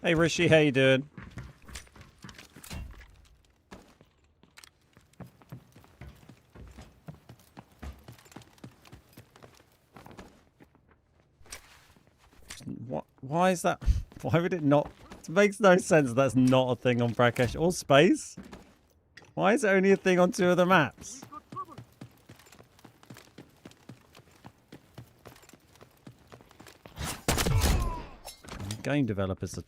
Hey Rishi, how you doing? Why is that? Why would it not? It makes no sense. That's not a thing on Brakesh or space. Why is it only a thing on 2 of the maps? Game developers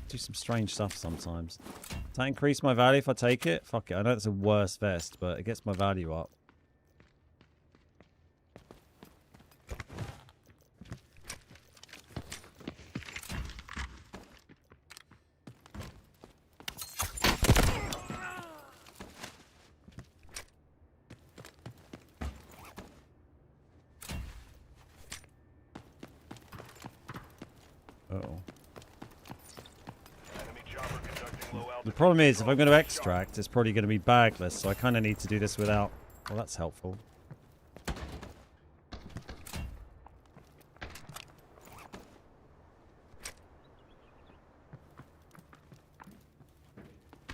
do some strange stuff sometimes. Does that increase my value if I take it? Fuck it. I know it's a worse vest, but it gets my value up. Uh-oh. The problem is, if I'm going to extract, it's probably going to be bagless, so I kind of need to do this without... Well, that's helpful.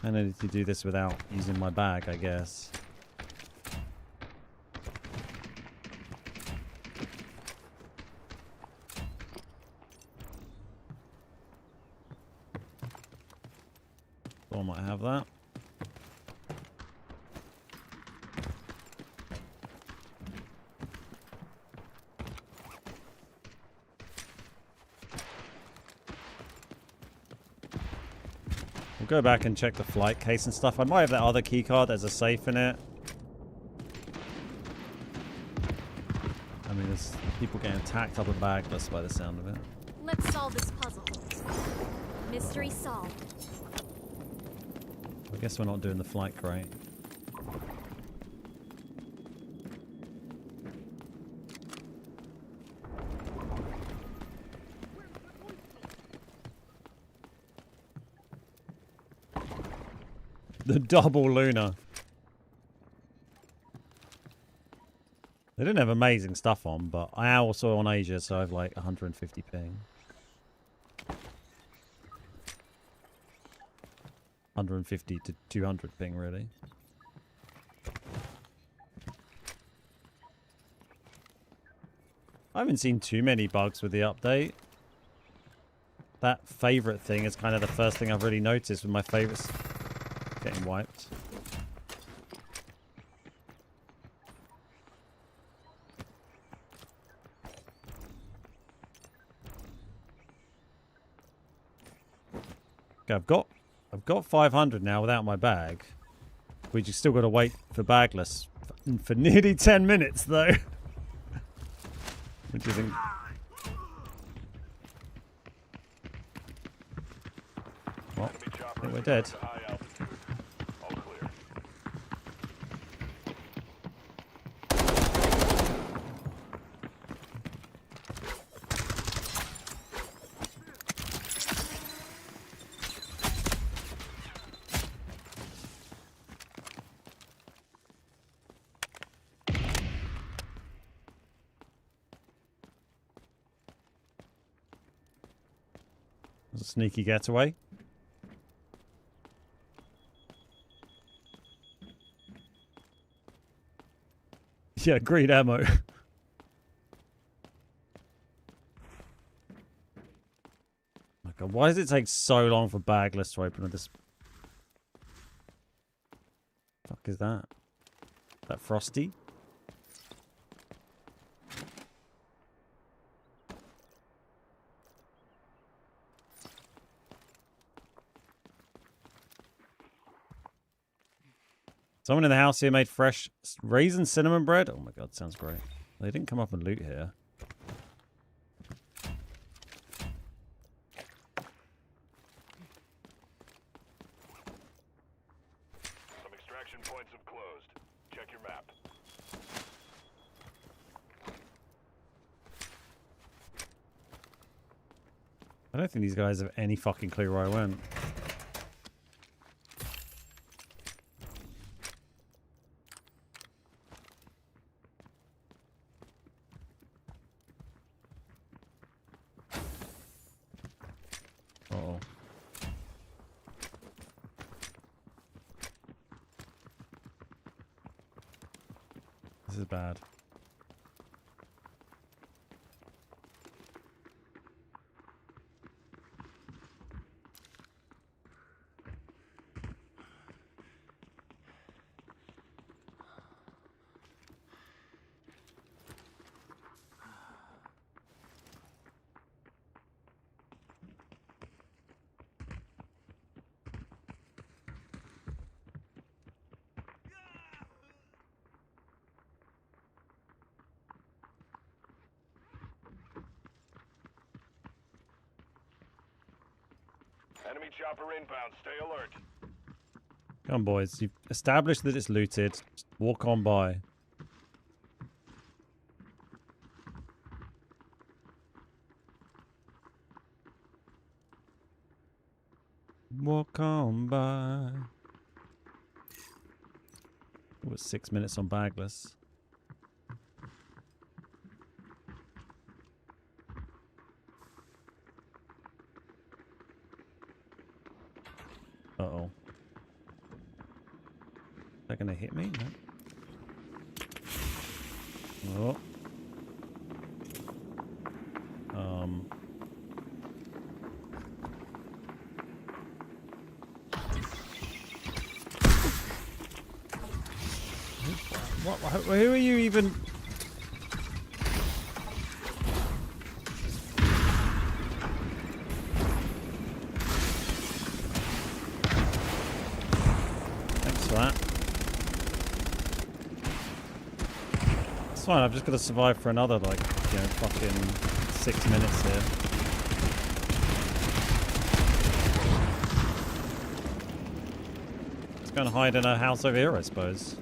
I need to do this without using my bag, I guess. So I might have that. We'll go back and check the flight case and stuff. I might have that other key card. There's a safe in it. I mean, there's people getting attacked up a bagless by the sound of it. Let's solve this puzzle. Mystery solved. I guess we're not doing the flight crate. The double Luna. They didn't have amazing stuff on, but I am also on Asia, so I have like 150 ping. 150 to 200 ping, really. I haven't seen too many bugs with the update. That favorite thing is kind of the first thing I've really noticed with my favorites getting wiped. Okay, I've got 500 now without my bag. We just still got to wait for bagless for nearly 10 minutes though. Which is well, I think we're dead. A sneaky getaway. Yeah, green ammo. Okay, why does it take so long for bagless to open with this? Fuck is that? Is that Frosty? Someone in the house here made fresh raisin cinnamon bread. Oh my god, sounds great. They didn't come up and loot here. I don't think these guys have any fucking clue where I went. Uh-oh. This is bad. Enemy chopper inbound. Stay alert. Come on, boys. You've established that it's looted. Just walk on by. Walk on by. It was 6 minutes on bagless. Uh-oh. Is that gonna hit me? No. Oh. What? Who are you even? Thanks for that. It's fine. I've just got to survive for another, like, you know, fucking 6 minutes here. Let's go and hide in a house over here, I suppose.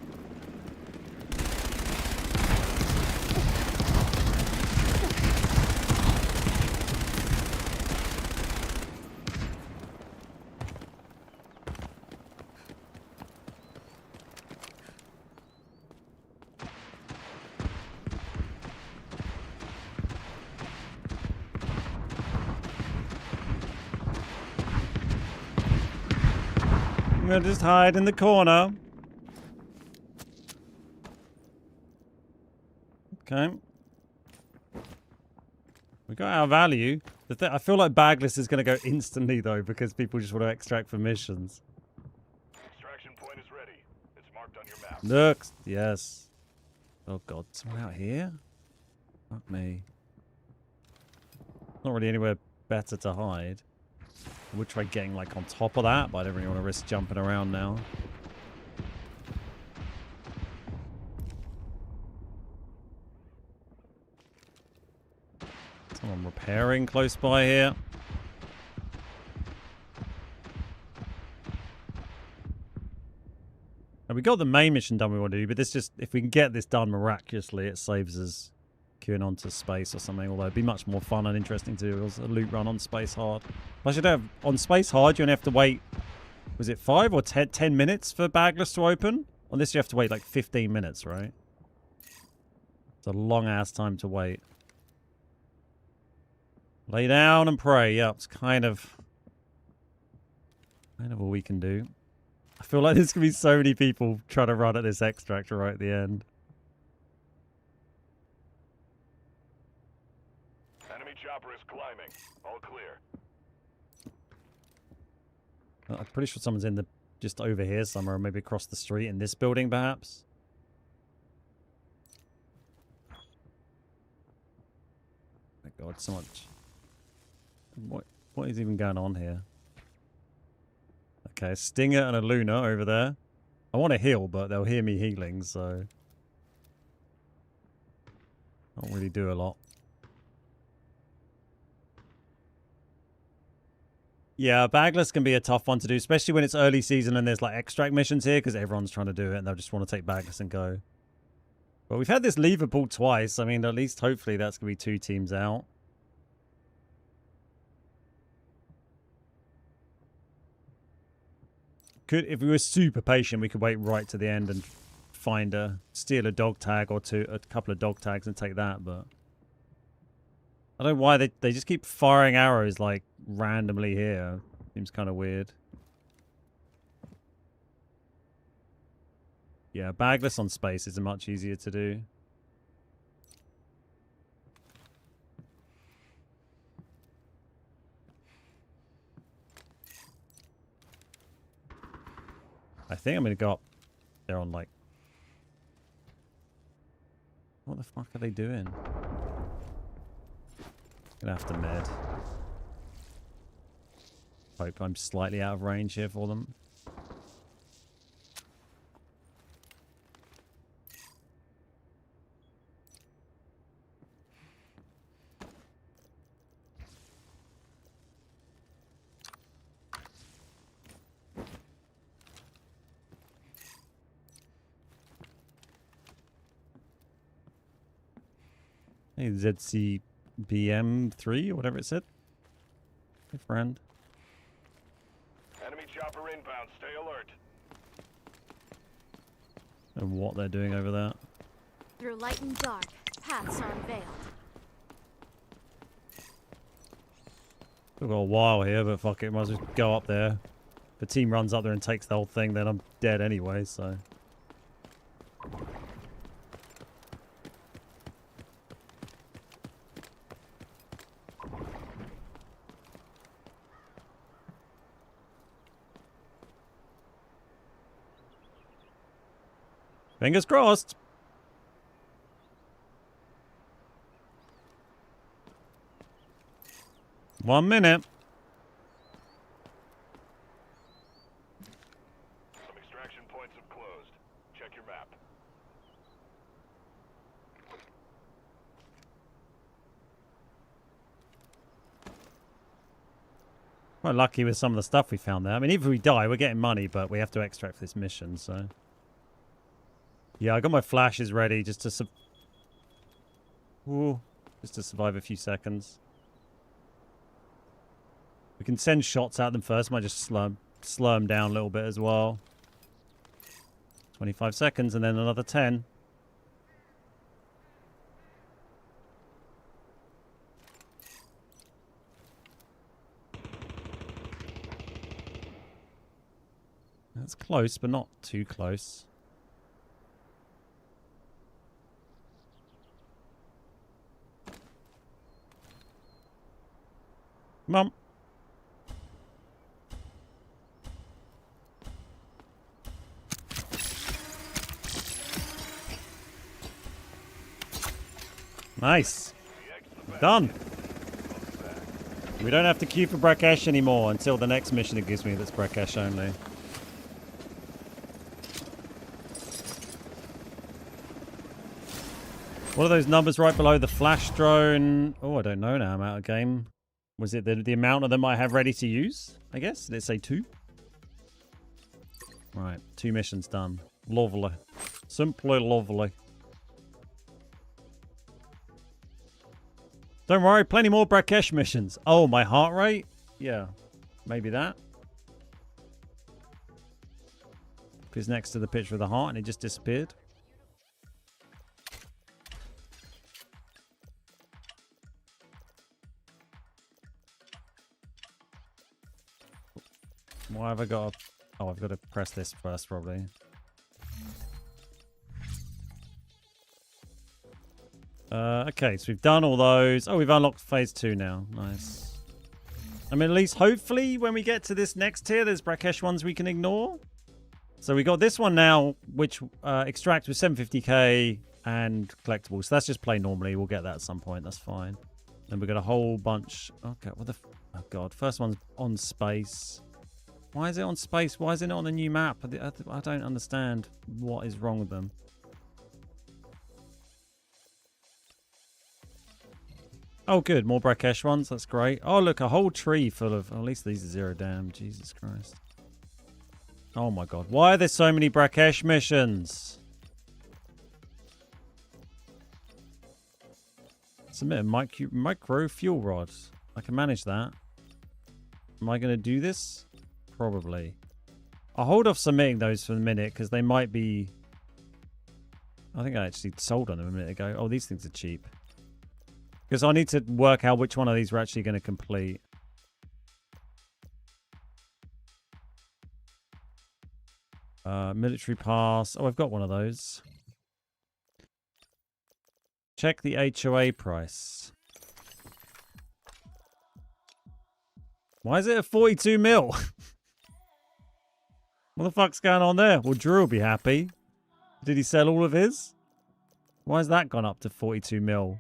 I'm gonna just hide in the corner. Okay. We got our value. I feel like bagless is gonna go instantly though, because people just want to extract for missions. Extraction point is ready. It's marked on your map. Look, yes. Oh god, someone out here? Fuck me. Not really anywhere better to hide. I would try getting like on top of that, but I don't really want to risk jumping around now. Someone repairing close by here. And we got the main mission done we want to do, but this just, if we can get this done miraculously, it saves us queuing onto space or something, although it'd be much more fun and interesting to do a loot run on space hard. Plus you don't have, on space hard you only have to wait, was it 5 or 10 minutes for bagless to open? On this you have to wait like 15 minutes, right? It's a long ass time to wait. Lay down and pray. Yeah, it's kind of all we can do. I feel like there's gonna be so many people trying to run at this extractor right at the end. Enemy chopper is climbing. All clear. I'm pretty sure someone's in the just over here somewhere, or maybe across the street in this building, perhaps. My God, so much. What is even going on here? Okay, a Stinger and a Luna over there. I want to heal, but they'll hear me healing, so don't really do a lot. Yeah, bagless can be a tough one to do, especially when it's early season and there's like extract missions here, because everyone's trying to do it and they'll just want to take bagless and go. But we've had this lever pull twice. I mean, at least hopefully that's going to be 2 teams out. if we were super patient, we could wait right to the end and steal a dog tag or two, a couple of dog tags and take that, but I don't know why they just keep firing arrows like randomly here. Seems kind of weird. Yeah, bagless on space is much easier to do. I think I'm going to go up there on like... What the fuck are they doing? Gonna have to med. Hope I'm slightly out of range here for them. Hey, ZCBM3 or whatever it said. Hey, friend. Enemy chopper inbound. Stay alert. And what they're doing over there. Through light and dark, paths are unveiled. We've got a while here, but fuck it, might as well go up there. If the team runs up there and takes the whole thing, then I'm dead anyway, so... Fingers crossed. One minute. Some extraction points have closed. Check your map. Quite lucky with some of the stuff we found there. I mean, even if we die, we're getting money, but we have to extract for this mission, so... Yeah, I got my flashes ready just to survive a few seconds. We can send shots at them first. Might just slow them down a little bit as well. 25 seconds and then another 10. That's close, but not too close. Mum. Nice. Done. We don't have to queue for Brackesh anymore until the next mission it gives me that's Brackesh only. What are those numbers right below the flash drone? Oh, I don't know now. I'm out of game. Was it the amount of them I have ready to use? I guess. Let's say 2. Right. 2 missions done. Lovely. Simply lovely. Don't worry. Plenty more Brackesh missions. Oh, my heart rate? Yeah. Maybe that. Because next to the picture of the heart and it just disappeared. Why have I got to... Oh, I've got to press this first, probably. Okay, so we've done all those. Oh, we've unlocked phase 2 now. Nice. I mean, at least hopefully when we get to this next tier, there's Brackesh ones we can ignore. So we got this one now, which extracts with 750k and collectibles. So that's just play normally. We'll get that at some point. That's fine. Then we got a whole bunch. Okay, what the... Oh, God. First one's on space. Why is it on space? Why is it not on the new map? I don't understand what is wrong with them. Oh, good. More Brackesh ones. That's great. Oh, look. A whole tree full of... Oh, at least these are 0 damn. Jesus Christ. Oh, my God. Why are there so many Brackesh missions? Submit a micro fuel rod. I can manage that. Am I going to do this? Probably. I'll hold off submitting those for a minute because they might be... I think I actually sold on them a minute ago. Oh, these things are cheap. Because I need to work out which one of these we're actually going to complete. Military pass. Oh, I've got one of those. Check the HOA price. Why is it at 42 mil? What the fuck's going on there? Well, Drew will be happy. Did he sell all of his? Why has that gone up to 42 mil?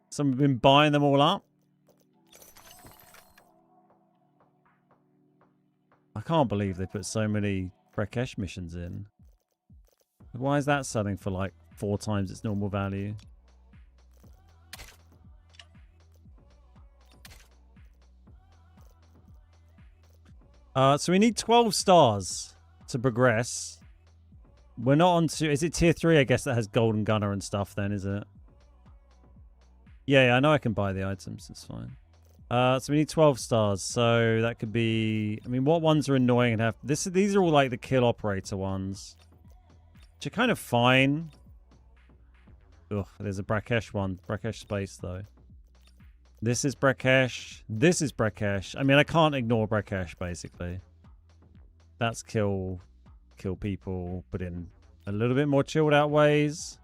Someone been buying them all up? I can't believe they put so many Rakesh missions in. Why is that selling for like 4 times its normal value? So we need 12 stars to progress. We're not on to... Is it tier 3, I guess, that has golden gunner and stuff then, is it? Yeah, I know I can buy the items. It's fine. So we need 12 stars. So that could be... I mean, what ones are annoying and have... These are all like the kill operator ones. Which are kind of fine. Ugh, there's a Brakesh one. Brakesh space, though. This is Brakesh. This is Brakesh. I mean, I can't ignore Brakesh, basically. That's kill people, but in a little bit more chilled out ways.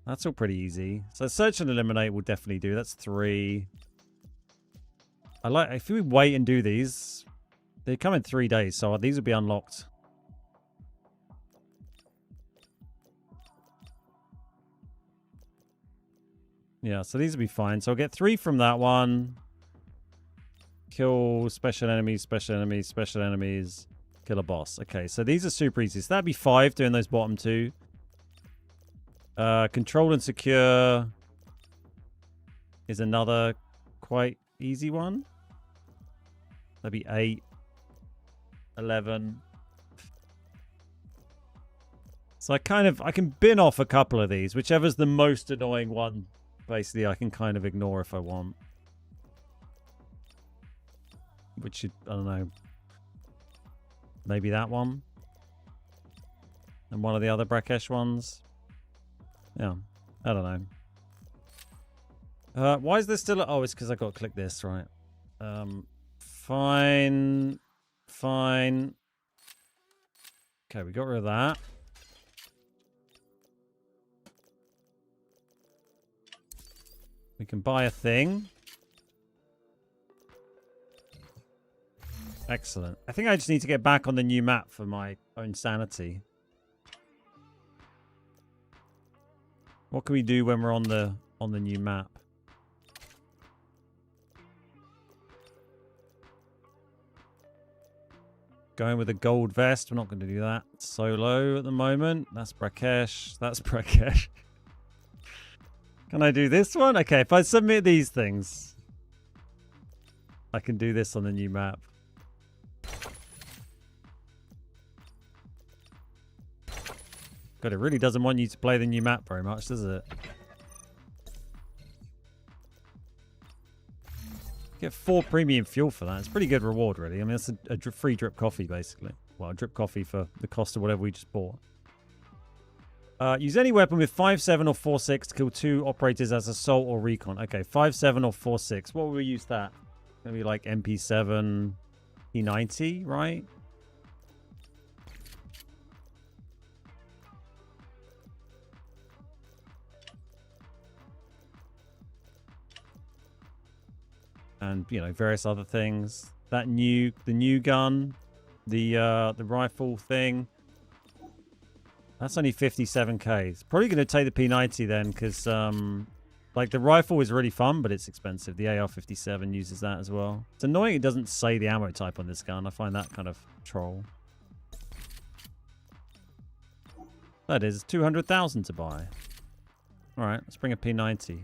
That's all pretty easy. So search and eliminate will definitely do. That's 3. If we wait and do these, they come in 3 days, so these will be unlocked. Yeah, so these will be fine. So I'll get 3 from that one. Kill special enemies, special enemies, special enemies. Kill a boss. Okay, so these are super easy. So that'd be 5 doing those bottom 2. Control and secure is another quite easy one. That'd be 8. 11. So I can bin off a couple of these. Whichever's the most annoying one, basically, I can kind of ignore if I want. Which should, I don't know. Maybe that one. And one of the other Brakesh ones. Yeah, I don't know. Why is there still... Oh, it's because I got to click this, right. Fine. Fine. Okay, we got rid of that. We can buy a thing. Excellent. I think I just need to get back on the new map for my own sanity. What can we do when we're on the new map? Going with a gold vest. We're not going to do that solo at the moment. That's Brakesh. That's Brakesh. Can I do this one? Okay, if I submit these things, I can do this on the new map. God, it really doesn't want you to play the new map very much, does it? Get 4 premium fuel for that. It's a pretty good reward, really. I mean, it's a free drip coffee, basically. Well, a drip coffee for the cost of whatever we just bought. Use any weapon with 5.7 or 4.6 to kill 2 operators as assault or recon. Okay, 5.7 or 4.6. What will we use that? Maybe like MP7, E90, right? And, you know, various other things. The new gun, the rifle thing. That's only 57k. It's probably going to take the P90 then, because like the rifle is really fun, but it's expensive. The AR-57 uses that as well. It's annoying it doesn't say the ammo type on this gun. I find that kind of troll. That is 200,000 to buy. All right, let's bring a P90.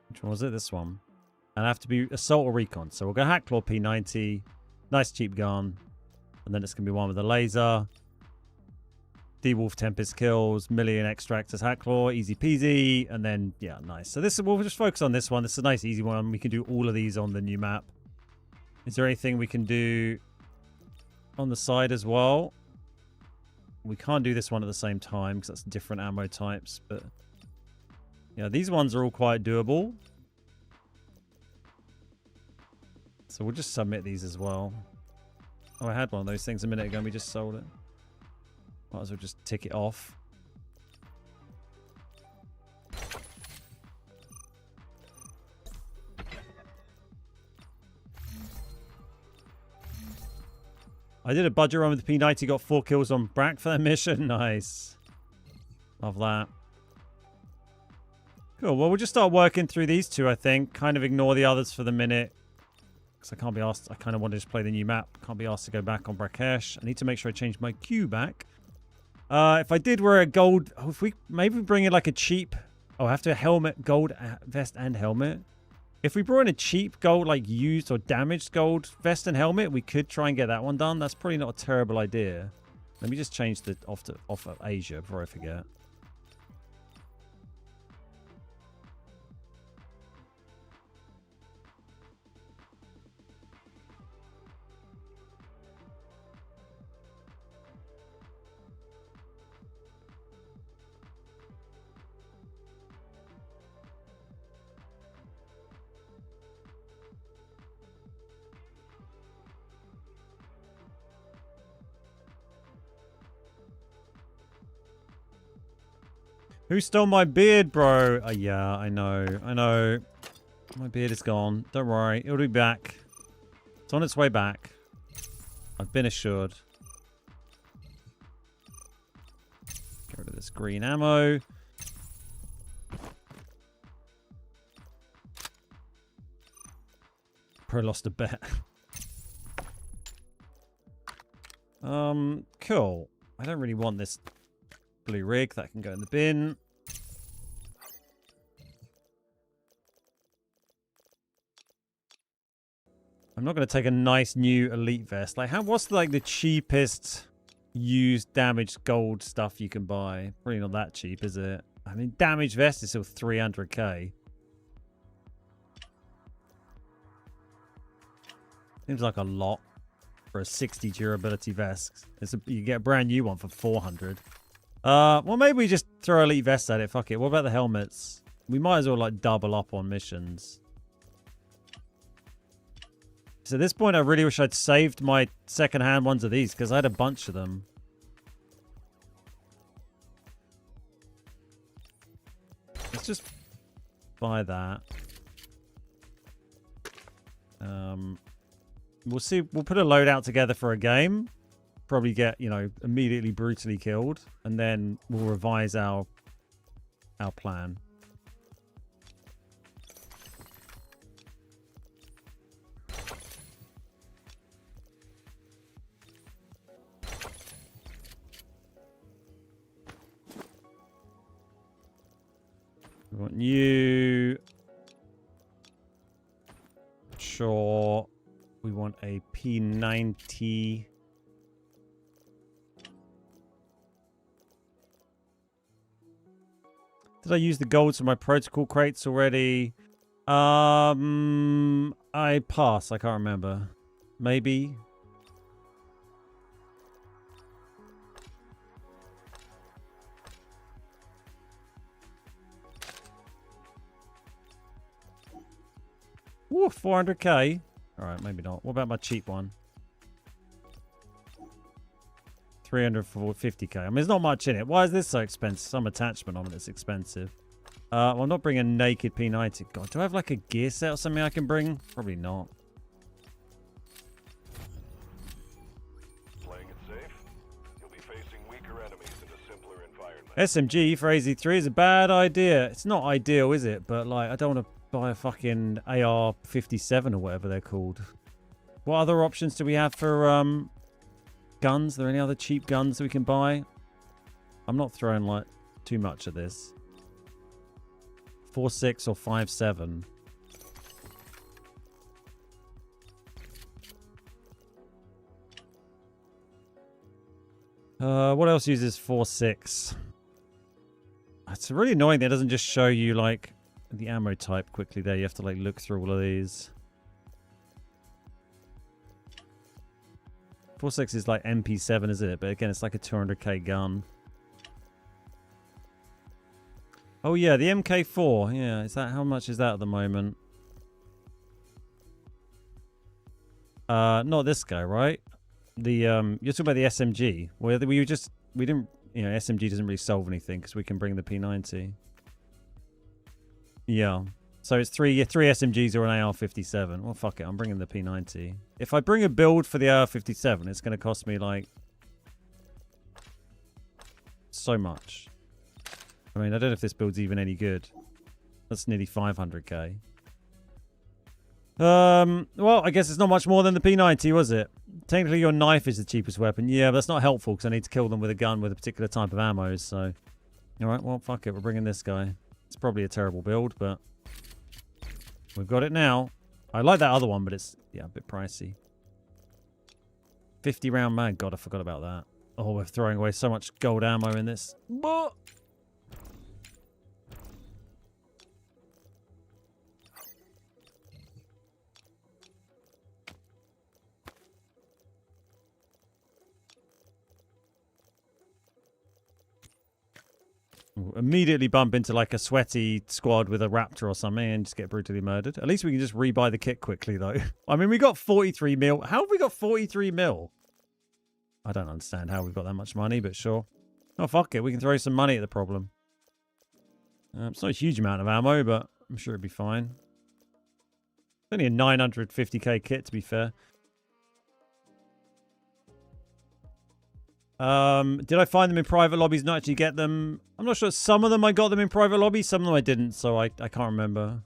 Which one was it? This one. And I have to be assault or recon. So we'll go hack claw P90. Nice cheap gun. And then it's going to be one with a laser. D-Wolf Tempest kills, Million Extractors Hacklaw, easy peasy, and then, yeah, nice. So this we'll just focus on this one. This is a nice, easy one. We can do all of these on the new map. Is there anything we can do on the side as well? We can't do this one at the same time because that's different ammo types, but yeah, these ones are all quite doable. So we'll just submit these as well. Oh, I had one of those things a minute ago and we just sold it. Might as well just tick it off. I did a budget run with the P90, got 4 kills on Brack for that mission. Nice. Love that. Cool. Well, we'll just start working through these two, I think. Kind of ignore the others for the minute. Because I can't be asked. I kind of want to just play the new map. Can't be asked to go back on Brakesh. I need to make sure I change my queue back. If I did wear a gold... Oh, if we maybe bring in like a cheap... Oh, I have to helmet, gold vest and helmet. If we brought in a cheap gold, like used or damaged gold vest and helmet, we could try and get that one done. That's probably not a terrible idea. Let me just change the off of Asia before I forget. Who stole my beard, bro? Yeah, I know. I know. My beard is gone. Don't worry. It'll be back. It's on its way back. I've been assured. Get rid of this green ammo. Pro lost a bet. Cool. I don't really want this blue rig. That can go in the bin. I'm not going to take a nice new elite vest. Like, what's like the cheapest used damaged gold stuff you can buy? Probably not that cheap, is it? I mean, damaged vest is still 300k. Seems like a lot for a 60 durability vest. You get a brand new one for 400. Well, maybe we just throw elite vests at it. Fuck it. What about the helmets? We might as well like double up on missions. So at this point, I really wish I'd saved my second-hand ones of these because I had a bunch of them. Let's just buy that. We'll see. We'll put a loadout together for a game. Probably get, you know, immediately brutally killed, and then we'll revise our plan. We want you. Sure. We want a P90. Did I use the golds for my protocol crates already? I pass. I can't remember. Maybe. Ooh, 400k. All right, maybe not. What about my cheap one? 300 for 50k. I mean, there's not much in it. Why is this so expensive? Some attachment on it that's expensive. Well, I'm not bringing a naked P90. God, do I have like a gear set or something I can bring? Probably not. Playing it safe, you'll be facing weaker enemies in a simpler environment. SMG for AZ3 is a bad idea. It's not ideal, is it? But like, I don't want to buy a fucking AR-57 or whatever they're called. What other options do we have for guns? Are there any other cheap guns that we can buy? I'm not throwing like too much at this. 4.6 or 5.7. What else uses 4.6? It's really annoying that it doesn't just show you, like, the ammo type quickly there. You have to, like, look through all of these. 4.6 is like MP7, isn't it? But again, it's like a 200k gun. Oh, yeah, the MK4. Yeah, is that, how much is that at the moment? Not this guy, right? The, you're talking about the SMG. Where we didn't, you know, SMG doesn't really solve anything because we can bring the P90. Yeah. So it's three SMGs or an AR-57. Well, fuck it. I'm bringing the P90. If I bring a build for the AR-57, it's going to cost me, like, so much. I mean, I don't know if this build's even any good. That's nearly 500k. Well, I guess it's not much more than the P90, was it? Technically, your knife is the cheapest weapon. Yeah, but that's not helpful because I need to kill them with a gun with a particular type of ammo, so... Alright, well, fuck it. We're bringing this guy. It's probably a terrible build, but... We've got it now. I like that other one, but it's, yeah, a bit pricey. 50 round mag. God, I forgot about that. Oh, we're throwing away so much gold ammo in this. But... Immediately bump into like a sweaty squad with a raptor or something and just get brutally murdered. At least we can just rebuy the kit quickly though. I mean, we got 43 mil. How have we got 43 mil? I don't understand how we've got that much money, but sure. Oh, fuck it. We can throw some money at the problem. It's not a huge amount of ammo, but I'm sure it'd be fine. It's only a 950k kit, to be fair. Did I find them in private lobbies, not actually get them? I'm not sure. Some of them I got them in private lobbies, some of them I didn't, so I can't remember.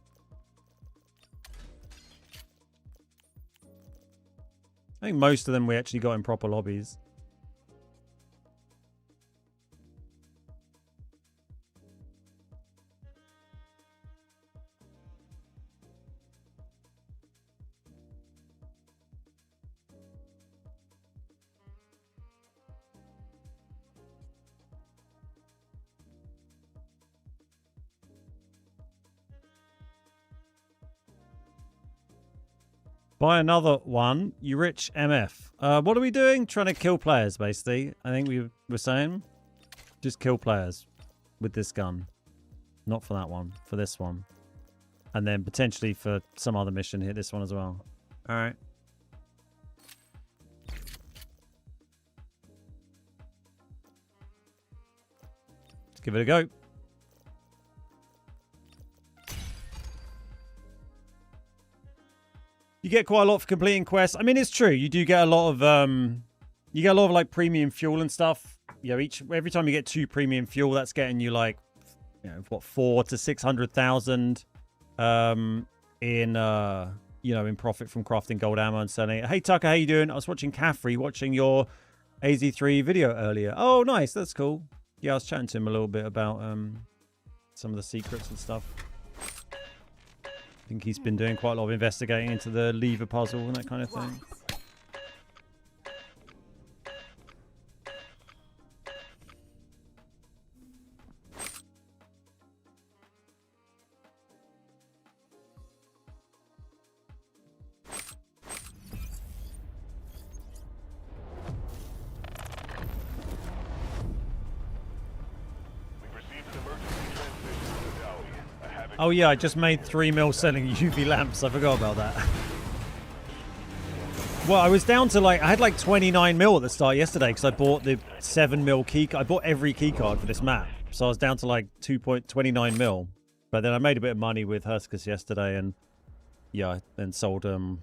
I think most of them we actually got in proper lobbies. Buy another one. You rich MF. What are we doing? Trying to kill players, basically. I think we were saying. Just kill players with this gun. Not for that one. For this one. And then potentially for some other mission, hit this one as well. Alright. Let's give it a go. You get quite a lot for completing quests. I mean, it's true. You do get a lot of like premium fuel and stuff. You know, every time you get 2 premium fuel, that's getting you like, you know, what, 400,000 to 600,000 in profit from crafting gold ammo and selling it. Hey Tucker, how you doing? I was watching Caffrey, watching your AZ3 video earlier. Oh, nice. That's cool. Yeah, I was chatting to him a little bit about some of the secrets and stuff. I think he's been doing quite a lot of investigating into the lever puzzle and that kind of thing. Oh yeah, I just made 3 mil selling UV lamps. I forgot about that. Well, I was down to like, I had like 29 mil at the start yesterday because I bought the 7 mil key. I bought every key card for this map. So I was down to like 2.29 mil. But then I made a bit of money with Huskus yesterday and yeah, then sold those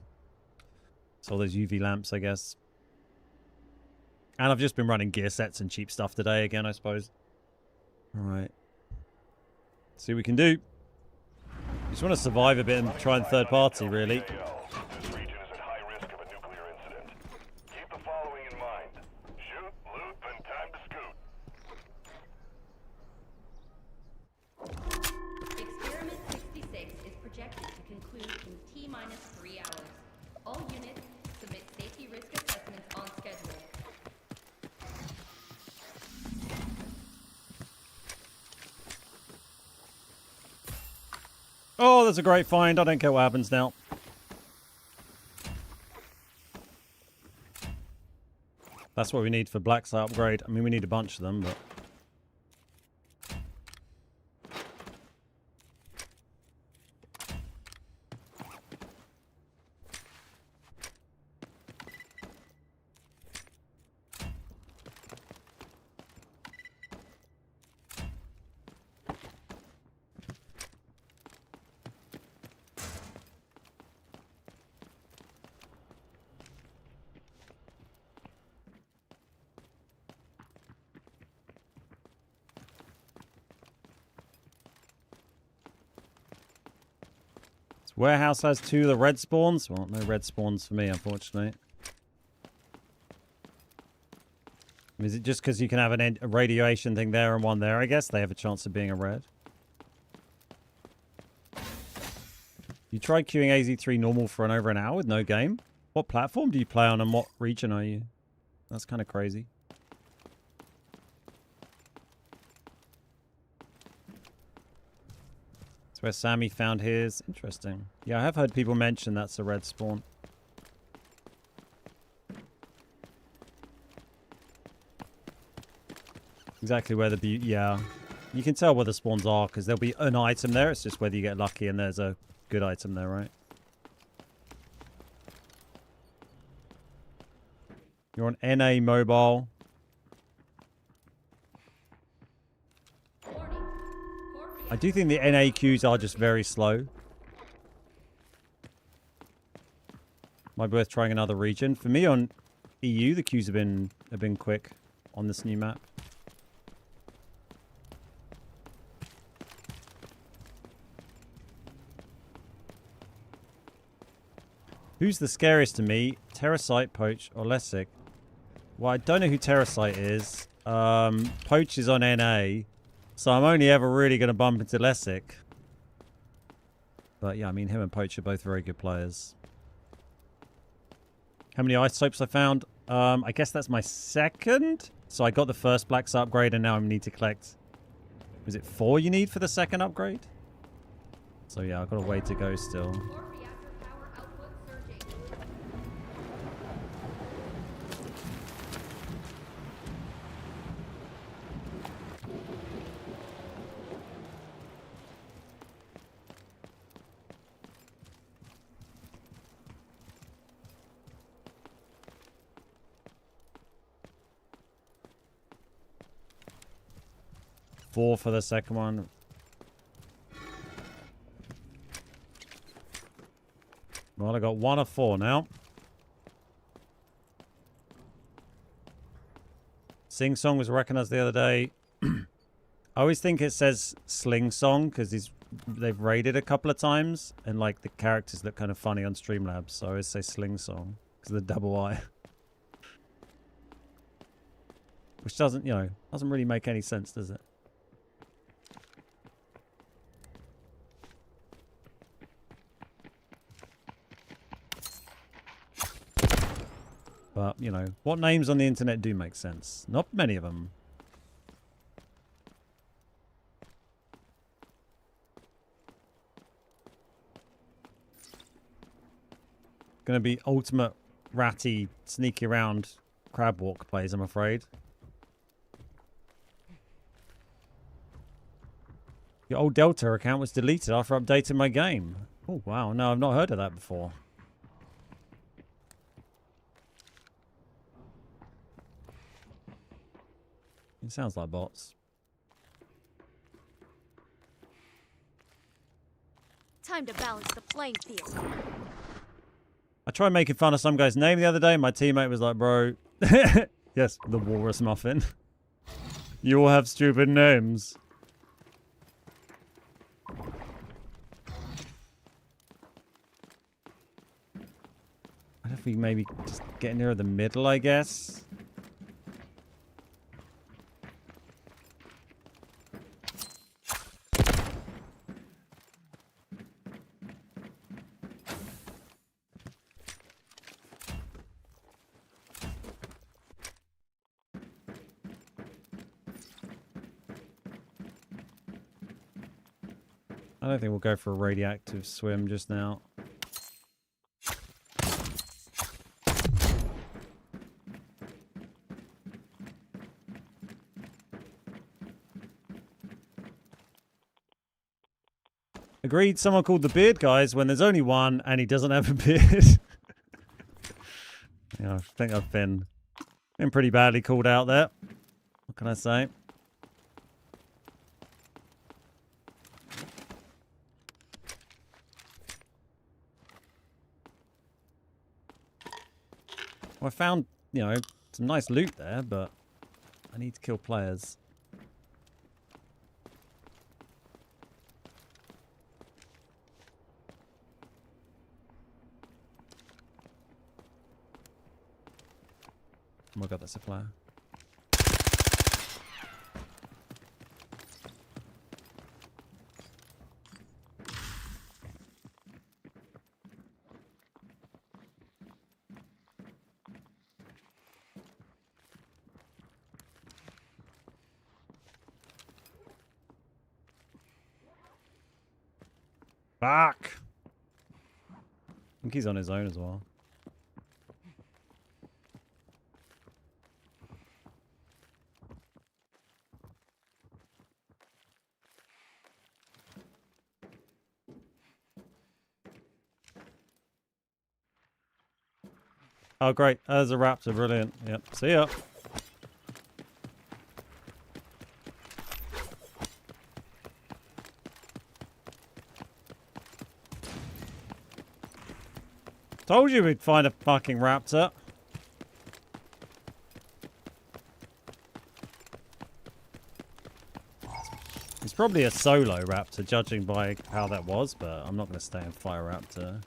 UV lamps, I guess. And I've just been running gear sets and cheap stuff today again, I suppose. All right. See what we can do. Just want to survive a bit and try and third party, really. This region is at high risk of a nuclear incident. Keep the following in mind. Shoot, loot, and time to scoot. Experiment 66 is projected to conclude in T-minus 3 hours. All units submit safety risk assessments on schedule. Oh, that's a great find. I don't care what happens now. That's what we need for Black Site upgrade. I mean, we need a bunch of them, but... Warehouse has 2 of the red spawns. Well, no red spawns for me, unfortunately. Is it just because you can have a radiation thing there and one there? I guess they have a chance of being a red. You tried queuing AZ3 normal for over an hour with no game? What platform do you play on and what region are you? That's kind of crazy. Where Sammy found his. Interesting. Yeah, I have heard people mention that's a red spawn. Exactly where the yeah. You can tell where the spawns are because there'll be an item there. It's just whether you get lucky and there's a good item there, right? You're on NA mobile. I do think the NA queues are just very slow. Might be worth trying another region. For me on EU, the queues have been quick on this new map. Who's the scariest to me? Terrasite, Poach, or Lessic? Well, I don't know who Terrasite is. Poach is on NA. So I'm only ever really going to bump into Lessic. But yeah, I mean, him and Poach are both very good players. How many isotopes I found? I guess that's my second. So I got the first Black Site upgrade and now I need to collect... Was it 4 you need for the second upgrade? So yeah, I've got a way to go still. Core reactor power output surging. 4 for the second one. Well, I got 1 of 4 now. Sing Song was recognized the other day. I always think it says Sling Song because they've raided a couple of times and like the characters look kind of funny on Streamlabs, so I always say Sling Song because of the double I. Which doesn't, you know, doesn't really make any sense, does it? But, you know, what names on the internet do make sense? Not many of them. Gonna be ultimate ratty, sneaky around crab walk plays, I'm afraid. Your old Delta account was deleted after updating my game. Oh, wow. No, I've not heard of that before. It sounds like bots. Time to balance the playing field. I tried making fun of some guy's name the other day. My teammate was like, bro. Yes, the walrus muffin. You all have stupid names. I don't think maybe just get near the middle, I guess. I don't think we'll go for a radioactive swim just now. Agreed, someone called the beard guys when there's only one and he doesn't have a beard. Yeah, I think I've been pretty badly called out there. What can I say? Well, I found, you know, some nice loot there, but I need to kill players. Oh my god, that's a flare. Fuck! I think he's on his own as well. Oh, great. There's a raptor. Brilliant. Yep. See ya. Told you we'd find a fucking raptor. It's probably a solo raptor, judging by how that was, but I'm not going to stay and fight a raptor.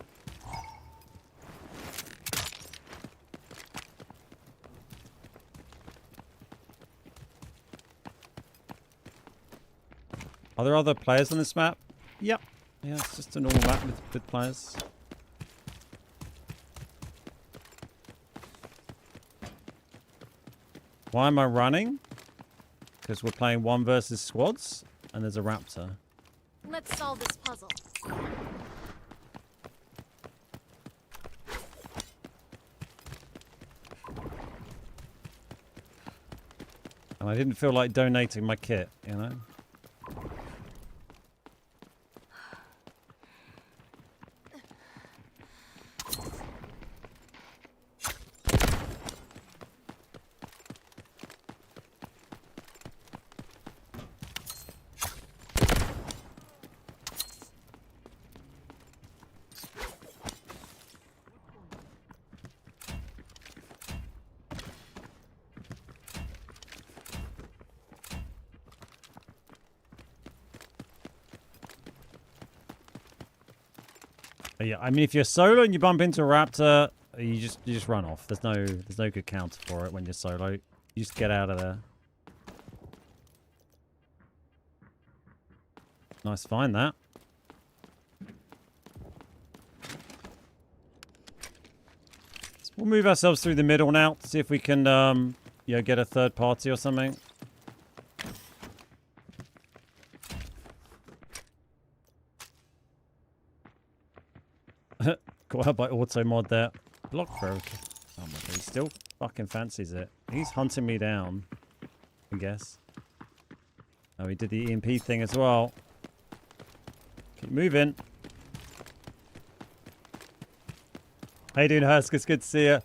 Are there other players on this map? Yep. Yeah, it's just a normal map with players. Why am I running? Because we're playing 1 versus squads, and there's a raptor. Let's solve this puzzle. And I didn't feel like donating my kit, you know? Yeah, I mean, if you're solo and you bump into a raptor, you just run off. There's no good counter for it when you're solo. You just get out of there. Nice find that. So we'll move ourselves through the middle now to see if we can, you know, get a third party or something. Got out by auto mod there. Block broke. Oh my god, he still fucking fancies it. He's hunting me down, I guess. Oh, he did the EMP thing as well. Keep moving. How you doing, Hursk? It's good to see you.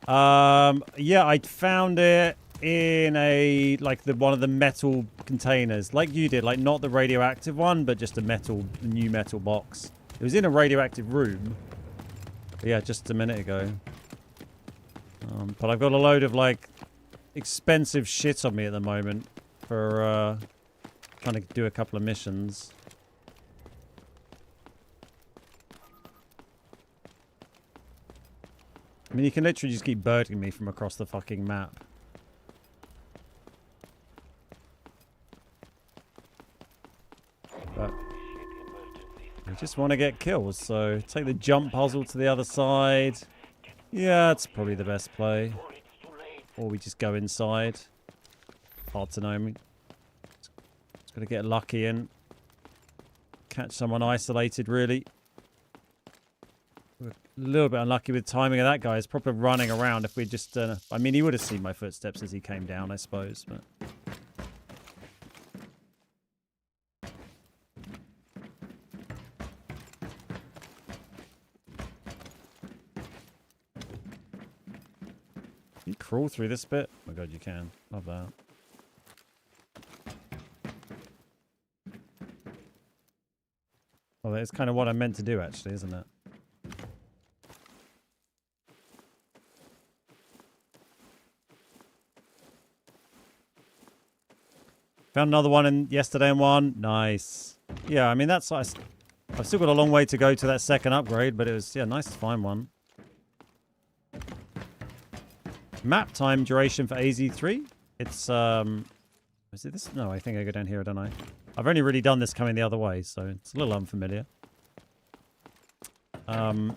Yeah, I found it in a one of the metal containers, like you did, like not the radioactive one, but just a new metal box. It was in a radioactive room. But yeah, just a minute ago. But I've got a load of like expensive shit on me at the moment for trying to do a couple of missions. I mean, you can literally just keep birding me from across the fucking map. But I just want to get kills, so take the jump puzzle to the other side. Yeah, that's probably the best play. Or we just go inside. Hard to know. Just got to get lucky and catch someone isolated, really. We're a little bit unlucky with timing of that guy. He's probably running around. If we just... I mean, he would have seen my footsteps as he came down, I suppose. But you crawl through this bit? Oh my god, you can. Love that. Well, that's kind of what I meant to do, actually, isn't it? Found another one in yesterday and one. Nice. Yeah, I mean, that's... I've still got a long way to go to that second upgrade, but it was, yeah, nice to find one. Map time duration for AZ3. It's, is it this? No, I think I go down here, don't I? I've only really done this coming the other way, so it's a little unfamiliar. Well,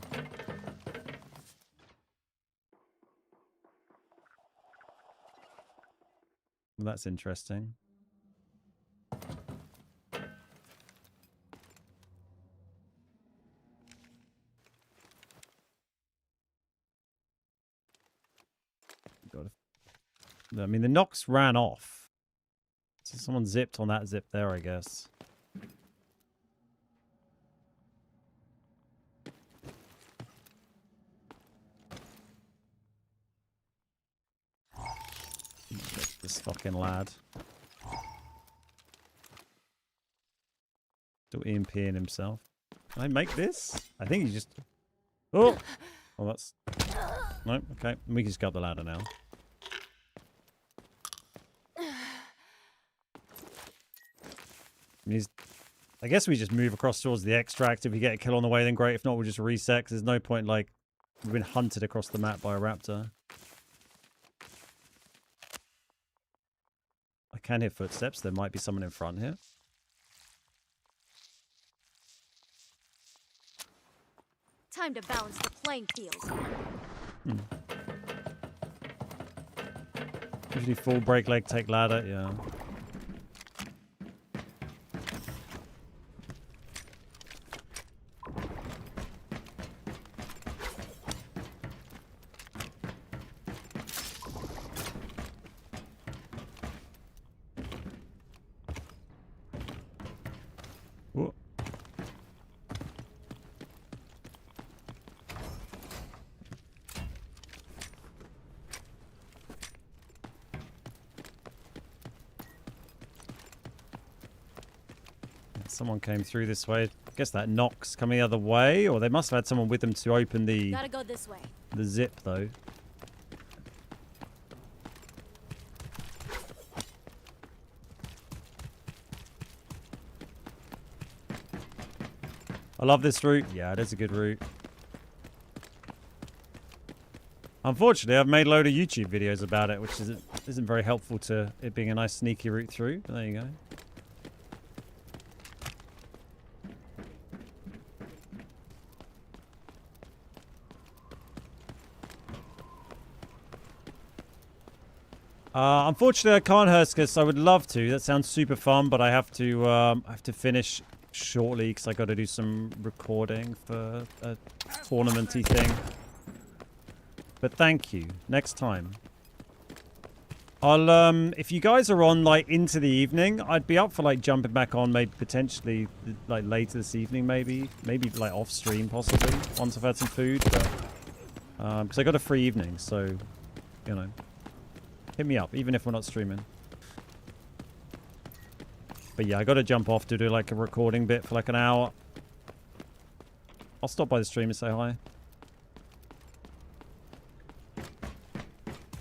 that's interesting. I mean, the knocks ran off. So someone zipped on that zip there, I guess. This fucking lad. Still EMPing himself. Can I make this? I think he just... Oh! Well, that's... No, okay. We can just go up the ladder now. I guess we just move across towards the extract. If we get a kill on the way, then great. If not, we'll just reset. 'Cause there's no point, like, we've been hunted across the map by a raptor. I can hear footsteps. There might be someone in front here. Time to balance the playing field. Usually full break leg, take ladder. Yeah. Someone came through this way. I guess that knock's coming the other way, or they must have had someone with them to open the... Gotta go this way. The zip, though. I love this route. Yeah, it is a good route. Unfortunately, I've made a load of YouTube videos about it, which isn't very helpful to it being a nice sneaky route through. But there you go. Unfortunately, I can't Hurskus. I would love to. That sounds super fun, but I have to finish shortly because I got to do some recording for a tournament-y thing. But thank you. Next time. I'll if you guys are on like into the evening, I'd be up for like jumping back on, maybe potentially like later this evening, maybe like off stream possibly once I've had some food. But because I got a free evening, so you know. Hit me up, even if we're not streaming. But yeah, I got to jump off to do like a recording bit for like an hour. I'll stop by the stream and say hi.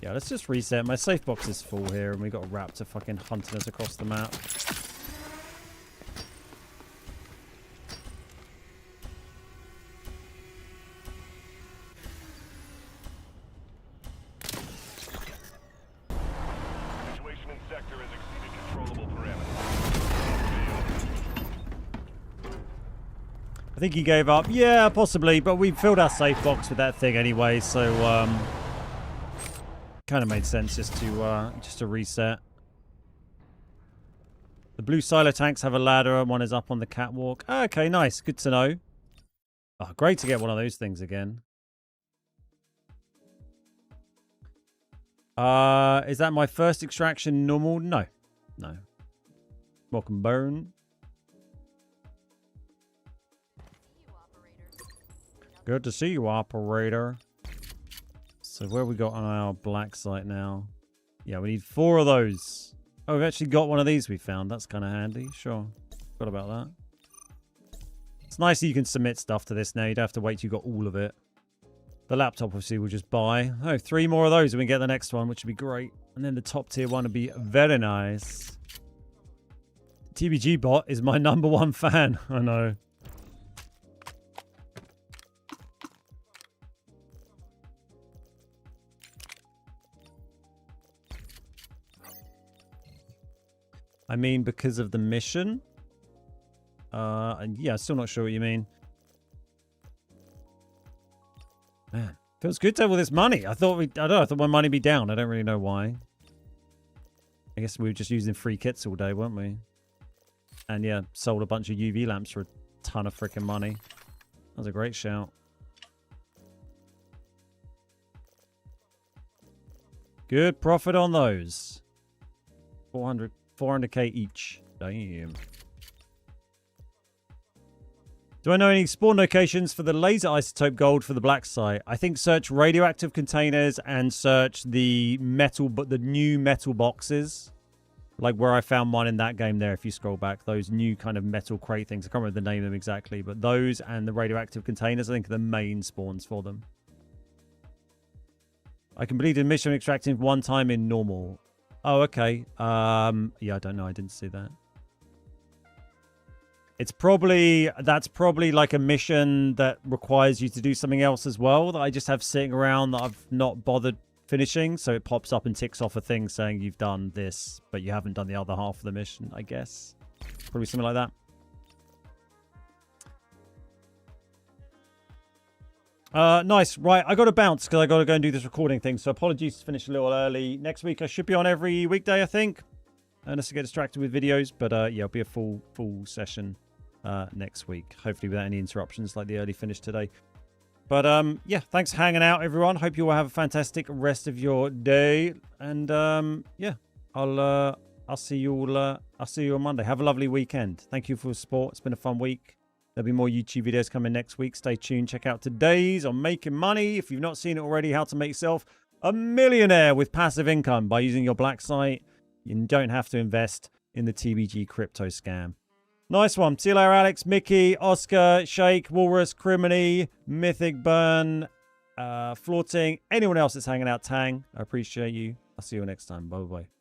Yeah, let's just reset. My safe box is full here, and we got a raptor fucking hunting us across the map. I think he gave up. Yeah, possibly, but we filled our safe box with that thing anyway, so kind of made sense just to reset. The blue silo tanks have a ladder and one is up on the catwalk. Okay, nice. Good to know. Oh, great to get one of those things again. Is that my first extraction normal? No. No. Welcome, Burn. Good to see you, operator. So where we got on our black site now? Yeah, we need 4 of those. Oh, we've actually got one of these we found. That's kind of handy. Sure. Forgot about that. It's nice that you can submit stuff to this now. You don't have to wait till you got all of it. The laptop, obviously, we'll just buy. Oh, 3 more of those and we get the next one, which would be great. And then the top tier one would be very nice. TBG bot is my #1 fan. I know. I mean, because of the mission? Yeah, still not sure what you mean. Man, feels good to have all this money. I don't know, I thought my money would be down. I don't really know why. I guess we were just using free kits all day, weren't we? And yeah, sold a bunch of UV lamps for a ton of freaking money. That was a great shout. Good profit on those. 400k each. Damn. Do I know any spawn locations for the laser isotope gold for the black site? I think search radioactive containers and search the new metal boxes. Like where I found one in that game there, if you scroll back. Those new kind of metal crate things. I can't remember the name of them exactly. But those and the radioactive containers, I think, are the main spawns for them. I completed mission extracting 1 time in normal. Oh, okay. Yeah, I don't know. I didn't see that. That's probably like a mission that requires you to do something else as well that I just have sitting around that I've not bothered finishing. So it pops up and ticks off a thing saying you've done this, but you haven't done the other half of the mission, I guess. Probably something like that. Nice. Right, I got to bounce because I got to go and do this recording thing. So apologies to finish a little early. Next week I should be on every weekday, I think. Unless I get distracted with videos. But yeah, it'll be a full session next week. Hopefully without any interruptions like the early finish today. But yeah, thanks for hanging out, everyone. Hope you all have a fantastic rest of your day. And yeah, I'll see you all. I'll see you on Monday. Have a lovely weekend. Thank you for the support. It's been a fun week. There'll be more YouTube videos coming next week. Stay tuned. Check out today's on making money. If you've not seen it already, how to make yourself a millionaire with passive income by using your black site. You don't have to invest in the TBG crypto scam. Nice one. See you later, Alex, Mickey, Oscar, Shake, Walrus, Criminy, Mythic Burn, Flaunting, anyone else that's hanging out, Tang. I appreciate you. I'll see you next time. Bye-bye.